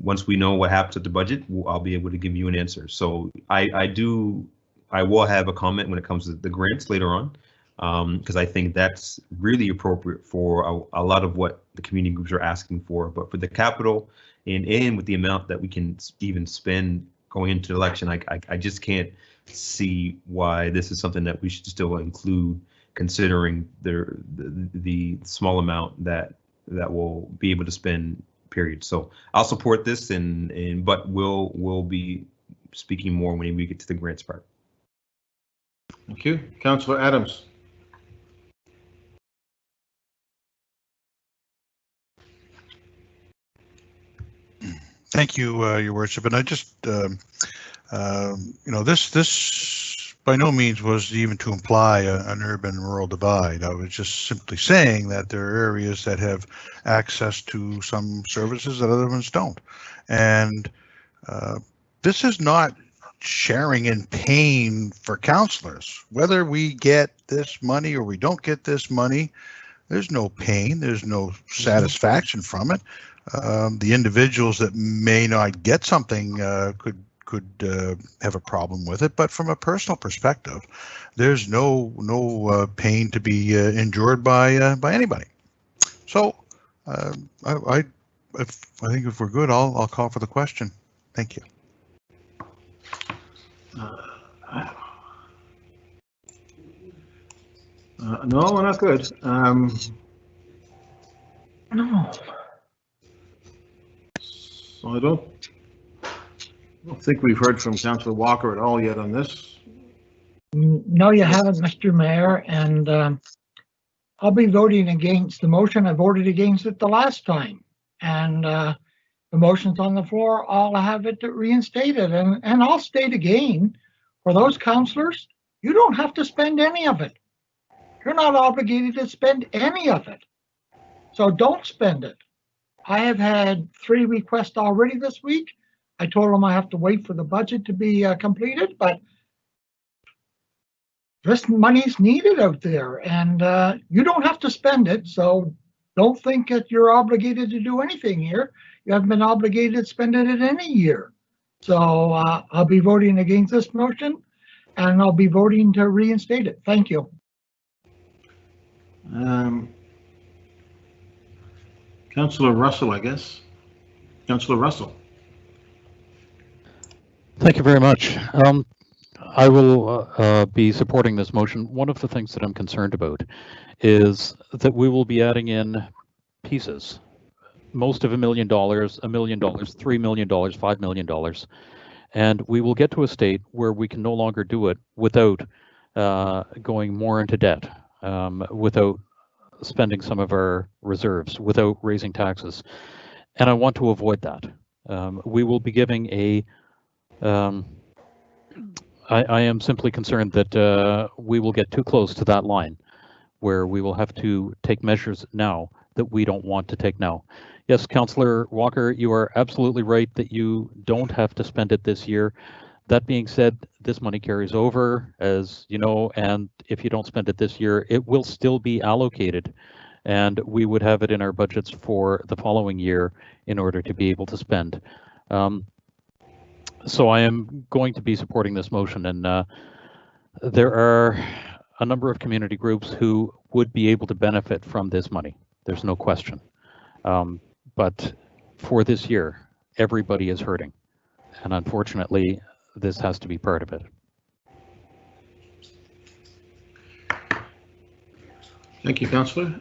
Once we know what happens at the budget, I'll be able to give you an answer. So I will have a comment when it comes to the grants later on, because I think that's really appropriate for a lot of what the community groups are asking for. But for the capital and with the amount that we can even spend going into the election, I just can't see why this is something that we should still include, considering the small amount that we'll be able to spend, period. So I'll support this, but we'll be speaking more when we get to the grants part. Thank you. Councillor Adams. Thank you, Your Worship. And I just, this by no means was even to imply an urban-rural divide. I was just simply saying that there are areas that have access to some services that other ones don't. And this is not sharing in pain for councillors. Whether we get this money or we don't get this money, there's no pain, there's no satisfaction from it. The individuals that may not get something could have a problem with it, but from a personal perspective, there's no pain to be endured by anybody. So I think if we're good, I'll call for the question. Thank you. No, we're not good. No. So I don't think we've heard from Councillor Walker at all yet on this. No, you haven't, Mr. Mayor, and I'll be voting against the motion. I voted against it the last time, and the motion's on the floor. I'll have it reinstated, and I'll state again, for those councillors, you don't have to spend any of it. You're not obligated to spend any of it. So don't spend it. I have had 3 requests already this week. I told them I have to wait for the budget to be completed, but this money's needed out there, and you don't have to spend it. So don't think that you're obligated to do anything here. You haven't been obligated to spend it in any year. So I'll be voting against this motion, and I'll be voting to reinstate it. Thank you. Councillor Russell, I guess. Councillor Russell. Thank you very much. I will be supporting this motion. One of the things that I'm concerned about is that we will be adding in pieces, most of $1 million, $1 million, $3 million, $5 million, and we will get to a state where we can no longer do it without going more into debt, without spending some of our reserves, without raising taxes. And I want to avoid that. We will be giving a I am simply concerned that we will get too close to that line where we will have to take measures now that we don't want to take now. Yes, Councillor Walker, you are absolutely right that you don't have to spend it this year. That being said, this money carries over, as you know, and if you don't spend it this year, it will still be allocated, and we would have it in our budgets for the following year in order to be able to spend. So I am going to be supporting this motion, and there are a number of community groups who would be able to benefit from this money. There's no question. But for this year, everybody is hurting, and unfortunately, this has to be part of it. Thank you, Councillor.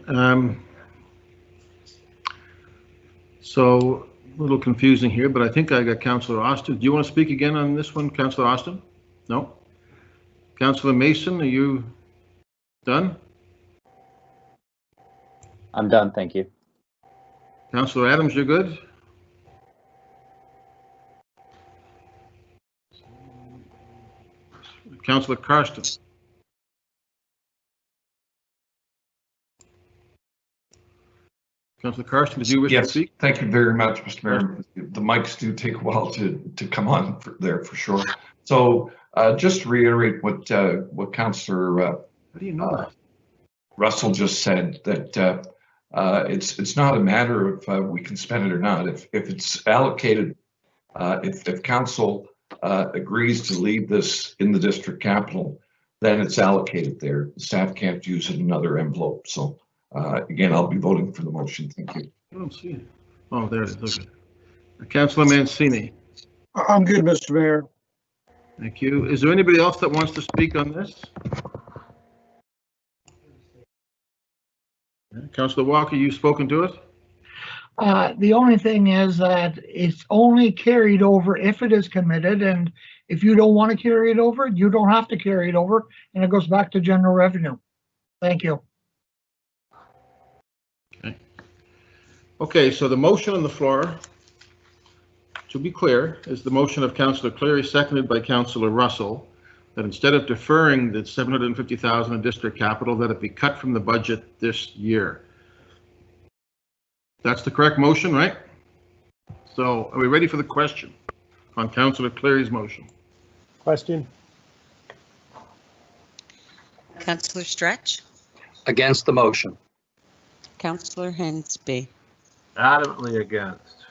So a little confusing here, but I think I got Councillor Austin. Do you want to speak again on this one, Councillor Austin? No? Councillor Mason, are you done? I'm done, thank you. Councillor Adams, you're good? Councillor Karsten. Councillor Karsten, did you wish to speak? Thank you very much, Mr. Mayor. The mics do take a while to come on there for sure. So just to reiterate what Councillor How do you know that? Russell just said, that it's not a matter of we can spend it or not. If it's allocated, if council agrees to leave this in the district capital, then it's allocated there. The staff can't use it in another envelope. So again, I'll be voting for the motion. Thank you. I don't see it. Oh, there it is. Okay. Councillor Mancini. I'm good, Mr. Mayor. Thank you. Is there anybody else that wants to speak on this? Councillor Walker, you've spoken to it? The only thing is that it's only carried over if it is committed, and if you don't want to carry it over, you don't have to carry it over, and it goes back to general revenue. Thank you. Okay, so the motion on the floor, to be clear, is the motion of Councillor Cleary, seconded by Councillor Russell, that instead of deferring the 750,000 in district capital, that it be cut from the budget this year. That's the correct motion, right? So are we ready for the question on Councillor Cleary's motion? Question. Councillor Stretch, Against the motion. Councillor Hensby, Adamantly against.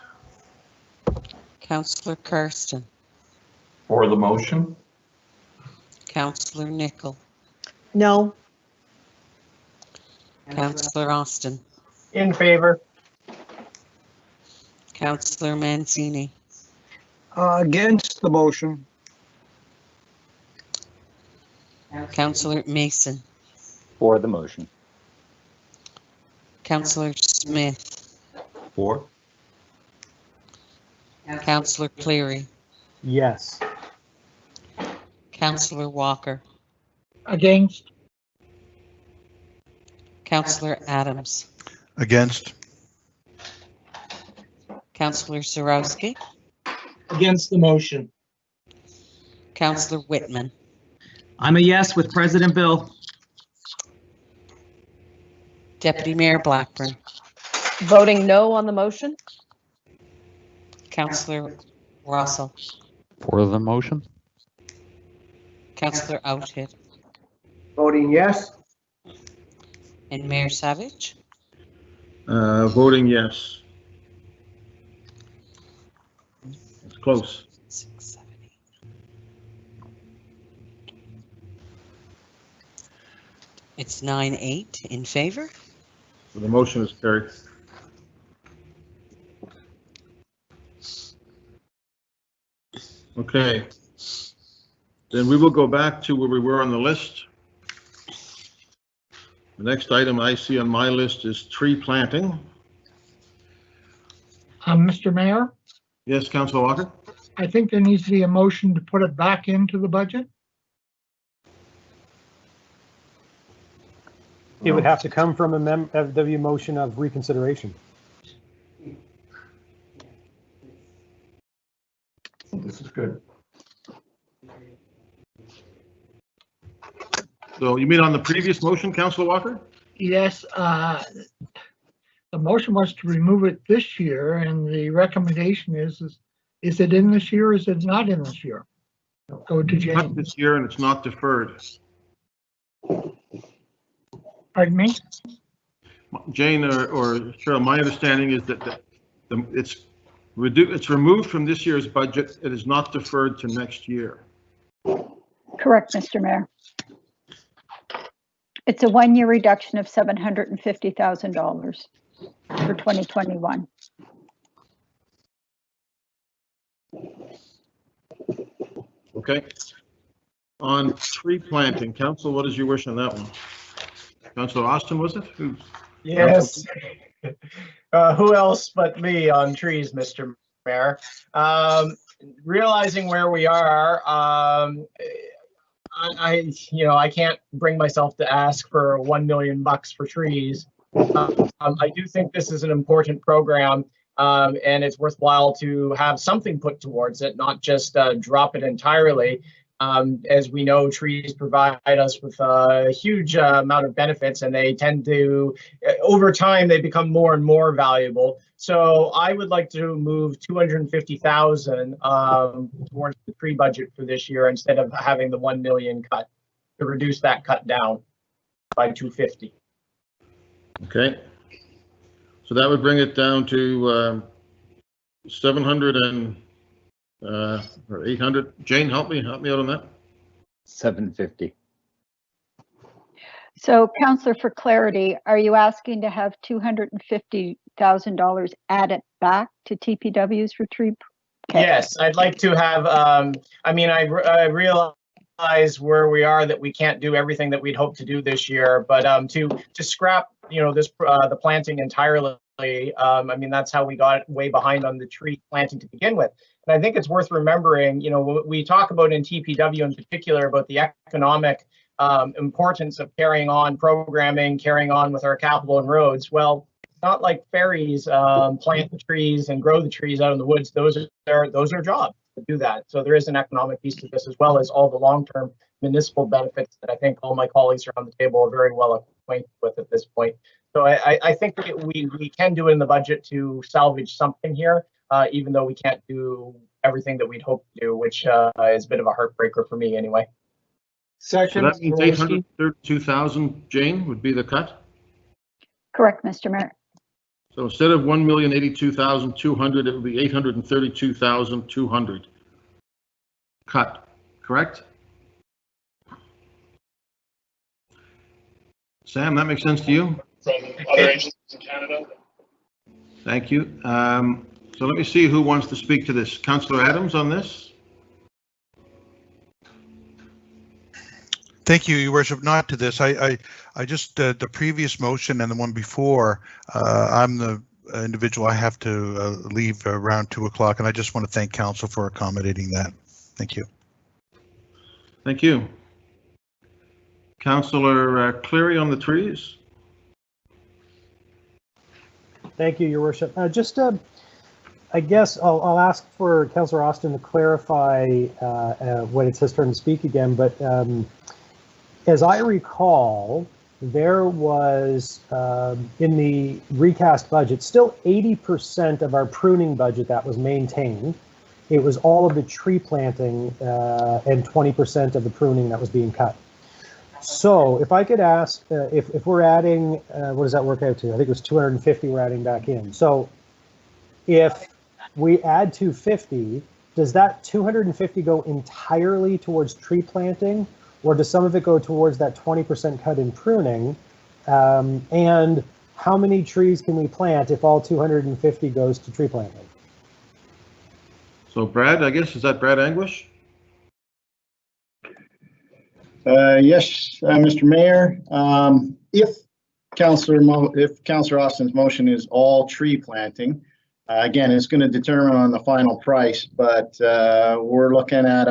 Councillor Kirsten, For the motion? Councillor Nichol, No. Councillor Austin, In favor. Councillor Mancini, Against the motion. Councillor Mason, For the motion. Councillor Smith, For? Councillor Cleary, Yes. Councillor Walker, Against? Councillor Adams, Against? Councillor Zarowski, Against the motion. Councillor Whitman, I'm a yes with President Bill. Deputy Mayor Blackburn, Voting no on the motion? Councillor Russell, For the motion? Councillor Outhit, Voting yes. and Mayor Savage. Voting yes. It's close. 6, 7, 8. It's 9-8 in favor. So the motion is carried. Okay. Then we will go back to where we were on the list. The next item I see on my list is tree planting. Mr. Mayor, Yes, Councillor Walker? I think there needs to be a motion to put it back into the budget. It would have to come from a motion of reconsideration. This is good. So you mean on the previous motion, Councillor Walker? Yes, the motion was to remove it this year, and the recommendation is it in this year or is it not in this year? Go to It's not Jane. this year and it's not deferred. Pardon me? Jane or Cheryl, my understanding is that it's removed from this year's budget. It is not deferred to next year. Correct, Mr. Mayor. It's a one-year reduction of $750,000 for 2021. Okay. On tree planting, Council, what is your wish on that one? Councillor Austin, was it? Yes. Who else but me on trees, Mr. Mayor? Realizing where we are, I can't bring myself to ask for $1 million for trees. I do think this is an important program, and it's worthwhile to have something put towards it, not just drop it entirely. As we know, trees provide us with a huge amount of benefits, and they tend to, over time, they become more and more valuable. So I would like to move 250,000 towards the tree budget for this year instead of having the 1 million cut, to reduce that cut down by 250. Okay. So that would bring it down to 700 or 800. Jane, help me out on that. 750. So Counselor, for clarity, are you asking to have $250,000 added back to TPW's retreat? Okay. Yes, I'd like to have, I mean, I realize where we are, that we can't do everything that we'd hoped to do this year, but to scrap, you know, this the planting entirely, I mean, that's how we got way behind on the tree planting to begin with. And I think it's worth remembering, you know, we talk about in TPW in particular about the economic importance of carrying on programming, carrying on with our capital and roads. Well, it's not like ferries plant the trees and grow the trees out in the woods. Those are jobs to do that. So there is an economic piece to this, as well as all the long-term municipal benefits that I think all my colleagues around the table are very well acquainted with at this point. So I think we can do it in the budget to salvage something here, even though we can't do everything that we'd hope to do, which is a bit of a heartbreaker for me anyway. Second. So that means 832,000, Jane, would be the cut? Correct, Mr. Mayor. So instead of 1,082,200, it would be 832,200 cut, correct? Sam, that makes sense to you? From other agencies in Canada. Thank you. So let me see who wants to speak to this. Councillor Adams on this? Thank you, Your Worship. Not to this. I just the previous motion and the one before. I'm the individual. I have to leave around 2 o'clock, and I just want to thank Council for accommodating that. Thank you. Thank you. Councillor Cleary on the trees. Thank you, Your Worship. I guess I'll ask for Councillor Austin to clarify when it's his turn to speak again, but as I recall, there was in the recast budget still 80% of our pruning budget that was maintained. It was all of the tree planting and 20% of the pruning that was being cut. So if I could ask, if we're adding, what does that work out to? I think it was 250 we're adding back in. So if we add 250, does that 250 go entirely towards tree planting? Or does some of it go towards that 20% cut in pruning? And how many trees can we plant if all 250 goes to tree planting? So Brad, I guess, is that Brad Anguish? Yes, Mr. Mayor. If Councillor Austin's motion is all tree planting, again, it's going to determine on the final price, but we're looking at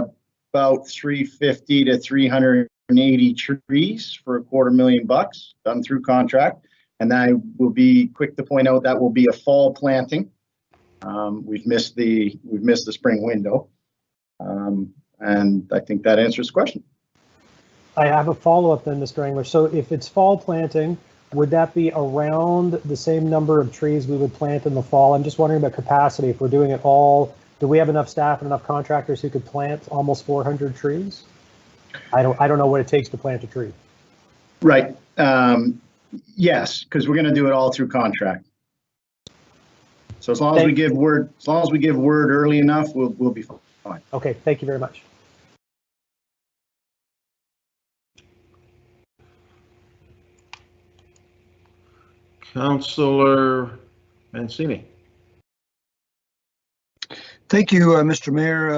about 350 to 380 trees for $250,000 done through contract, and I will be quick to point out that will be a fall planting. We've missed the spring window, and I think that answers the question. I have a follow-up then, Mr. English. So if it's fall planting, would that be around the same number of trees we would plant in the fall? I'm just wondering about capacity. If we're doing it all, do we have enough staff and enough contractors who could plant almost 400 trees? I don't know what it takes to plant a tree. Right. Yes, because we're going to do it all through contract. So as long as we give word, early enough, we'll be fine. Okay. Thank you very much. Councillor Mancini. Thank you, Mr. Mayor.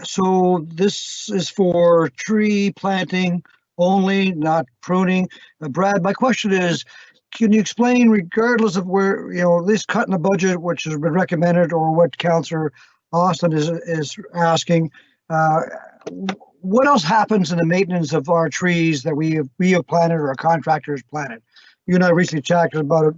So this is for tree planting only, not pruning. Brad, my question is, can you explain, regardless of where, at least cutting the budget, which has been recommended, or what Councillor Austin is asking, what else happens in the maintenance of our trees that we have planted or our contractors planted? You and I recently chatted about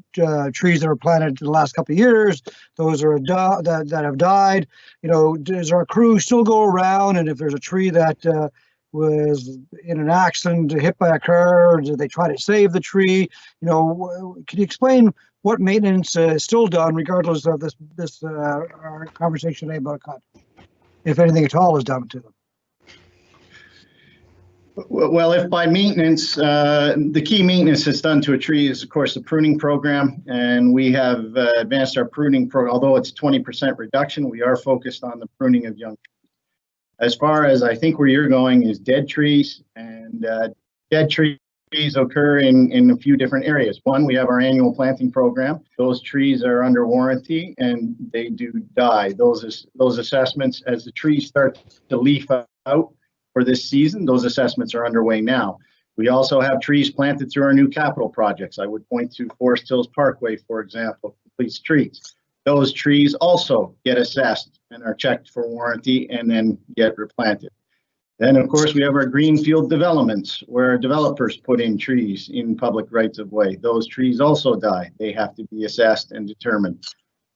trees that were planted in the last couple of years. Those are that have died. Does our crew still go around, and if there's a tree that was in an accident, hit by a car, or do they try to save the tree? Can you explain what maintenance is still done, regardless of this our conversation today about a cut, if anything at all is done to them? Well, if by maintenance, the key maintenance that's done to a tree is, of course, the pruning program, and we have advanced our pruning program. Although it's 20% reduction, we are focused on the pruning of young trees. As far as I think where you're going is dead trees, and dead trees trees occur in a few different areas. One, we have our annual planting program. Those trees are under warranty and they do die. Those assessments, as the trees start to leaf out for this season, those assessments are underway now. We also have trees planted through our new capital projects. I would point to Forest Hills Parkway, for example, complete streets. Those trees also get assessed and are checked for warranty and then get replanted. Then, of course, we have our greenfield developments where developers put in trees in public rights of way. Those trees also die. They have to be assessed and determined.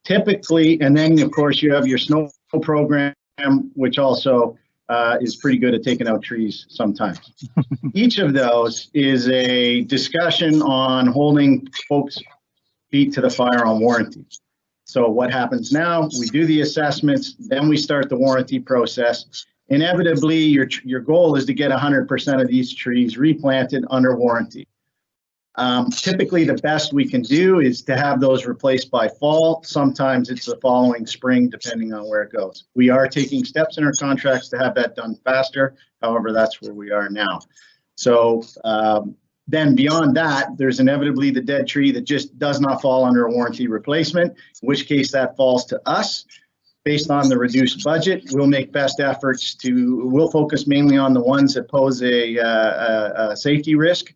Typically, and then, of course, you have your snow program, which also is pretty good at taking out trees sometimes. Each of those is a discussion on holding folks' feet to the fire on warranty. So what happens now, we do the assessments, then we start the warranty process. Inevitably, your goal is to get 100% of these trees replanted under warranty. Typically, the best we can do is to have those replaced by fall. Sometimes it's the following spring, depending on where it goes. We are taking steps in our contracts to have that done faster. However, that's where we are now. So then beyond that, there's inevitably the dead tree that just does not fall under a warranty replacement, in which case that falls to us. Based on the reduced budget, we'll make best efforts we'll focus mainly on the ones that pose a safety risk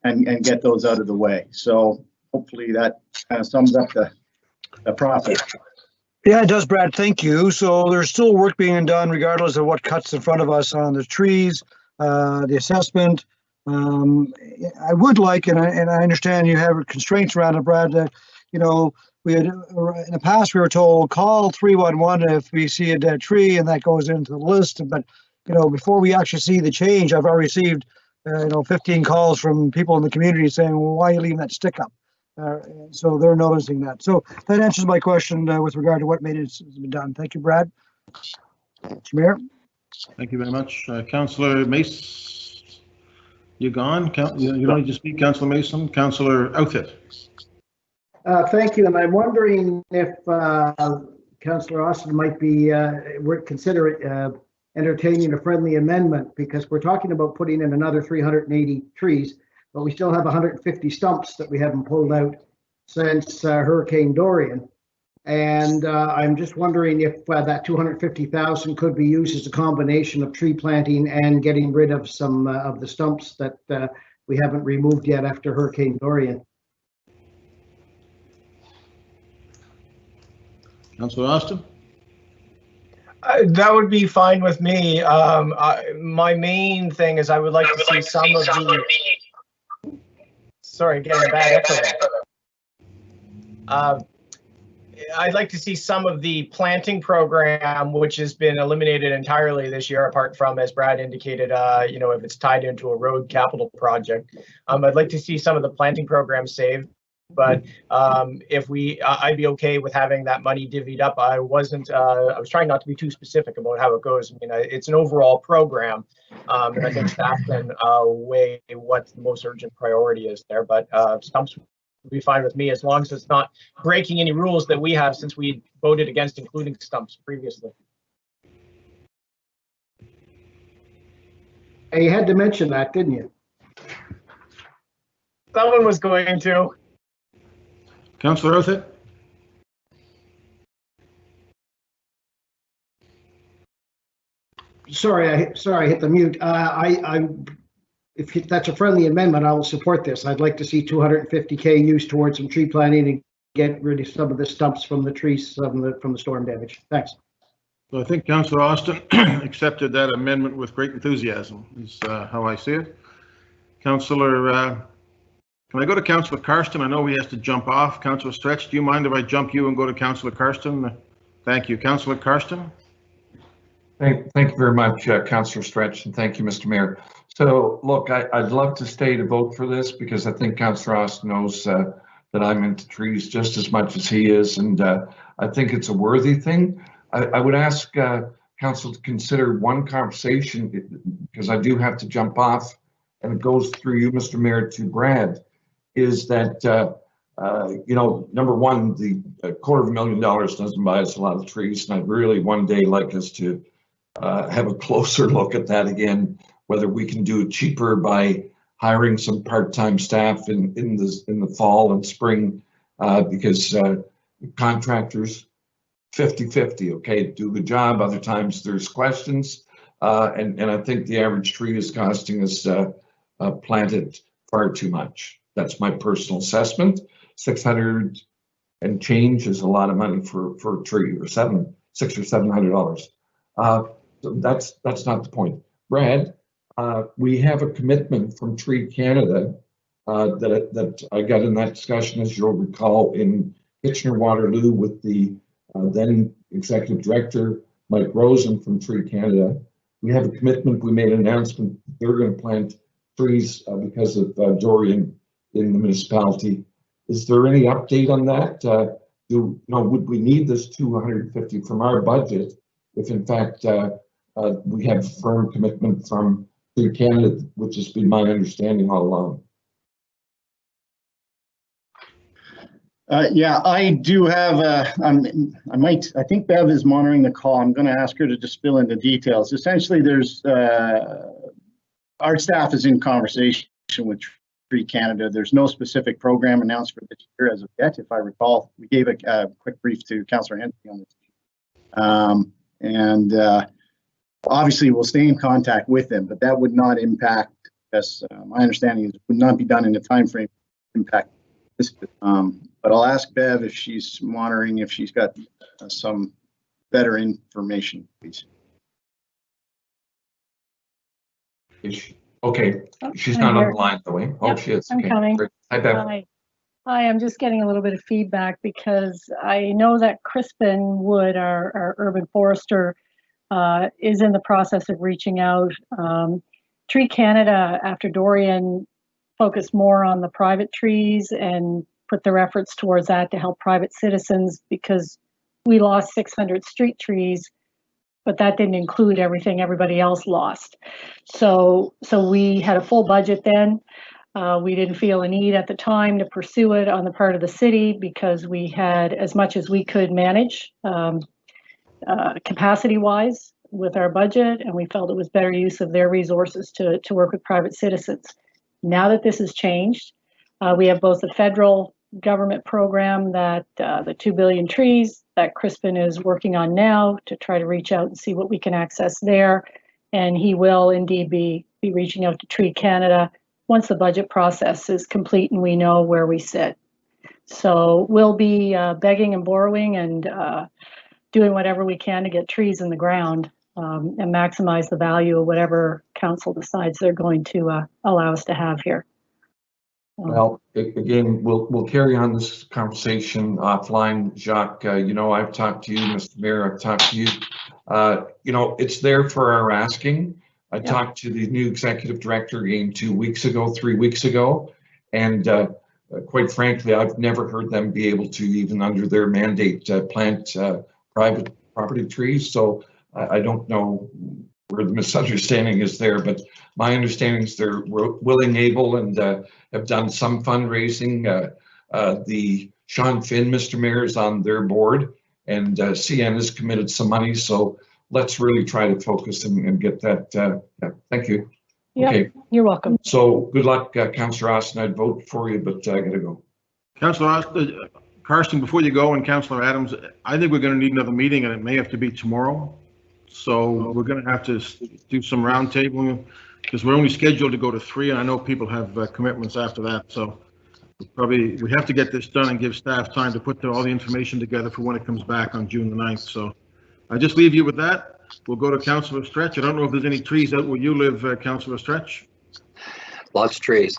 and get those out of the way. So hopefully that kind of sums up the process. Yeah, it does, Brad. Thank you. So there's still work being done regardless of what cuts in front of us on the trees, the assessment. I would like, and I understand you have constraints around it, Brad, we had, in the past, we were told call 311 if we see a dead tree, and that goes into the list. But, before we actually see the change, I've already received, 15 calls from people in the community saying, well, why are you leaving that stick up? So they're noticing that. So that answers my question with regard to what made it has been done. Thank you, Brad. Mr. Mayor. Thank you very much. Councillor Mace, you gone? You don't need to speak, Councillor Mason. Councillor Outfit. Thank you, and I'm wondering if Councillor Austin might be consider entertaining a friendly amendment, because we're talking about putting in another 380 trees, but we still have 150 stumps that we haven't pulled out since Hurricane Dorian. And I'm just wondering if that 250,000 could be used as a combination of tree planting and getting rid of some of the stumps that we haven't removed yet after Hurricane Dorian. Councillor Austin? That would be fine with me. My main thing is I would like to see some of the. Sorry, getting a bad echo. I'd like to see some of the planting program, which has been eliminated entirely this year, apart from, as Brad indicated, if it's tied into a road capital project. I'd like to see some of the planting program saved. But I'd be okay with having that money divvied up. I was trying not to be too specific about how it goes. I mean, it's an overall program, and I think staff can weigh what the most urgent priority is there. But stumps would be fine with me as long as it's not breaking any rules that we have, since we voted against including stumps previously. You had to mention that, didn't you? Someone was going to. Councillor Outfit? Sorry, I hit the mute. If that's a friendly amendment, I will support this. I'd like to see 250K used towards some tree planting and get rid of some of the stumps from the trees from the storm damage. Thanks. So I think Councillor Austin accepted that amendment with great enthusiasm, is how I see it. Councillor, can I go to Councillor Karsten? I know he has to jump off. Councillor Stretch, do you mind if I jump you and go to Councillor Karsten? Thank you. Councillor Karsten? Thank you very much, Councillor Stretch, and thank you, Mr. Mayor. So, look, I'd love to stay to vote for this, because I think Councillor Austin knows that I'm into trees just as much as he is, and I think it's a worthy thing. I would ask Council to consider one conversation, because I do have to jump off, and it goes through you, Mr. Mayor, to Brad. Is that, number one, the $250,000 doesn't buy us a lot of trees, and I'd really one day like us to have a closer look at that again, whether we can do it cheaper by hiring some part-time staff in the fall and spring because contractors 50-50, okay, do the job. Other times there's questions, and I think the average tree is costing us planted far too much. That's my personal assessment. 600 and change is a lot of money for a tree, or $600 or $700. So that's not the point. Brad, we have a commitment from Tree Canada that I got in that discussion, as you'll recall, in Kitchener-Waterloo with the then Executive Director, Mike Rosen from Tree Canada. We have a commitment. We made an announcement. They're going to plant trees because of Dorian in the municipality. Is there any update on that? Would we need this 250 from our budget if in fact we have firm commitment from Tree Canada, which has been my understanding all along? Yeah, I do have I think Bev is monitoring the call. I'm going to ask her to just fill in the details. Essentially, there's our staff is in conversation with Tree Canada. There's no specific program announced for this year as of yet. If I recall, we gave a quick brief to Councillor Hensley on this. Obviously, we'll stay in contact with them, but that would not impact us. My understanding is it would not be done in a time frame impact this. But I'll ask Bev if she's monitoring, if she's got some better information, please. Okay, she's not on the line, though. Oh, yep, she is. I'm coming. Hi, Bev. Hi, I'm just getting a little bit of feedback because I know that Crispin Wood, our urban forester, is in the process of reaching out. Tree Canada, after Dorian, focused more on the private trees and put their efforts towards that to help private citizens, because we lost 600 street trees, but that didn't include everything everybody else lost. So we had a full budget then. We didn't feel a need at the time to pursue it on the part of the city because we had as much as we could manage capacity-wise with our budget, and we felt it was better use of their resources to work with private citizens. Now that this has changed, we have both the federal government program that the 2 billion trees that Crispin is working on now to try to reach out and see what we can access there. And he will indeed be reaching out to Tree Canada once the budget process is complete and we know where we sit. So we'll be begging and borrowing and doing whatever we can to get trees in the ground and maximize the value of whatever council decides they're going to allow us to have here. Well, again, we'll carry on this conversation offline, Jacques. I've talked to you, Mr. Mayor. I've talked to you. It's there for our asking. I talked to the new executive director again 2 weeks ago, 3 weeks ago, and quite frankly, I've never heard them be able to, even under their mandate, plant private property trees. So I don't know where the misunderstanding is there, but my understanding is they're willing, able, and have done some fundraising. The Sean Finn, Mr. Mayor, is on their board, and CN has committed some money. So let's really try to focus and get that. Thank you. Yep, okay, you're welcome. So good luck, Councillor Austin. I'd vote for you, but I gotta go. Councillor Austin, Karsten, before you go, and Councillor Adams, I think we're going to need another meeting, and it may have to be tomorrow. So we're going to have to do some roundtabling because we're only scheduled to go to 3, and I know people have commitments after that. So we have to get this done and give staff time to put all the information together for when it comes back on June the 9th. So I just leave you with that. We'll go to Councillor Stretch. I don't know if there's any trees out where you live, Councillor Stretch. Lots of trees.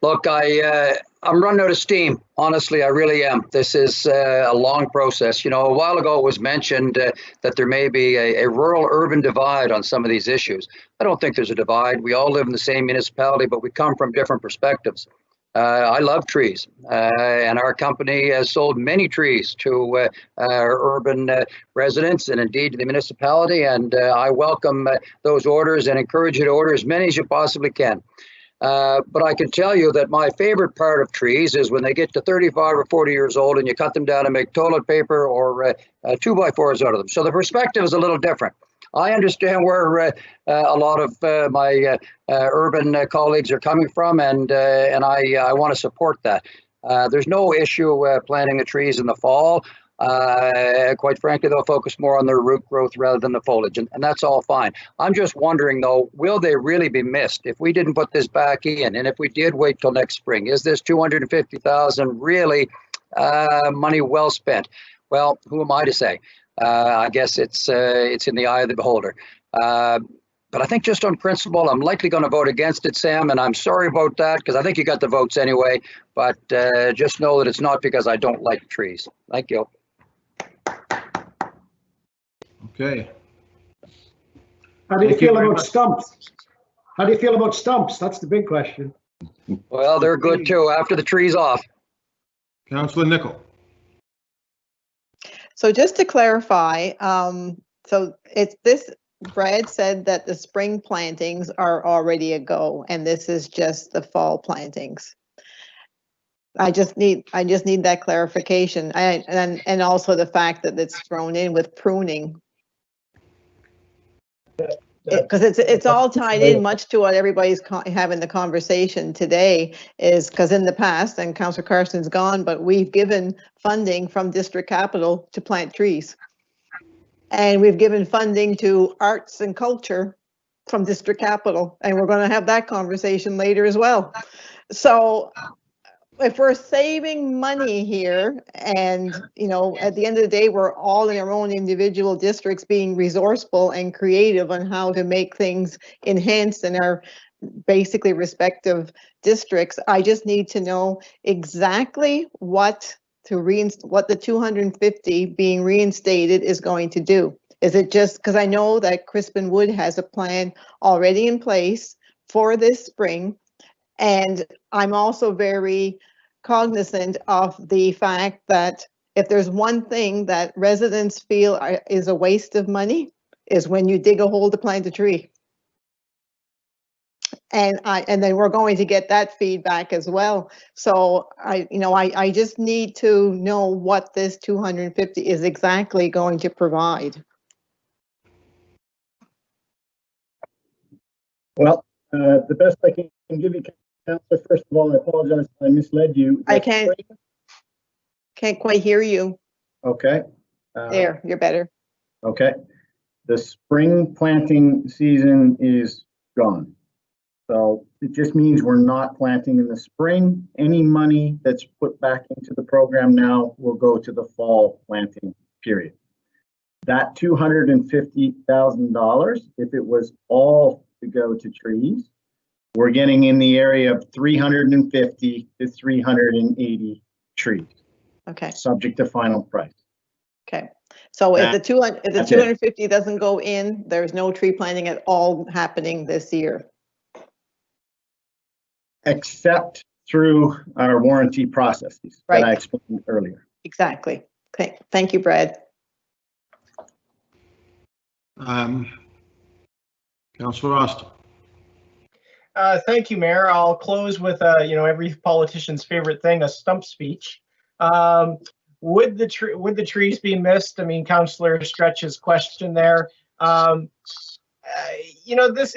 Look, I'm running out of steam. Honestly, I really am. This is a long process. A while ago it was mentioned that there may be a rural-urban divide on some of these issues. I don't think there's a divide. We all live in the same municipality, but we come from different perspectives. I love trees, and our company has sold many trees to our urban residents and indeed to the municipality, and I welcome those orders and encourage you to order as many as you possibly can. But I can tell you that my favorite part of trees is when they get to 35 or 40 years old and you cut them down and make toilet paper or 2x4s out of them. So the perspective is a little different. I understand where a lot of my urban colleagues are coming from, and I want to support that. There's no issue planting the trees in the fall. Quite frankly, they'll focus more on their root growth rather than the foliage, and that's all fine. I'm just wondering, though, will they really be missed if we didn't put this back in, and if we did wait till next spring? Is this $250,000 really money well spent? Well, who am I to say? I guess it's in the eye of the beholder. But I think just on principle, I'm likely going to vote against it, Sam, and I'm sorry about that because I think you got the votes anyway. But just know that it's not because I don't like trees. Thank you. Okay. How do you feel about stumps? How do you feel about stumps? That's the big question. Well, they're good too after the tree's off. Councillor Nicol. So just to clarify, so it's this, Brad said that the spring plantings are already a go, and this is just the fall plantings. I just need that clarification, and also the fact that it's thrown in with pruning. Because it's all tied in much to what everybody's having the conversation today, is because in the past, and Councillor Carson's gone, but we've given funding from district capital to plant trees. And we've given funding to arts and culture from district capital, and we're going to have that conversation later as well. So if we're saving money here, and at the end of the day, we're all in our own individual districts being resourceful and creative on how to make things enhanced in our basically respective districts, I just need to know exactly what the 250 being reinstated is going to do. Is it just because I know that Crispin Wood has a plan already in place for this spring, and I'm also very cognizant of the fact that if there's one thing that residents feel is a waste of money, is when you dig a hole to plant a tree. And then we're going to get that feedback as well. So I just need to know what this 250 is exactly going to provide. Well, the best I can give you, Councillor, first of all, I apologize if I misled you. I can't quite hear you. Okay. There, you're better. Okay. The spring planting season is gone. So it just means we're not planting in the spring. Any money that's put back into the program now will go to the fall planting period. That $250,000, if it was all to go to trees, we're getting in the area of 350 to 380 trees. Okay. Subject to final price. Okay. So if the 250 doesn't go in, there's no tree planting at all happening this year. Except through our warranty processes that I explained earlier. Exactly. Okay. Thank you, Brad. Councillor Austin. Thank you, Mayor. I'll close with every politician's favorite thing, a stump speech. Would the trees be missed? I mean, Councillor Stretch's question there. This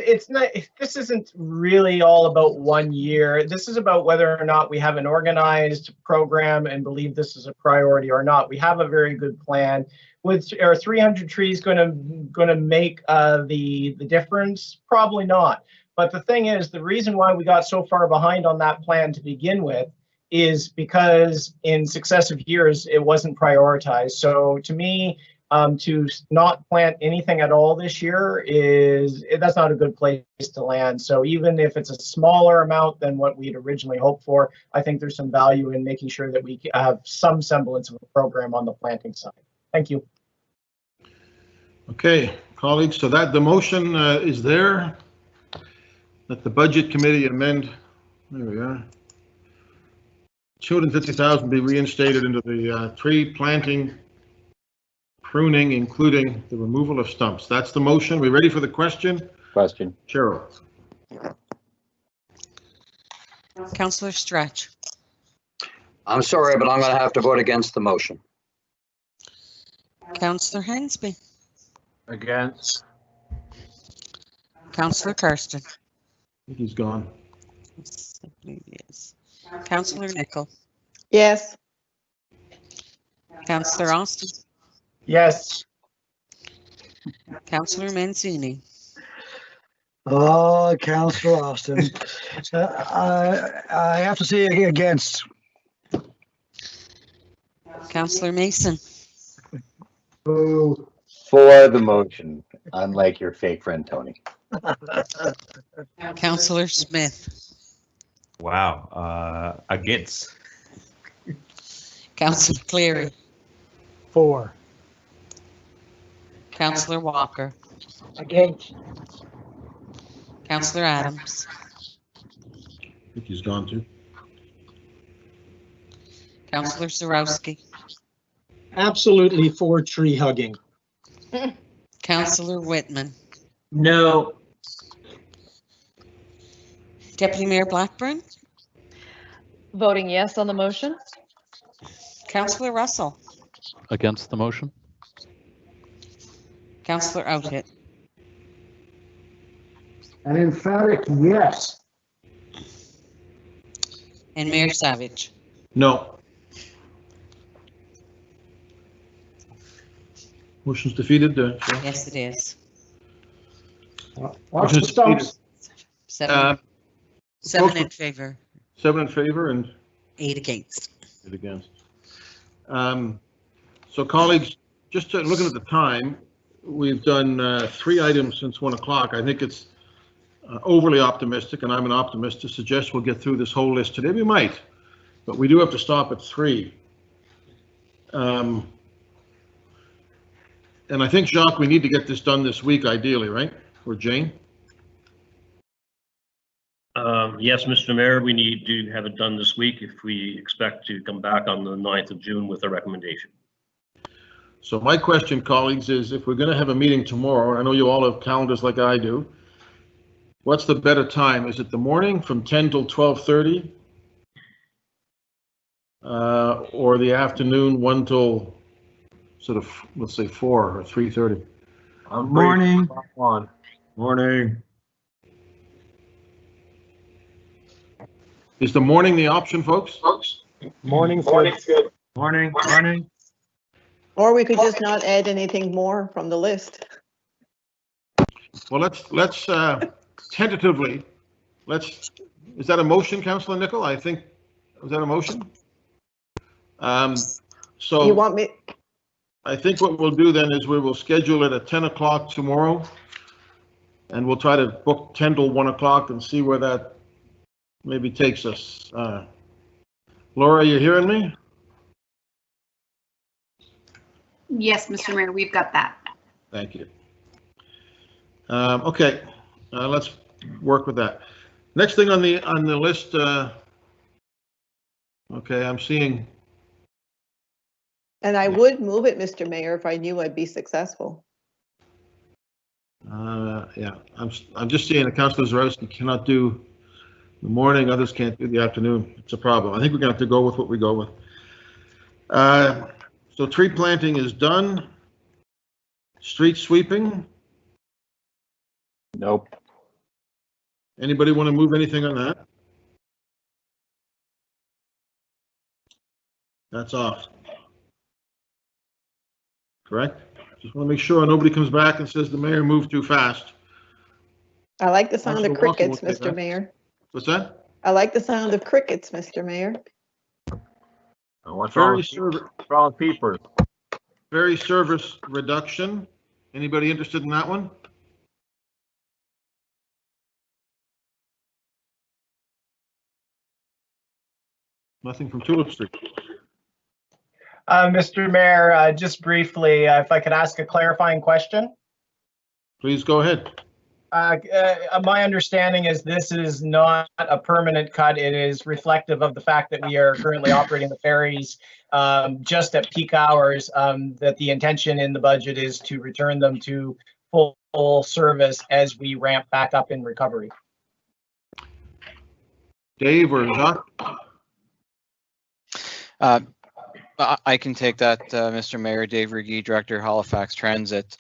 isn't really all about 1 year. This is about whether or not we have an organized program and believe this is a priority or not. We have a very good plan. Are 300 trees going to make the difference? Probably not. But the thing is, the reason why we got so far behind on that plan to begin with is because in successive years it wasn't prioritized. So to me, to not plant anything at all this year that's not a good place to land. So even if it's a smaller amount than what we'd originally hoped for, I think there's some value in making sure that we have some semblance of a program on the planting side. Thank you. Okay, colleagues, so the motion is there, that the budget committee amend, there we are, 250,000 be reinstated into the tree planting, pruning, including the removal of stumps. That's the motion. We ready for the question? Question. Cheryl. Councillor Stretch. I'm sorry, but I'm going to have to vote against the motion. Councillor Hensby. Against. Councillor Kirsten. I think he's gone. Yes. Councillor Nichol. Yes. Councillor Austin. Yes. Councillor Mancini. Oh, Councillor Austin. I have to say against. Councillor Mason. Boo. For the motion, unlike your fake friend Tony. Councillor Smith. Wow. Against. Councillor Cleary. For. Councillor Walker. Against. Councillor Adams. I think he's gone too. Councillor Zarowski. Absolutely for tree hugging. Councillor Whitman. No. Deputy Mayor Blackburn. Voting yes on the motion. Councillor Russell. Against the motion? Councillor Outhit. An emphatic yes. And Mayor Savage. No. Motion's defeated. Yes, it is. Motion's defeated. Seven in favor. 7 in favor and 8 against. 8 against. So colleagues, just looking at the time, we've done 3 items since 1 o'clock. I think it's overly optimistic, and I'm an optimist to suggest we'll get through this whole list today. We might, but we do have to stop at 3. And I think, Jacques, we need to get this done this week, ideally, right? Or Jane? Yes, Mr. Mayor, we need to have it done this week if we expect to come back on the 9th of June with a recommendation. So my question, colleagues, is if we're going to have a meeting tomorrow, I know you all have calendars like I do, what's the better time? Is it the morning from 10 till 12:30? Or the afternoon 1 till sort of, let's say 4 or 3:30? Morning. Morning. Is the morning the option, folks? Morning's good. Morning. Or we could just not add anything more from the list. Well, let's tentatively, is that a motion, Councillor Nichol? I think, is that a motion? So You want me? I think what we'll do then is we will schedule it at 10 o'clock tomorrow, and we'll try to book 10 till 1 o'clock and see where that maybe takes us. Laura, you hearing me? Yes, Mr. Mayor, we've got that. Thank you. Okay, let's work with that. Next thing on the list. Okay, I'm seeing. And I would move it, Mr. Mayor, if I knew I'd be successful. Yeah, I'm just seeing that Councillor Zarowski cannot do the morning, others can't do the afternoon. It's a problem. I think we're going to have to go with what we go with. So tree planting is done. Street sweeping? Nope. Anybody want to move anything on that? That's off. Correct? Just want to make sure nobody comes back and says the mayor moved too fast. I like the sound of Councillor Walker crickets, will take Mr. that. Mayor. What's that? I like the sound of crickets, Mr. Mayor. What's Very wrong, peepers? Very service reduction. Anybody interested in that one? Nothing from Tulip Street. Mr. Mayor, just briefly, if I could ask a clarifying question. Please go ahead. My understanding is this is not a permanent cut. It is reflective of the fact that we are currently operating the ferries just at peak hours, that the intention in the budget is to return them to full service as we ramp back up in recovery. Dave or Jacques? I can take that, Mr. Mayor. Dave Riggi, Director, Halifax Transit.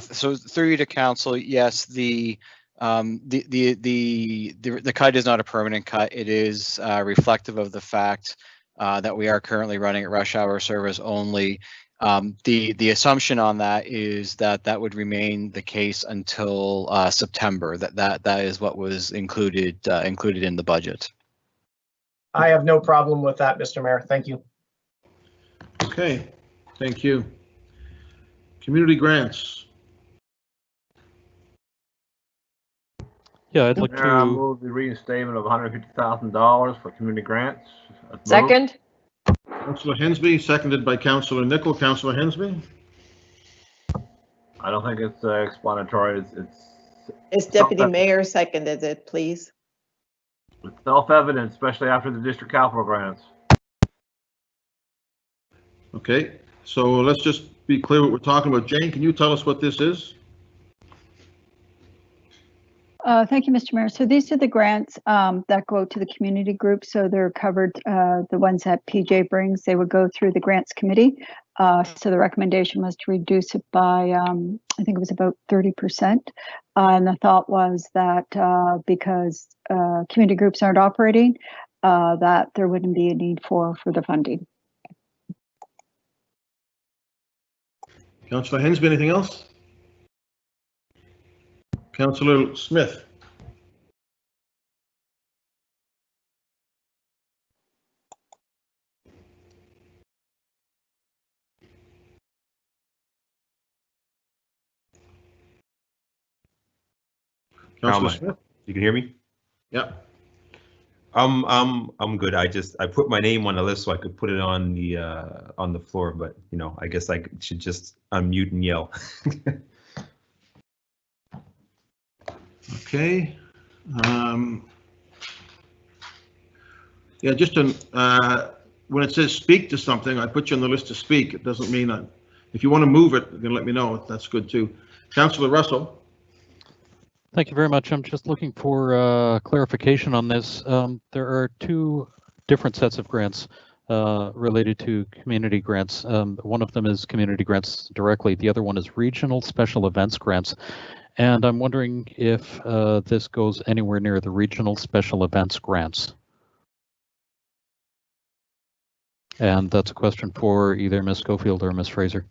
So through you to council, yes, the The cut is not a permanent cut. It is reflective of the fact that we are currently running at rush hour service only. The assumption on that is that would remain the case until September. That is what was included in the budget. I have no problem with that, Mr. Mayor. Thank you. Okay, thank you. Community grants. Yeah, I'd like Mayor, I'll to. move the reinstatement of $150,000 for community grants. Second. Councillor Hensby, seconded by Councillor Nicol. Councillor Hensby? I don't think it's explanatory. It's Deputy Mayor seconded it, please. It's self-evident, especially after the district capital grants. Okay, so let's just be clear what we're talking about. Jane, can you tell us what this is? Thank you, Mr. Mayor. So these are the grants that go to the community group. So they're covered, the ones that PJ brings, they would go through the grants committee. So the recommendation was to reduce it by, I think it was about 30%. And the thought was that because community groups aren't operating, that there wouldn't be a need for the funding. Councillor Hensby, anything else? Councillor Smith? Councillor Smith? You can hear me? Yeah. I'm good. I put my name on the list so I could put it on the floor, but you know, I guess I should just unmute and yell. Okay. Yeah, just when it says speak to something, I put you on the list to speak. It doesn't mean if you want to move it, then let me know. That's good too. Councillor Russell. Thank you very much. I'm just looking for clarification on this. There are two different sets of grants related to community grants. One of them is community grants directly. The other one is regional special events grants. And I'm wondering if this goes anywhere near the regional special events grants. And that's a question for either Ms. Schofield or Ms. Fraser.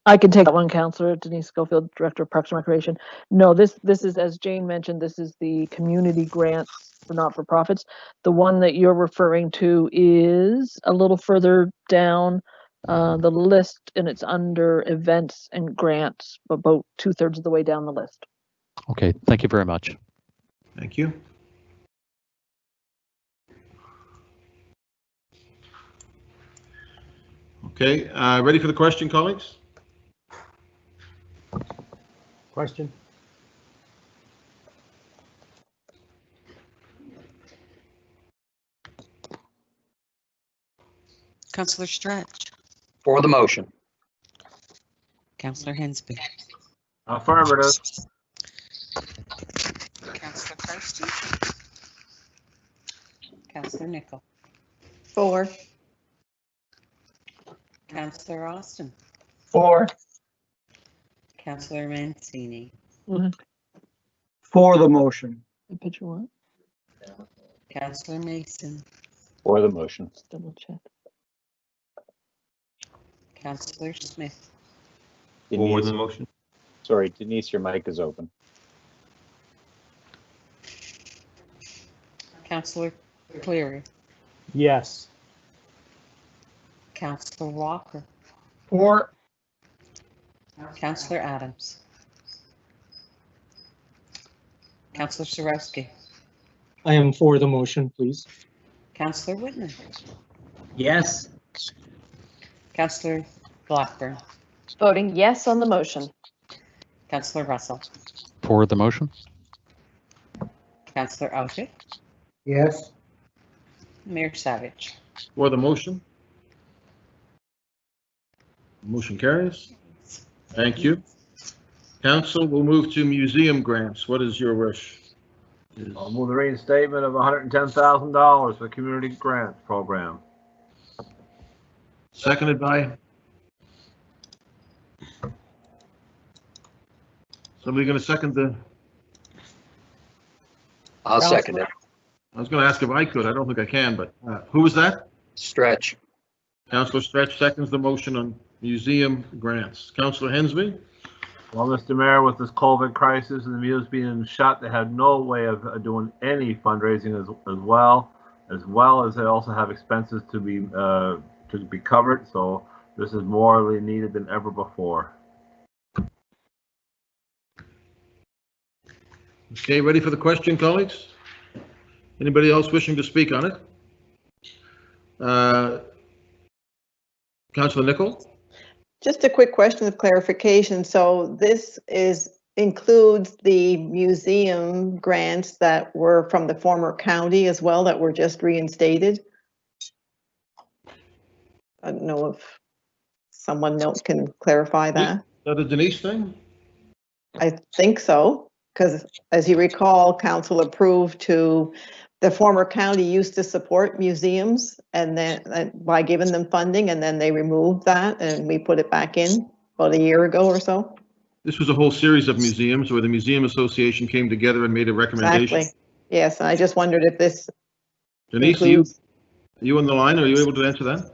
I can take that one, Councillor. Denise Schofield, Director of Parks and Recreation. No, this is, as Jane mentioned, this is the community grants for not-for-profits. The one that you're referring to is a little further down the list, and it's under events and grants, about 2/3 of the way down the list. Okay, thank you very much. Thank you. Okay, ready for the question, colleagues? Question? Councillor Stretch. For the motion. Councillor Hensby. Affirmative. Councillor Kirsten. Councillor Nicol. For. Councillor Austin. For. Councillor Mancini. For the motion. Picture what? Councillor Mason. For the motion. Double check. Councillor Smith. For the motion. Sorry, Denise, your mic is open. Councillor Cleary. Yes. Councillor Walker. For. Councillor Adams. Councillor Sorowski. I am for the motion, please. Councillor Whitman. Yes. Councillor Blackburn. Voting yes on the motion. Councillor Russell. For the motion. Councillor Oshie. Yes. Mayor Savage. For the motion. Motion carries. Thank you. Council, we'll move to museum grants. What is your wish? I'll move the reinstatement of $110,000 for community grants program. Seconded by? Somebody going to second the, I'll second it. I was going to ask if I could. I don't think I can, but who was that? Stretch. Councillor Stretch seconds the motion on museum grants. Councillor Hensby? Well, Mr. Mayor, with this COVID crisis and the museums being shut, they had no way of doing any fundraising as well as they also have expenses to be covered. So this is morally needed than ever before. Okay, ready for the question, colleagues? Anybody else wishing to speak on it? Councillor Nichol? Just a quick question of clarification. So this includes the museum grants that were from the former county as well that were just reinstated? I don't know if someone else can clarify that. Is that a Denise thing? I think so, because as you recall, council approved to the former county used to support museums and then by giving them funding, and then they removed that and we put it back in about a year ago or so. This was a whole series of museums where the Museum Association came together and made a recommendation. Exactly. Yes, and I just wondered if this Denise, are you on the line? Are you able to answer that?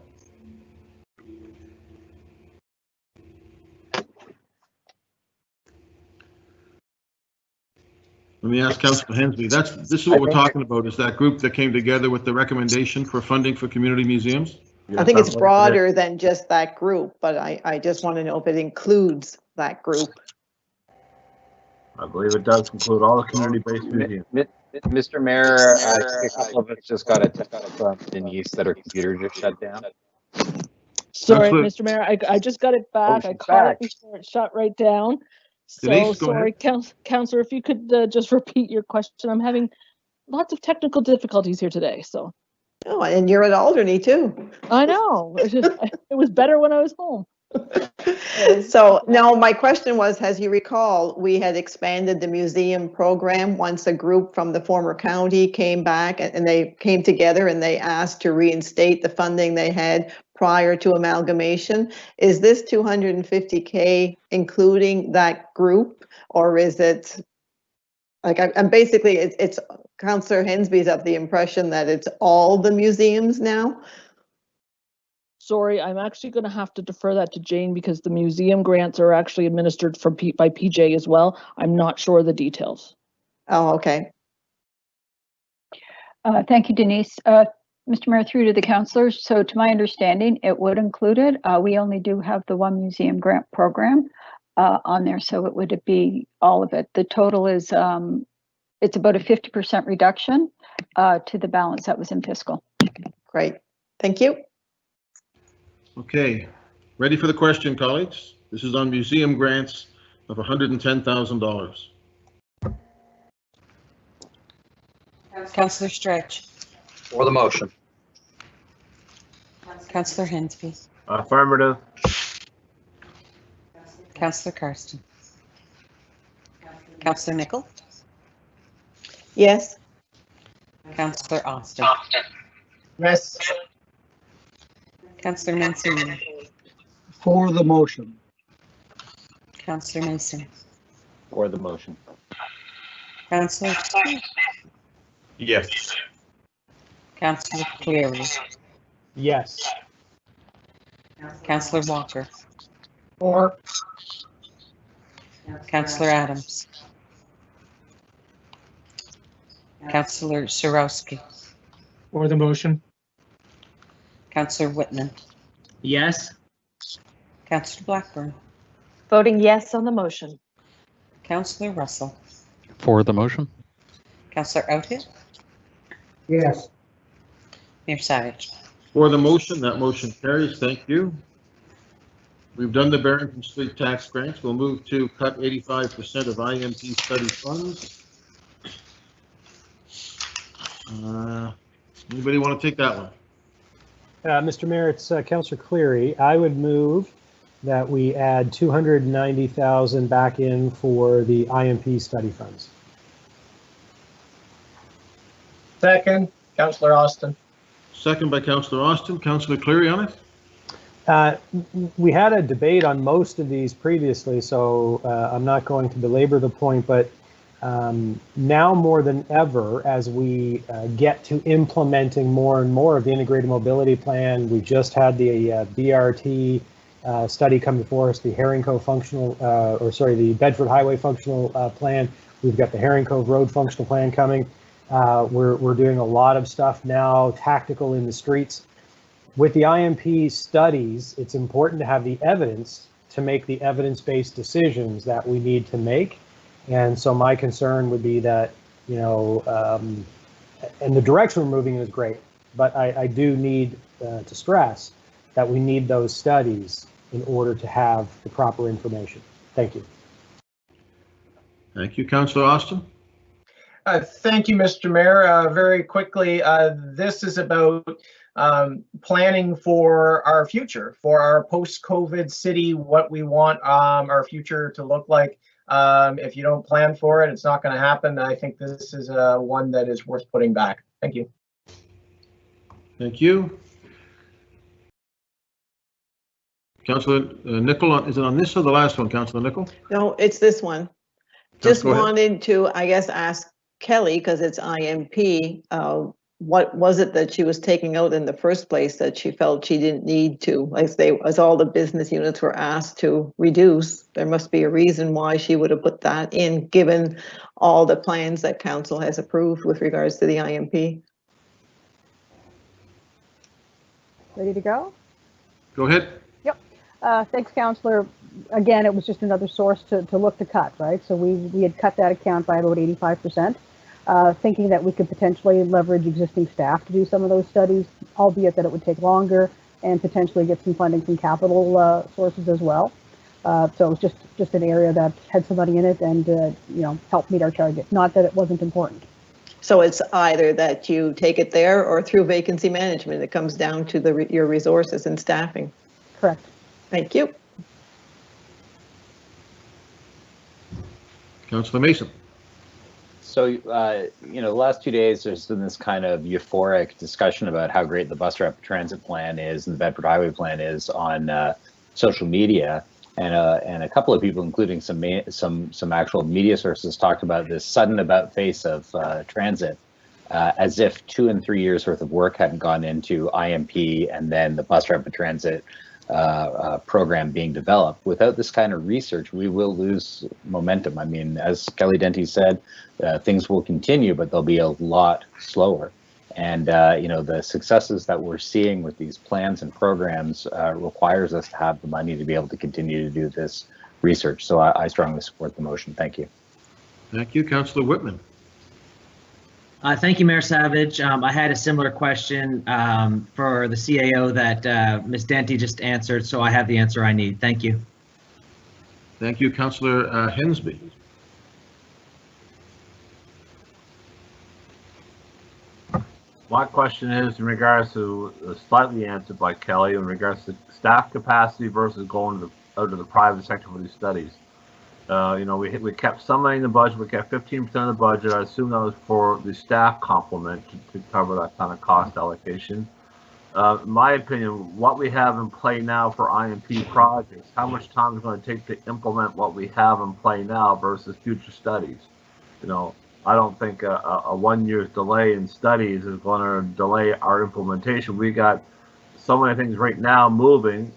Let me ask Councillor Hensby. This is what we're talking about, is that group that came together with the recommendation for funding for community museums? I think it's broader than just that group, but I just want to know if it includes that group. I believe it does include all the community-based museums. Mr. Mayor, I think a couple of us just got a text from Denise that her computer just shut down. Sorry, Mr. Mayor, I just got it back. I caught it before it shut right down. So Denise, go sorry, Councillor, if you could just repeat your question. I'm having lots of technical difficulties here today, so. Oh, and you're at Alderney too. I know. It was better when I was home. So now my question was, as you recall, we had expanded the museum program once a group from the former county came back and they came together and they asked to reinstate the funding they had prior to amalgamation. Is this 250K including that group, or is it like I'm basically it's Councillor Hensby's of the impression that it's all the museums now? Sorry, I'm actually going to have to defer that to Jane because the museum grants are actually administered by PJ as well. I'm not sure of the details. Oh, okay. Thank you, Denise. Mr. Mayor, through to the councillors. So to my understanding, it would include it. We only do have the one museum grant program on there, so it would be all of it. The total is, it's about a 50% reduction to the balance that was in fiscal. Great, thank you. Okay, ready for the question, colleagues? This is on museum grants of $110,000. Councillor Stretch. For the motion. Councillor Hensby. Affirmative. Councillor Carsten. Councillor Nichol. Yes. Councillor Austin. Yes. Councillor Mancini. For the motion. Councillor Mason. For the motion. Councillor. Yes. Councillor Cleary. Yes. Councillor Walker. Or Councillor Adams. Councillor Surowski. For the motion. Councillor Whitman. Yes. Councillor Blackburn. Voting yes on the motion. Councillor Russell. For the motion. Councillor Outhill. Yes. Mayor Savage. For the motion, that motion carries. Thank you. We've done the Barrington Street tax grants. We'll move to cut 85% of IMP study funds. Anybody want to take that one? Mr. Mayor, it's Councillor Cleary. I would move that we add 290,000 back in for the IMP study funds. Second, Councillor Austin. Second by Councillor Austin. Councillor Cleary on it? We had a debate on most of these previously, so I'm not going to belabor the point, but now more than ever, as we get to implementing more and more of the integrated mobility plan, we just had the BRT study come before us, the Herring Cove functional, the Bedford Highway functional plan. We've got the Herring Cove Road functional plan coming. We're doing a lot of stuff now, tactical in the streets. With the IMP studies, it's important to have the evidence to make the evidence-based decisions that we need to make. And so my concern would be that, and the direction we're moving in is great, but I do need to stress that we need those studies in order to have the proper information. Thank you. Thank you, Councillor Austin. Thank you, Mr. Mayor. Very quickly, this is about planning for our future, for our post-COVID city, what we want our future to look like. If you don't plan for it, it's not going to happen. I think this is one that is worth putting back. Thank you. Thank you. Councillor Nicol, is it on this or the last one, Councillor Nicol? No, it's this one. Just Just wanted to, I guess, ask Kelly, because it's IMP, what was it that she was taking out in the first place that she felt she didn't need to, as all the business units were asked to reduce? There must be a reason why she would have put that in, given all the plans that council has approved with regards to the IMP. Ready to go? Go ahead. Yep. Thanks, Councillor. Again, it was just another source to look to cut, right? So we had cut that account by about 85%. Thinking that we could potentially leverage existing staff to do some of those studies, albeit that it would take longer, and potentially get some funding from capital sources as well. So it was just an area that had some money in it and helped meet our target. Not that it wasn't important. So it's either that you take it there or through vacancy management. It comes down to your resources and staffing. Correct. Thank you. Councillor Mason. So, the last 2 days, there's been this kind of euphoric discussion about how great the bus rapid transit plan is and the Bedford Highway plan is on social media, and a couple of people, including some actual media sources, talked about this sudden about face of transit, as if 2 and 3 years worth of work hadn't gone into IMP and then the bus rapid transit program being developed. Without this kind of research, we will lose momentum. I mean, as Kelly Denty said, things will continue, but they'll be a lot slower. And the successes that we're seeing with these plans and programs requires us to have the money to be able to continue to do this research. So I strongly support the motion. Thank you. Thank you, Councillor Whitman. Thank you, Mayor Savage. I had a similar question for the CAO that Ms. Denty just answered, so I have the answer I need. Thank you. Thank you, Councillor Hensby. My question is in regards to slightly answered by Kelly in regards to staff capacity versus going out to the private sector for these studies. We kept some money in the budget. We kept 15% of the budget. I assume that was for the staff complement to cover that kind of cost allocation. In my opinion, what we have in play now for IMP projects, how much time is it going to take to implement what we have in play now versus future studies? I don't think a 1 year's delay in studies is going to delay our implementation. We got so many things right now moving.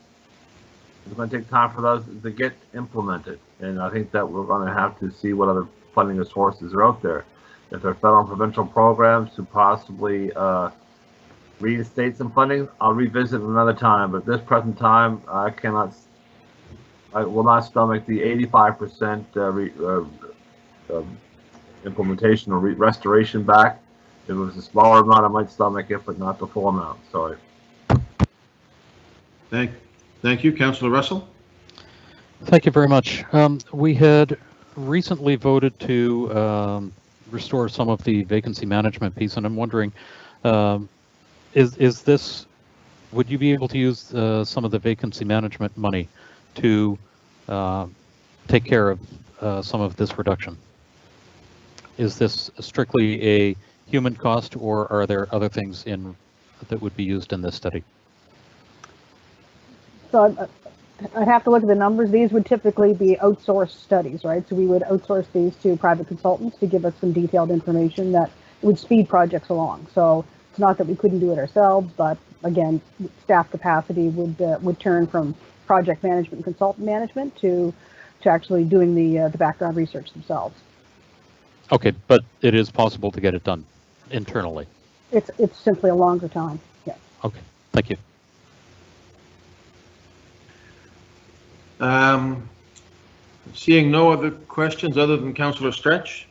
It's going to take time for those to get implemented. And I think that we're going to have to see what other funding sources are out there. If there are federal and provincial programs to possibly reinstate some funding, I'll revisit another time. But at this present time, I will not stomach the 85% implementation or restoration back. If it was a smaller amount, I might stomach it, but not the full amount. Sorry. Thank you, Councillor Russell. Thank you very much. We had recently voted to restore some of the vacancy management piece, and I'm wondering, would you be able to use some of the vacancy management money to take care of some of this reduction? Is this strictly a human cost, or are there other things that would be used in this study? So I'd have to look at the numbers. These would typically be outsourced studies, right? So we would outsource these to private consultants to give us some detailed information that would speed projects along. So it's not that we couldn't do it ourselves, but again, staff capacity would turn from project management and consultant management to actually doing the background research themselves. Okay, but it is possible to get it done internally. It's simply a longer time. Yeah. Okay, thank you. Seeing no other questions other than Councillor Stretch.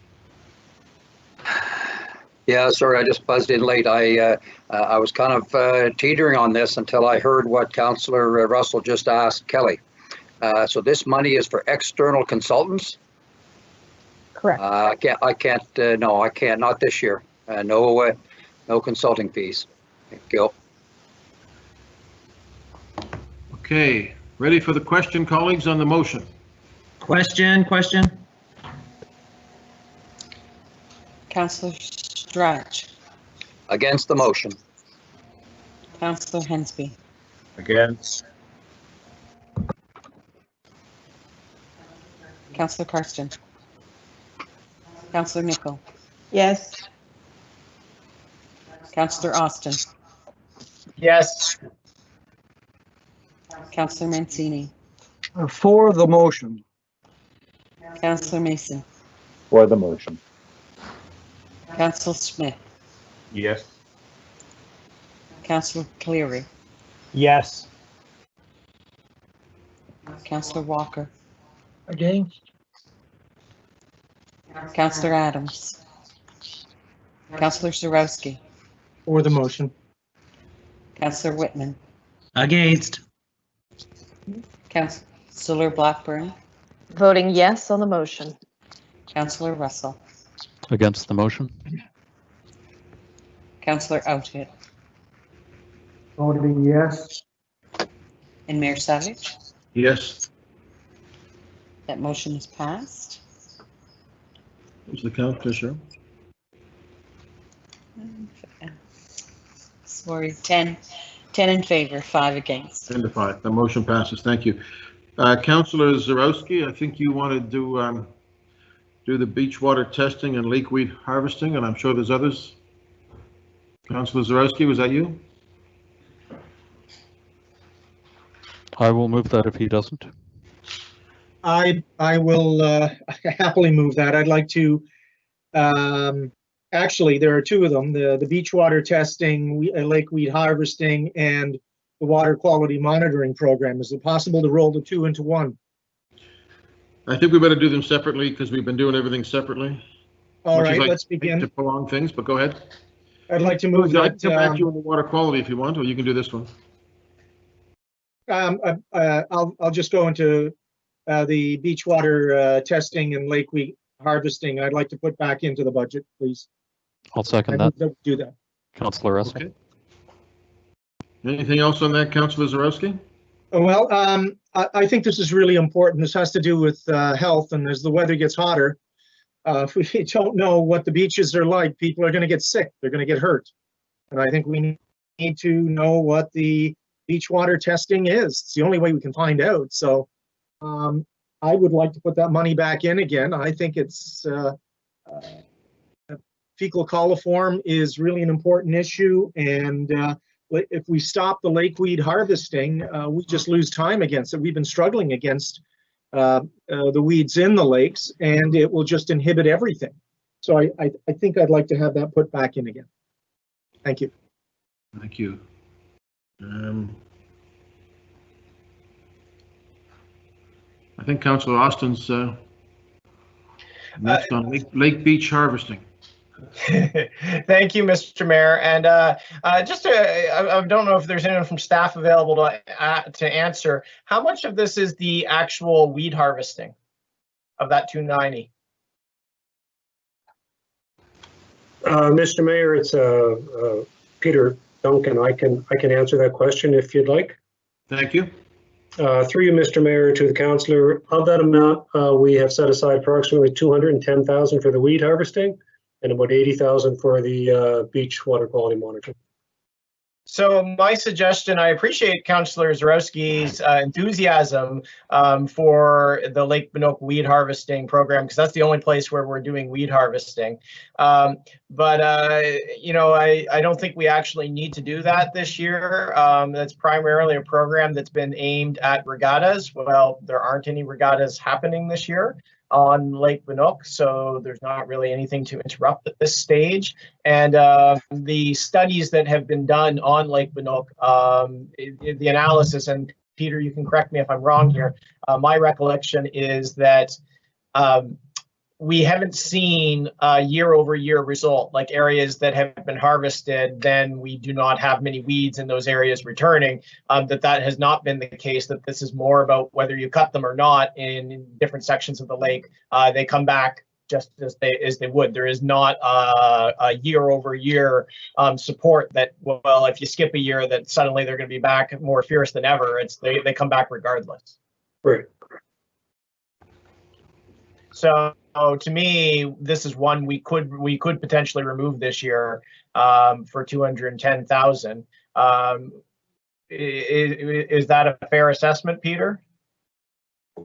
Yeah, sorry, I just buzzed in late. I was kind of teetering on this until I heard what Councillor Russell just asked Kelly. So this money is for external consultants? Correct. I can't, no, I can't, not this year. No consulting fees. Thank you. Okay, ready for the question, colleagues, on the motion? Question. Councillor Stretch. Against the motion. Councillor Hensby. Against. Councillor Karsten. Councillor Nichol. Yes. Councillor Austin. Yes. Councillor Mancini. For the motion. Councillor Mason. For the motion. Councillor Smith. Yes. Councillor Cleary. Yes. Councillor Walker. Against? Councillor Adams. Councillor Zarowski. For the motion. Councillor Whitman. Against. Councillor Blackburn. Voting yes on the motion. Councillor Russell. Against the motion. Councillor Outitt. Voting yes. And Mayor Savage. Yes. That motion is passed. What's the count, Fisher? Sorry, 10 in favor, 5 against. 10 to 5. The motion passes. Thank you. Councillor Zarowski, I think you wanted to do the beach water testing and lake weed harvesting, and I'm sure there's others. Councillor Zarowski, was that you? I will move that if he doesn't. I will happily move that. I'd like to, actually, there are two of them, the beach water testing, lake weed harvesting, and the water quality monitoring program. Is it possible to roll the two into one? I think we better do them separately because we've been doing everything separately. All right, let's begin. To prolong things, but go ahead. I'd like to move I that. can come back to you on the water quality if you want, or you can do this one. I'll just go into the beach water testing and lake weed harvesting. I'd like to put back into the budget, please. I'll second that. Do that. Councillor Russell. Okay. Anything else on that, Councillor Zarowski? Well, I think this is really important. This has to do with health, and as the weather gets hotter, if we don't know what the beaches are like, people are going to get sick. They're going to get hurt. And I think we need to know what the beach water testing is. It's the only way we can find out. So I would like to put that money back in again. I think it's fecal coliform is really an important issue, and if we stop the lake weed harvesting, we just lose time against it. We've been struggling against the weeds in the lakes, and it will just inhibit everything. So I think I'd like to have that put back in again. Thank you. Thank you. I think Councillor Austin's next on lake beach harvesting. Thank you, Mr. Mayor. And I don't know if there's anyone from staff available to answer. How much of this is the actual weed harvesting of that 290? Mr. Mayor, it's Peter Duncan. I can answer that question if you'd like. Thank you. Through you, Mr. Mayor, to the councillor. Of that amount, we have set aside approximately $210,000 for the weed harvesting and about $80,000 for the beach water quality monitoring. So my suggestion, I appreciate Councillor Zarowski's enthusiasm for the Lake Binook weed harvesting program, because that's the only place where we're doing weed harvesting. You know, I don't think we actually need to do that this year. That's primarily a program that's been aimed at regattas. Well, there aren't any regattas happening this year on Lake Binook, so there's not really anything to interrupt at this stage. And the studies that have been done on Lake Binook, the analysis, and Peter, you can correct me if I'm wrong here, my recollection is that we haven't seen a year-over-year result, like areas that have been harvested, then we do not have many weeds in those areas returning. That has not been the case, that this is more about whether you cut them or not in different sections of the lake. They come back just as they would. There is not a year-over-year support that, well, if you skip a year, that suddenly they're going to be back more fierce than ever. They come back regardless. Right. So to me, this is one we could potentially remove this year for 210,000. Is that a fair assessment, Peter?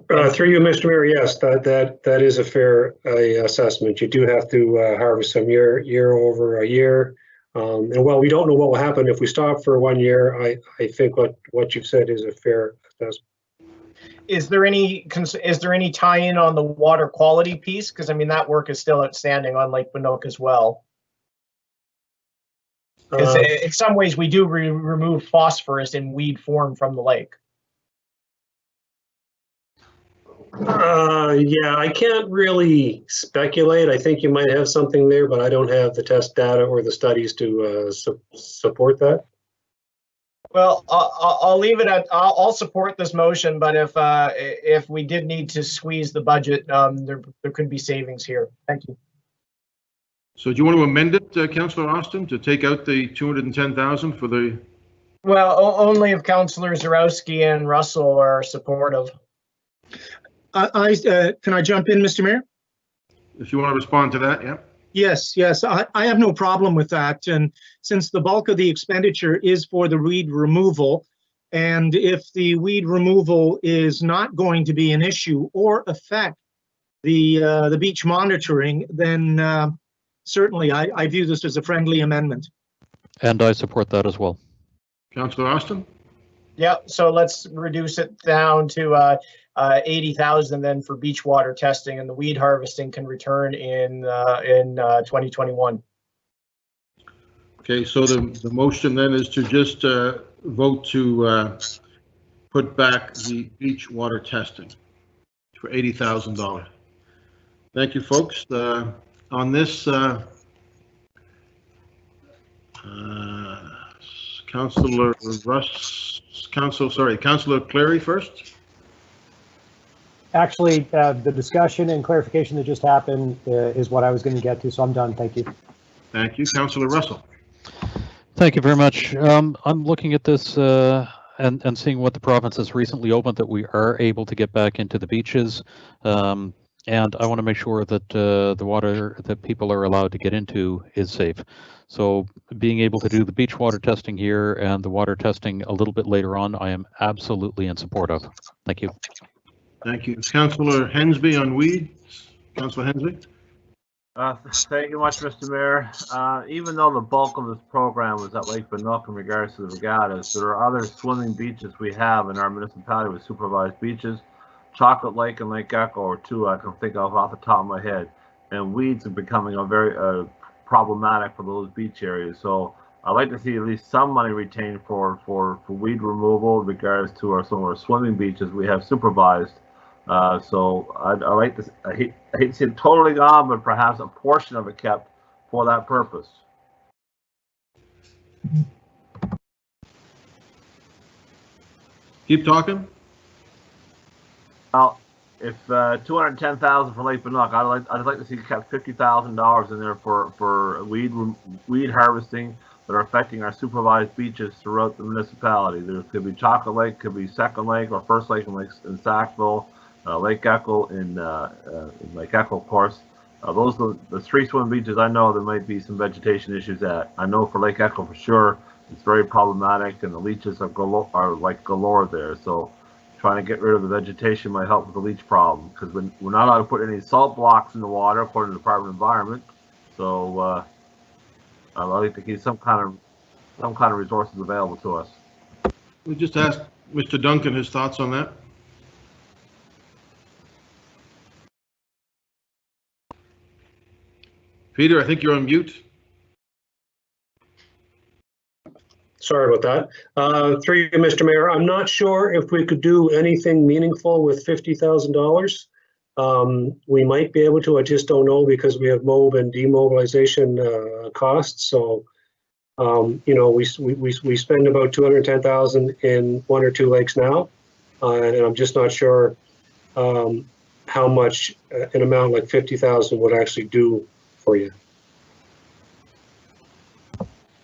Through you, Mr. Mayor, yes, that is a fair assessment. You do have to harvest some year over a year. And while we don't know what will happen if we stop for 1 year, I think what you've said is a fair assessment. Is there any tie-in on the water quality piece? Because I mean, that work is still outstanding on Lake Binook as well. Because in some ways, we do remove phosphorus in weed form from the lake. Yeah, I can't really speculate. I think you might have something there, but I don't have the test data or the studies to support that. Well, I'll leave it at, I'll support this motion, but if we did need to squeeze the budget, there could be savings here. Thank you. So do you want to amend it, Councillor Austin, to take out the 210,000 for the? Well, only if Councillors Zarowski and Russell are supportive. Can I jump in, Mr. Mayor? If you want to respond to that, yeah. Yes, I have no problem with that. And since the bulk of the expenditure is for the weed removal, and if the weed removal is not going to be an issue or affect the beach monitoring, then certainly I view this as a friendly amendment. And I support that as well. Councillor Austin? Yeah, so let's reduce it down to 80,000 then for beach water testing, and the weed harvesting can return in 2021. Okay, so the motion then is to just vote to put back the beach water testing for $80,000. Thank you, folks. On this, Councillor Clary first. Actually, the discussion and clarification that just happened is what I was going to get to, so I'm done. Thank you. Thank you. Councillor Russell. Thank you very much. I'm looking at this and seeing what the province has recently opened, that we are able to get back into the beaches. And I want to make sure that the water that people are allowed to get into is safe. So being able to do the beach water testing here and the water testing a little bit later on, I am absolutely in support of. Thank you. Thank you. Councillor Hensby on weeds. Councillor Hensby. Thank you much, Mr. Mayor. Even though the bulk of this program was at Lake Binook in regards to the regattas, there are other swimming beaches we have in our municipality with supervised beaches. Chocolate Lake and Lake Echo are two I can think of off the top of my head. And weeds are becoming a very problematic for those beach areas. So I'd like to see at least some money retained for weed removal in regards to some of our swimming beaches we have supervised. So I like to, I hate to see it totally gone, but perhaps a portion of it kept for that purpose. Keep talking. Well, if 210,000 for Lake Binook, I'd like to see kept $50,000 in there for weed harvesting that are affecting our supervised beaches throughout the municipality. There could be Chocolate Lake, could be Second Lake or First Lake in Sackville, Lake Echo in Lake Echo, of course. Those are the three swimming beaches I know there might be some vegetation issues at. I know for Lake Echo for sure, it's very problematic, and the leeches are like galore there. So trying to get rid of the vegetation might help with the leech problem, because we're not allowed to put any salt blocks in the water according to the Department of Environment. So I'd like to keep some kind of resources available to us. We just asked Mr. Duncan his thoughts on that. Peter, I think you're on mute. Sorry about that. Through you, Mr. Mayor, I'm not sure if we could do anything meaningful with $50,000. We might be able to, I just don't know, because we have mob and demobilization costs. So, you know, we spend about $210,000 in 1 or 2 lakes now, and I'm just not sure how much an amount like $50,000 would actually do for you.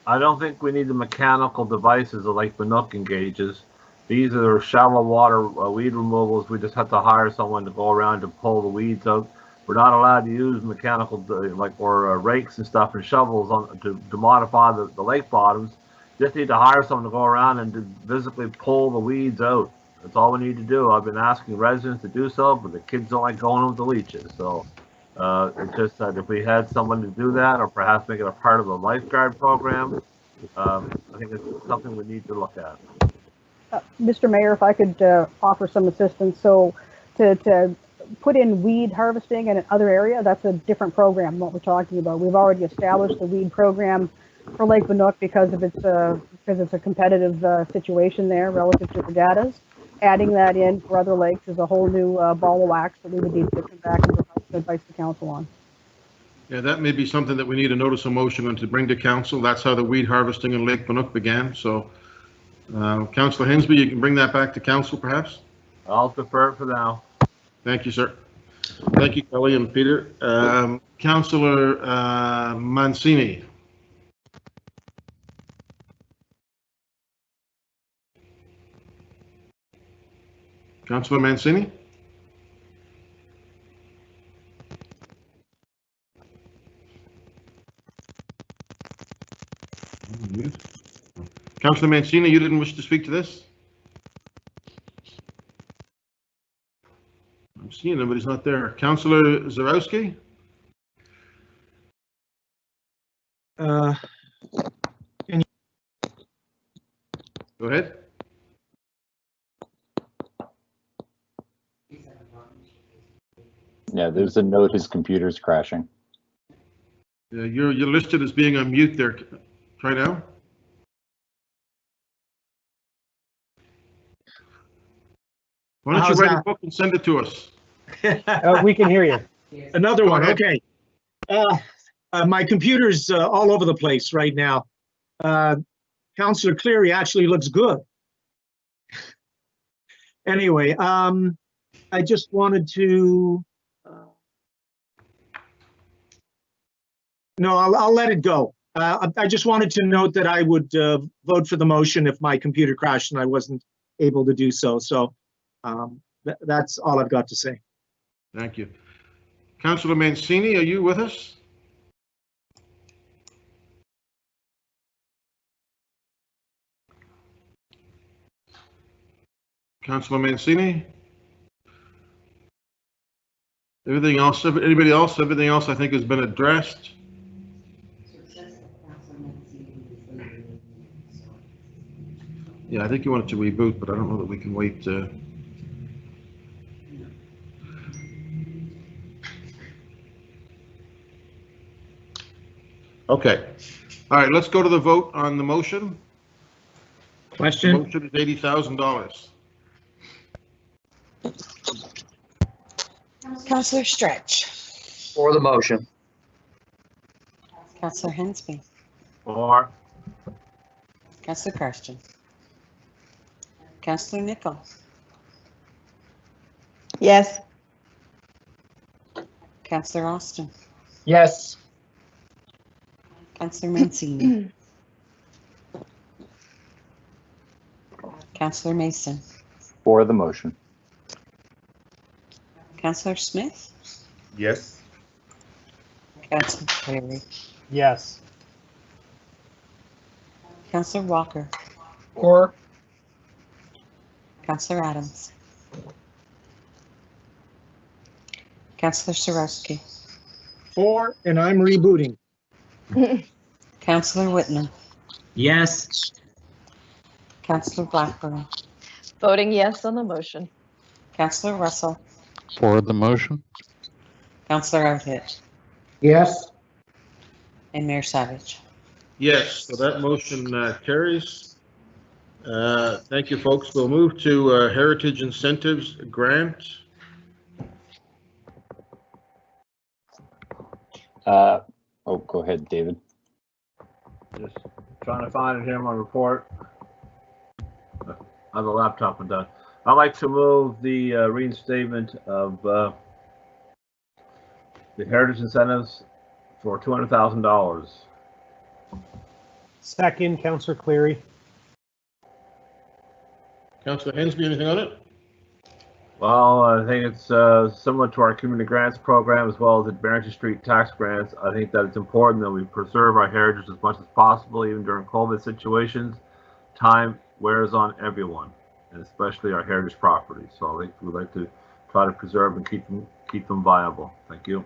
I don't think we need the mechanical devices like Bannock engages. These are shallow water weed removals. We just have to hire someone to go around to pull the weeds out. We're not allowed to use mechanical rakes and stuff and shovels to modify the lake bottoms. Just need to hire someone to go around and to physically pull the weeds out. That's all we need to do. I've been asking residents to do so, but the kids don't like going with the leeches. So it's just that if we had someone to do that, or perhaps make it a part of the lifeguard program, I think it's something we need to look at. Mr. Mayor, if I could offer some assistance. So to put in weed harvesting in another area, that's a different program than what we're talking about. We've already established the weed program for Lake Bannock because it's a competitive situation there relative to regattas. Adding that in for other lakes is a whole new ball of wax that we would need to come back and advise the council on. Yeah, that may be something that we need a notice of motion on to bring to council. That's how the weed harvesting in Lake Bannock began. So, Councillor Hensby, you can bring that back to council, perhaps? I'll defer it for now. Thank you, sir. Thank you, Kelly and Peter. Councillor Mancini. Councillor Mancini? Councillor Mancini, you didn't wish to speak to this? I'm seeing him, but he's not there. Councillor Zarowski? Can you... Go ahead. Yeah, there's a note his computer's crashing. You're listed as being on mute there. Try now. Why don't you write a book and send it to us? We can hear you. Another one, okay. My computer's all over the place right now. Councillor Cleary actually looks good. Anyway, I just wanted to... No, I'll let it go. I just wanted to note that I would vote for the motion if my computer crashed and I wasn't able to do so. So that's all I've got to say. Thank you. Councillor Mancini, are you with us? Councillor Mancini? Everything else, anybody else? Everything else I think has been addressed. Yeah, I think you wanted to reboot, but I don't know that we can wait. Okay. All right, let's go to the vote on the motion. Question? The motion is $80,000. Councillor Stretch. For the motion. Councillor Hensby. For. Councillor Karsten. Councillor Nicol. Yes. Councillor Austin. Yes. Councillor Mancini. Councillor Mason. For the motion. Councillor Smith. Yes. Councillor Cleary. Yes. Councillor Walker, Or Councillor Adams, Councillor Sirowski, For, and I'm rebooting. Councillor Whitman, Yes. Councillor Blackburn, Voting yes on the motion. Councillor Russell, For the motion. Councillor Outhit, Yes. and Mayor Savage. Yes, so that motion carries. Thank you, folks. We'll move to Heritage Incentives Grant. Oh, go ahead, David. Just trying to find it here in my report. On the laptop and done. I'd like to move the reinstatement of the heritage incentives for $200,000. Second, Councillor Cleary. Councillor Hensby, anything on it? Well, I think it's similar to our community grants program as well as the Barrington Street tax grants. I think that it's important that we preserve our heritage as much as possible, even during COVID situations. Time wears on everyone, and especially our heritage properties. So I think we'd like to try to preserve and keep them viable. Thank you.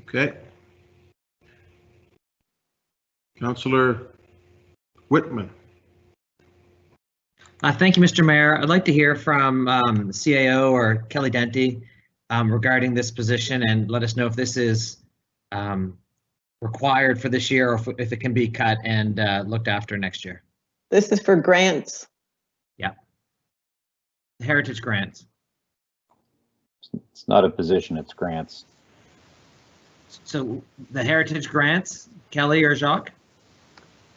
Okay. Councillor Whitman. Thank you, Mr. Mayor. I'd like to hear from the CAO or Kelly Denty regarding this position, and let us know if this is required for this year or if it can be cut and looked after next year. This is for grants. Yeah. Heritage grants. It's not a position, it's grants. So the heritage grants, Kelly or Jacques?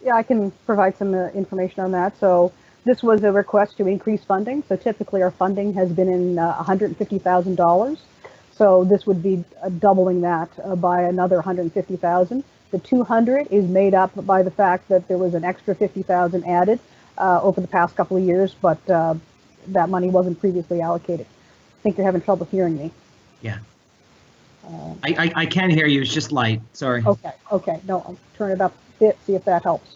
Yeah, I can provide some information on that. So this was a request to increase funding. So typically our funding has been in $150,000. So this would be doubling that by another $150,000. The 200 is made up by the fact that there was an extra 50,000 added over the past couple of years, but that money wasn't previously allocated. I think you're having trouble hearing me. Yeah. I can hear you, it's just light, sorry. Okay, no, I'll turn it up a bit, see if that helps.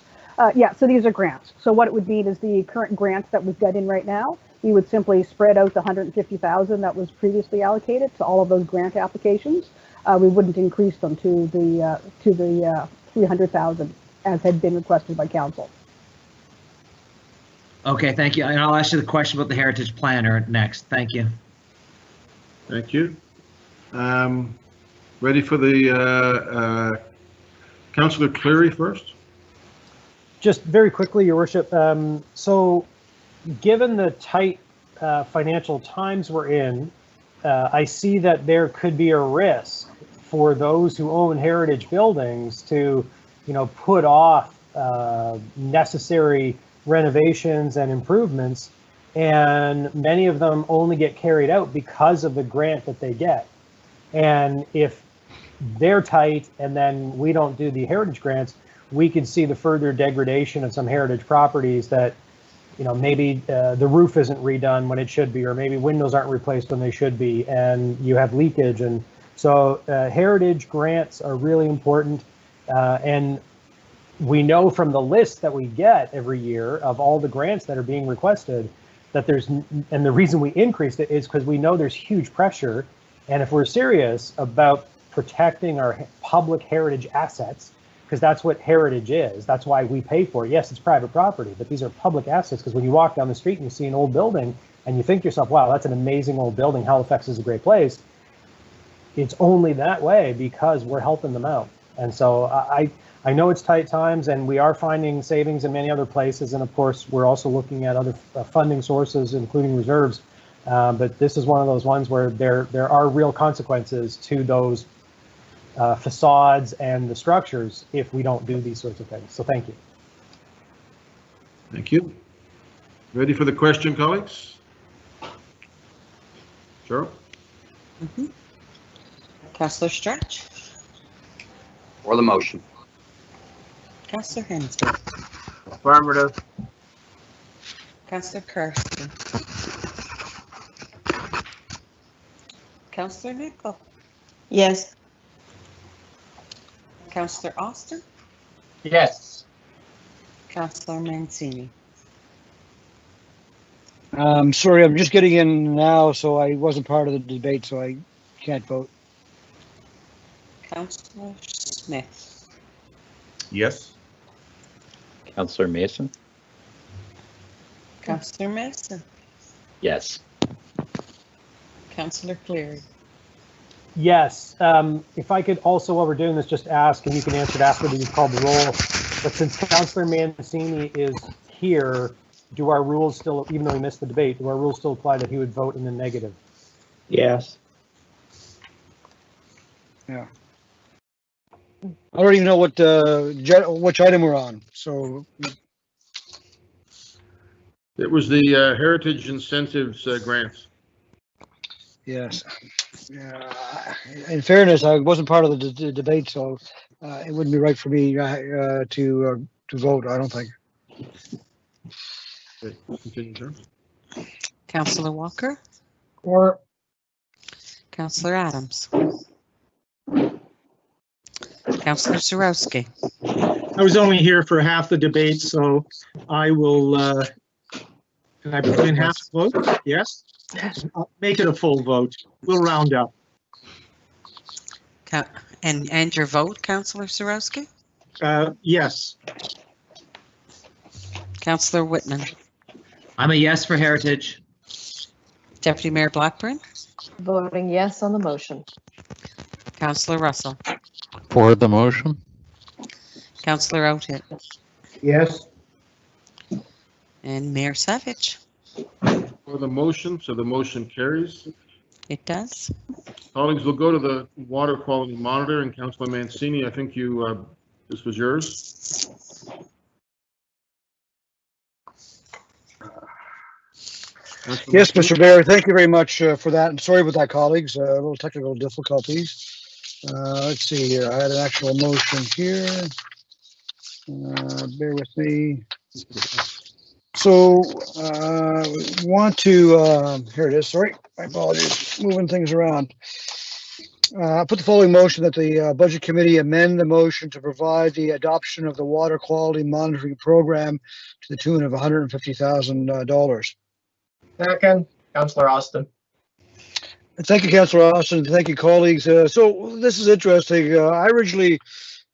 Yeah, so these are grants. So what it would mean is the current grants that we've got in right now, we would simply spread out the 150,000 that was previously allocated to all of those grant applications. We wouldn't increase them to the 300,000 as had been requested by council. Okay, thank you. And I'll ask you the question about the heritage planner next. Thank you. Thank you. Ready for the Councillor Cleary first? Just very quickly, Your Worship. So given the tight financial times we're in, I see that there could be a risk for those who own heritage buildings to, put off necessary renovations and improvements, and many of them only get carried out because of the grant that they get. And if they're tight and then we don't do the heritage grants, we could see the further degradation of some heritage properties that, maybe the roof isn't redone when it should be, or maybe windows aren't replaced when they should be, and you have leakage. And so heritage grants are really important. And we know from the list that we get every year of all the grants that are being requested that and the reason we increased it is because we know there's huge pressure. And if we're serious about protecting our public heritage assets, because that's what heritage is, that's why we pay for it. Yes, it's private property, but these are public assets, because when you walk down the street and you see an old building and you think to yourself, wow, that's an amazing old building, Halifax is a great place, it's only that way because we're helping them out. And so I know it's tight times, and we are finding savings in many other places, and of course we're also looking at other funding sources, including reserves. But this is one of those ones where there are real consequences to those facades and the structures if we don't do these sorts of things. So thank you. Thank you. Ready for the question, colleagues? Cheryl? Councillor Stretch. For the motion. Councillor Hensby. Affirmative. Councillor Kirsten. Councillor Nickel. Yes. Councillor Austin. Yes. Councillor Mancini. Sorry, I'm just getting in now, so I wasn't part of the debate, so I can't vote. Councillor Smith. Yes. Councillor Mason? Councillor Mason. Yes. Councillor Cleary. Yes. If I could also, while we're doing this, just ask, and you can answer it after you've called the roll, but since Councillor Mancini is here, do our rules still, even though he missed the debate, do our rules still apply that he would vote in the negative? Yes. Yeah. I don't even know what which item we're on, so. It was the Heritage Incentives grants. Yes. In fairness, I wasn't part of the debate, so it wouldn't be right for me to vote, I don't think. Okay, continue, sir. Councillor Walker. Or Councillor Adams. Councillor Zarowski. I was only here for half the debate, so I will, can I put in half the vote? Yes? I'll make it a full vote. We'll round up. And your vote, Councillor Zarowski? Yes. Councillor Whitman. I'm a yes for Heritage. Deputy Mayor Blackburn. Voting yes on the motion. Councillor Russell. For the motion. Councillor Oatit. Yes. And Mayor Savage. For the motion, so the motion carries. It does. Colleagues, we'll go to the water quality monitor, and Councillor Mancini, I think you, this was yours. Yes, Mr. Mayor, thank you very much for that. And sorry about that, colleagues, a little technical difficulties. Let's see here. I had an actual motion here. Bear with me. So want to, here it is, sorry, my apologies, moving things around. Put the following motion that the Budget Committee amend the motion to provide the adoption of the water quality monitoring program to the tune of $150,000. Second, Councillor Austin. Thank you, Councillor Austin. Thank you, colleagues. So this is interesting. I originally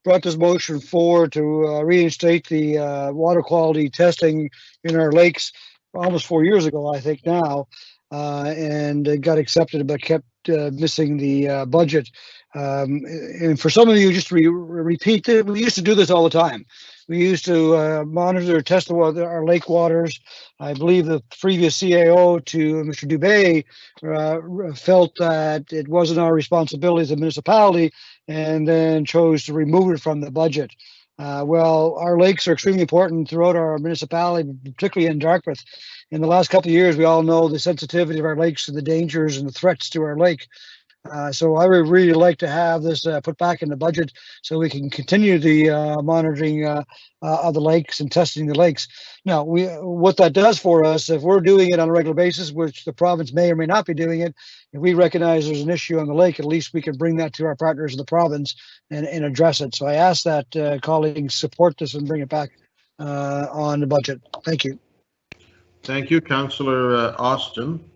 brought this motion forward to reinstate the water quality testing in our lakes almost 4 years ago, I think now, and it got accepted but kept missing the budget. And for some of you, just to repeat, we used to do this all the time. We used to monitor, test our lake waters. I believe the previous CAO to Mr. Dubé felt that it wasn't our responsibility as a municipality and then chose to remove it from the budget. Well, our lakes are extremely important throughout our municipality, particularly in Dartmouth. In the last couple of years, we all know the sensitivity of our lakes and the dangers and the threats to our lake. So I would really like to have this put back in the budget so we can continue the monitoring of the lakes and testing the lakes. Now, what that does for us, if we're doing it on a regular basis, which the province may or may not be doing it, if we recognize there's an issue on the lake, at least we can bring that to our partners in the province and address it. So I ask that colleagues support this and bring it back on the budget. Thank you. Thank you, Councillor Austin.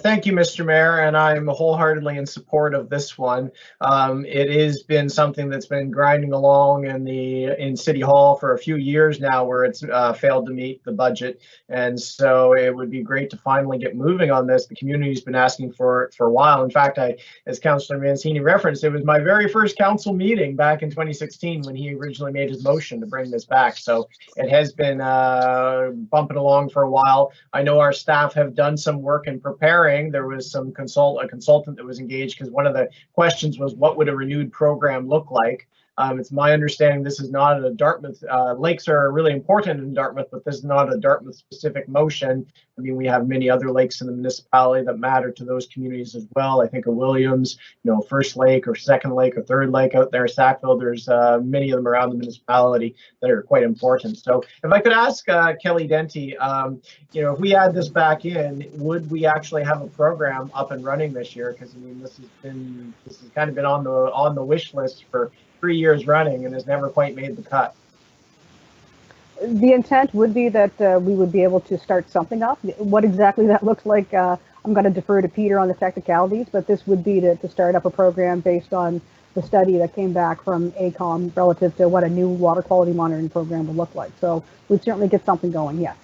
Thank you, Mr. Mayor, and I'm wholeheartedly in support of this one. It has been something that's been grinding along in City Hall for a few years now, where it's failed to meet the budget, and so it would be great to finally get moving on this. The community's been asking for it for a while. In fact, as Councillor Mancini referenced, it was my very first council meeting back in 2016 when he originally made his motion to bring this back. So it has been bumping along for a while. I know our staff have done some work in preparing. There was a consultant that was engaged, because one of the questions was, what would a renewed program look like? It's my understanding this is not a Dartmouth, lakes are really important in Dartmouth, but this is not a Dartmouth specific motion. I mean, we have many other lakes in the municipality that matter to those communities as well. I think of Williams, First Lake or Second Lake or Third Lake out there, Sackville, there's many of them around the municipality that are quite important. So if I could ask Kelly Denty, if we add this back in, would we actually have a program up and running this year? Because I mean, this has kind of been on the wish list for 3 years running and has never quite made the cut. The intent would be that we would be able to start something up. What exactly that looks like, I'm going to defer to Peter on the technicalities, but this would be to start up a program based on the study that came back from AECOM relative to what a new water quality monitoring program would look like. So we'd certainly get something going, yes.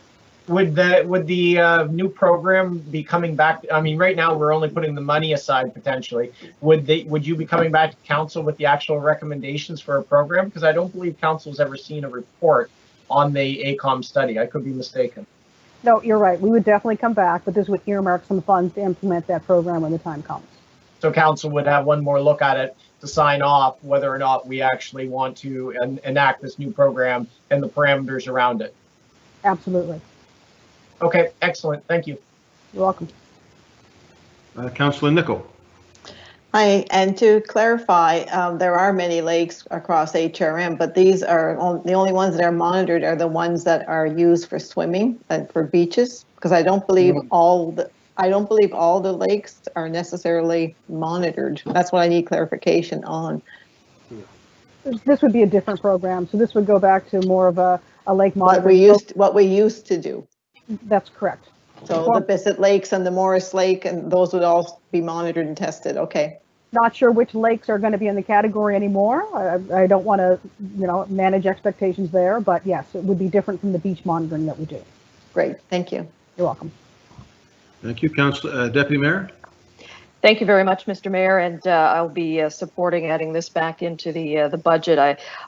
Would the new program be coming back? I mean, right now we're only putting the money aside potentially. Would you be coming back to council with the actual recommendations for a program? Because I don't believe council's ever seen a report on the AECOM study. I could be mistaken. No, you're right. We would definitely come back, but this would earmark some funds to implement that program when the time comes. So council would have one more look at it to sign off whether or not we actually want to enact this new program and the parameters around it. Absolutely. Okay, excellent. Thank you. You're welcome. Councillor Nicol. Hi, and to clarify, there are many lakes across HRM, but these are the only ones that are monitored are the ones that are used for swimming and for beaches, because I don't believe all the lakes are necessarily monitored. That's what I need clarification on. This would be a different program, so this would go back to more of a lake monitoring. What we used to do. That's correct. So the Bissett Lakes and the Morris Lake, and those would all be monitored and tested. Okay. Not sure which lakes are going to be in the category anymore. I don't want to, manage expectations there, but yes, it would be different from the beach monitoring that we do. Great, thank you. You're welcome. Thank you, Deputy Mayor. Thank you very much, Mr. Mayor, and I'll be supporting adding this back into the budget.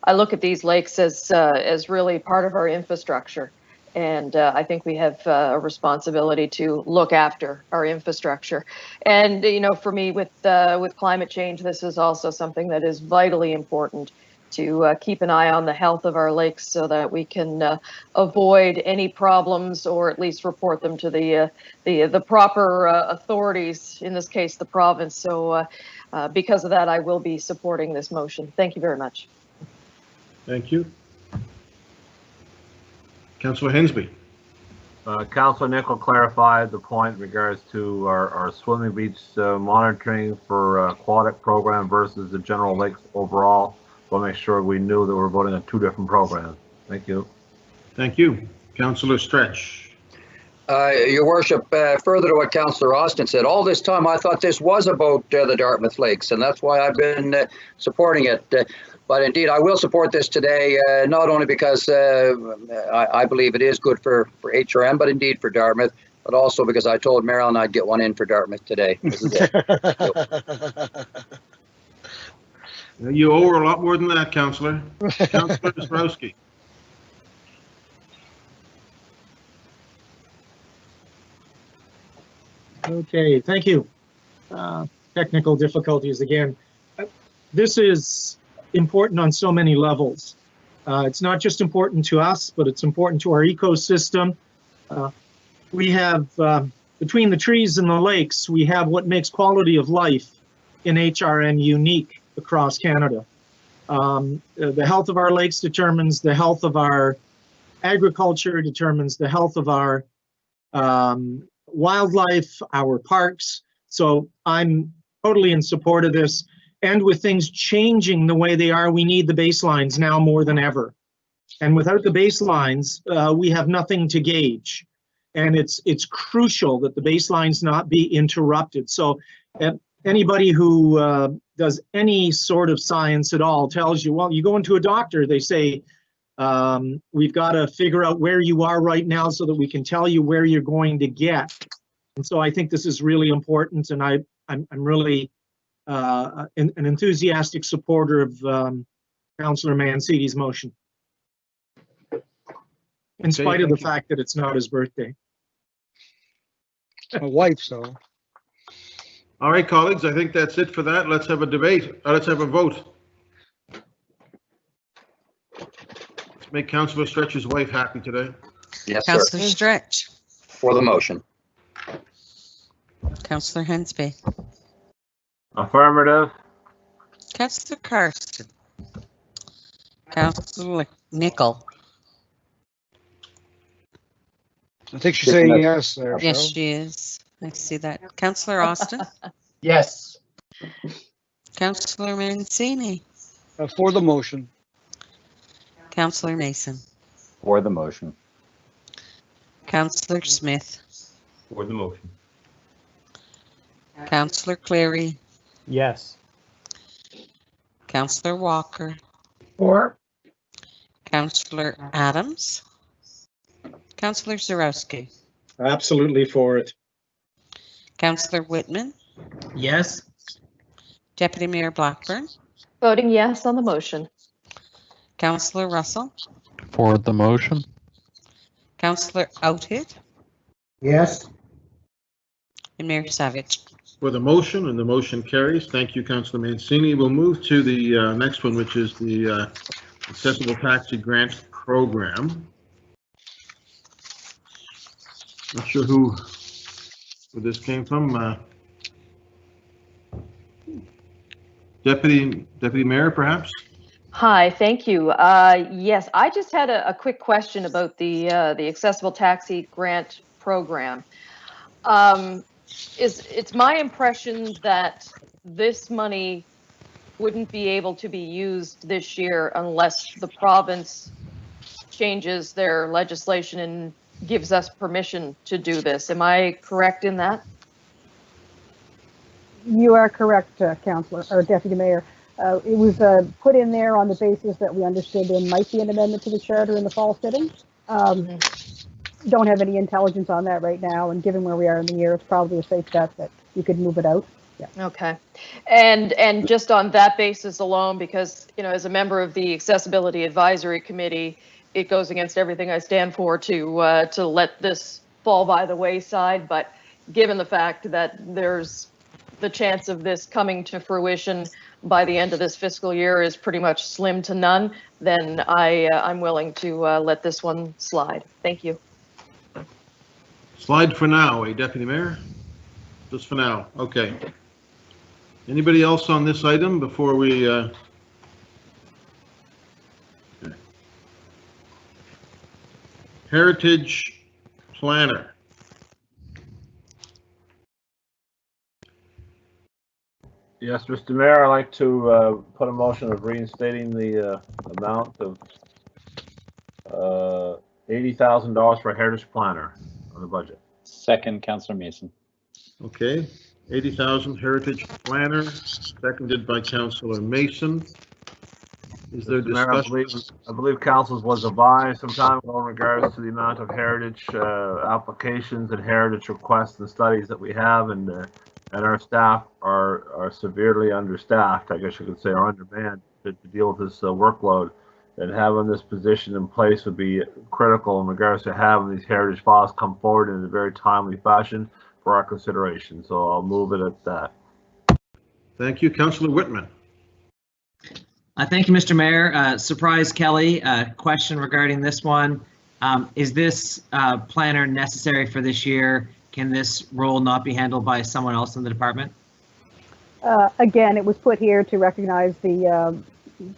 I look at these lakes as really part of our infrastructure. And I think we have a responsibility to look after our infrastructure. And, for me, with climate change, this is also something that is vitally important to keep an eye on the health of our lakes so that we can avoid any problems or at least report them to the proper authorities, in this case, the province. So because of that, I will be supporting this motion. Thank you very much. Thank you. Councillor Hensby. Councillor Nicol clarified the point in regards to our swimming beach monitoring for aquatic program versus the general lakes overall. We'll make sure we knew that we're voting on two different programs. Thank you. Thank you. Councillor Stretch. Your worship, further to what Councillor Austin said, all this time I thought this was about the Dartmouth Lakes, and that's why I've been supporting it. But indeed, I will support this today, not only because I believe it is good for HRM, but indeed for Dartmouth, but also because I told Marilyn I'd get one in for Dartmouth today. This is it. You owe her a lot more than that, Councillor. Councillor Dabrowski. Okay, thank you. Technical difficulties again. This is important on so many levels. It's not just important to us, but it's important to our ecosystem. We have, between the trees and the lakes, we have what makes quality of life in HRM unique across Canada. The health of our lakes determines the health of our agriculture, determines the health of our wildlife, our parks. So I'm totally in support of this. And with things changing the way they are, we need the baselines now more than ever. And without the baselines, we have nothing to gauge. And it's crucial that the baselines not be interrupted. So anybody who does any sort of science at all tells you, well, you go into a doctor, they say, we've got to figure out where you are right now so that we can tell you where you're going to get. And so I think this is really important, and I'm really an enthusiastic supporter of Councillor Mancini's motion, in spite of the fact that it's not his birthday. My wife, so. All right, colleagues, I think that's it for that. Let's have a debate. Let's have a vote. Let's make Councillor Stretch's wife happy today. Yes, Councillor sir. Stretch. For the motion. Councillor Hensby. Affirmative. Councillor Carson. Councillor Nicol. I think she's saying yes there. Yes, Cheryl. she is. I see that. Councillor Austin. Yes. Councillor Mancini. For the motion. Councillor Mason. For the motion. Councillor Smith, For the motion. Councillor Cleary, Yes. Councillor Walker, Or, Councillor Adams, Councillor Zarowski, Absolutely for it. Councillor Whitman, Yes. Deputy Mayor Blackburn, Voting yes on the motion. Councillor Russell, For the motion. Councillor Oathead, Yes. and Mayor Savage. For the motion, and the motion carries. Thank you, Councillor Mancini. We'll move to the next one, which is the Accessible Taxi Grant Program. Not sure who this came from. Deputy Mayor, perhaps? Hi, thank you. Yes, I just had a quick question about the Accessible Taxi Grant Program. It's my impression that this money wouldn't be able to be used this year unless the province changes their legislation and gives us permission to do this. Am I correct in that? You are correct, Councillor, or Deputy Mayor. It was put in there on the basis that we understood there might be an amendment to the charter in the fall sitting. Don't have any intelligence on that right now, and given where we are in the year, it's probably a safe bet that you could move it out. Yeah. Okay. And just on that basis alone, because, you know, as a member of the Accessibility Advisory Committee, it goes against everything I stand for to let this fall by the wayside. But given the fact that there's the chance of this coming to fruition by the end of this fiscal year is pretty much slim to none, then I'm willing to let this one slide. Thank you. Slide for now, Deputy Mayor? Just for now, okay. Anybody else on this item before we... Okay. Heritage Planner. Yes, Mr. Mayor, I'd like to put a motion of reinstating the amount of $80,000 for Heritage Planner on the budget. Second, Councillor Mason. Okay, 80,000 Heritage Planner, seconded by Councillor Mason. Is there discussion? I believe councils was advised some time ago in regards to the amount of heritage applications and heritage requests and studies that we have, and our staff are severely understaffed, I guess you could say, or undermanned to deal with this workload. And having this position in place would be critical in regards to having these heritage files come forward in a very timely fashion for our consideration. So I'll move it at that. Thank you, Councillor Whitman. Thank you, Mr. Mayor. Surprise, Kelly. Question regarding this one. Is this planner necessary for this year? Can this role not be handled by someone else in the department? Again, it was put here to recognize the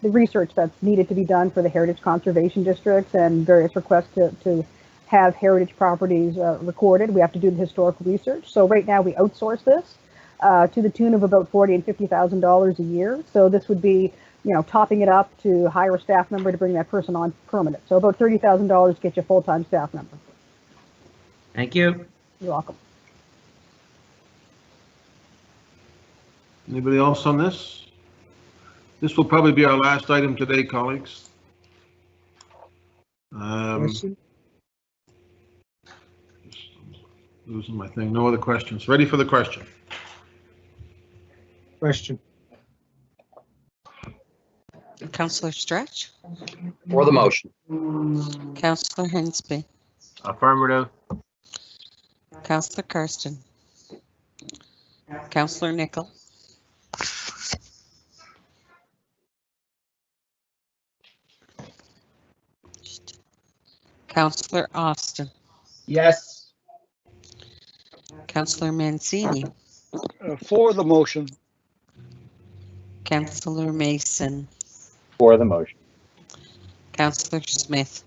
research that's needed to be done for the heritage conservation districts and various requests to have heritage properties recorded. We have to do the historical research. So right now we outsource this to the tune of about $40,000 and $50,000 a year. So this would be, you know, topping it up to hire a staff member to bring that person on permanent. So about $30,000 to get you a full-time staff member. Thank you. You're welcome. Anybody else on this? This will probably be our last item today, colleagues. Losing my thing. No other questions. Ready for the question? Question. Councillor Stretch? For the motion. Councillor Hinsby? Affirmative. Councillor Karsten? Councillor Nickel? Councillor Austin? Yes. Councillor Mancini? For the motion. Councillor Mason? For the motion. Councillor Smith?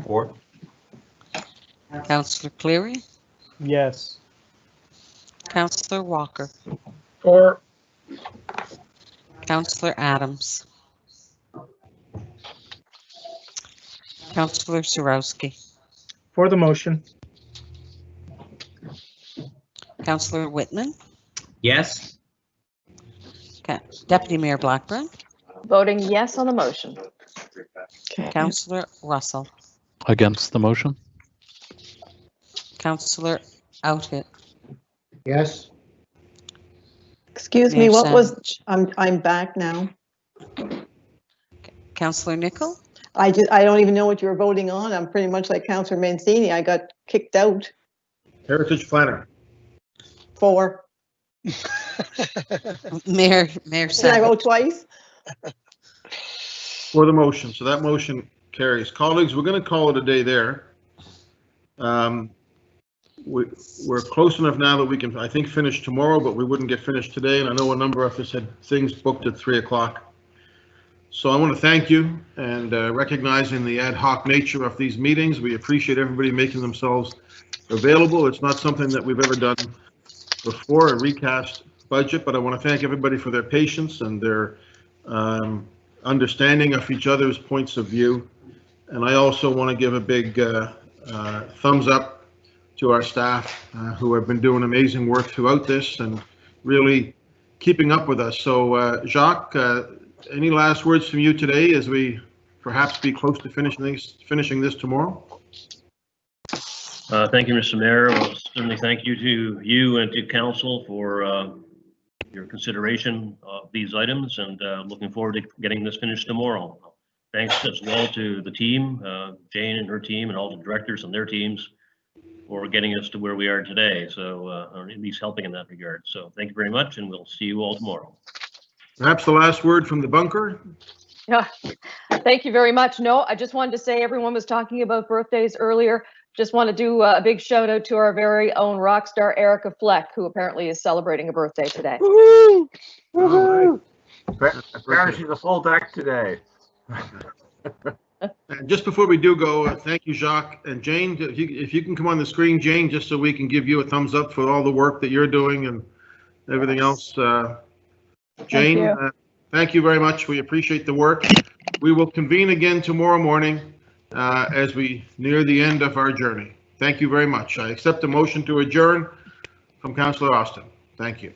For. Councillor Cleary? Yes. Councillor Walker? For. Councillor Adams? Councillor Surowski. For the motion. Councillor Whitman. Yes. Okay. Deputy Mayor Blackburn. Voting yes on the motion. Councillor Russell. Against the motion? Councillor Outitt. Yes. Excuse me, Mayor what was, Savage. I'm back now. Councillor Nicol. I don't even know what you were voting on. I'm pretty much like Councillor Mancini. I got kicked out. Heritage Planner. For. Mayor Did I Savage. vote twice? For the motion, so that motion carries. Colleagues, we're going to call it a day there. We're close enough now that we can, I think, finish tomorrow, but we wouldn't get finished today, and I know a number of us had things booked at 3 o'clock. So I want to thank you, and recognizing the ad hoc nature of these meetings, we appreciate everybody making themselves available. It's not something that we've ever done before, a recast budget, but I want to thank everybody for their patience and their understanding of each other's points of view. And I also want to give a big thumbs up to our staff who have been doing amazing work throughout this and really keeping up with us. So Jacques, any last words from you today as we perhaps be close to finishing this tomorrow? Thank you, Mr. Mayor. Well, certainly thank you to you and to council for your consideration of these items, and looking forward to getting this finished tomorrow. Thanks as well to the team, Jane and her team, and all the directors and their teams for getting us to where we are today. So, or at least helping in that regard. So thank you very much, and we'll see you all tomorrow. Perhaps the last word from the bunker? Yeah, thank you very much. No, I just wanted to say everyone was talking about birthdays earlier. Just want to do a big shout out to our very own rock star Erica Fleck, who apparently is celebrating a birthday today. Woohoo! Woohoo! Apparently she's a full deck today. And just before we do go, thank you, Jacques and Jane. If you can come on the screen, Jane, just so we can give you a thumbs up for all the work that you're doing and everything else. Jane, thank you very much. We appreciate the work. We will convene again tomorrow morning as we near the end of our journey. Thank you very much. I accept a motion to adjourn from Councillor Austin. Thank you.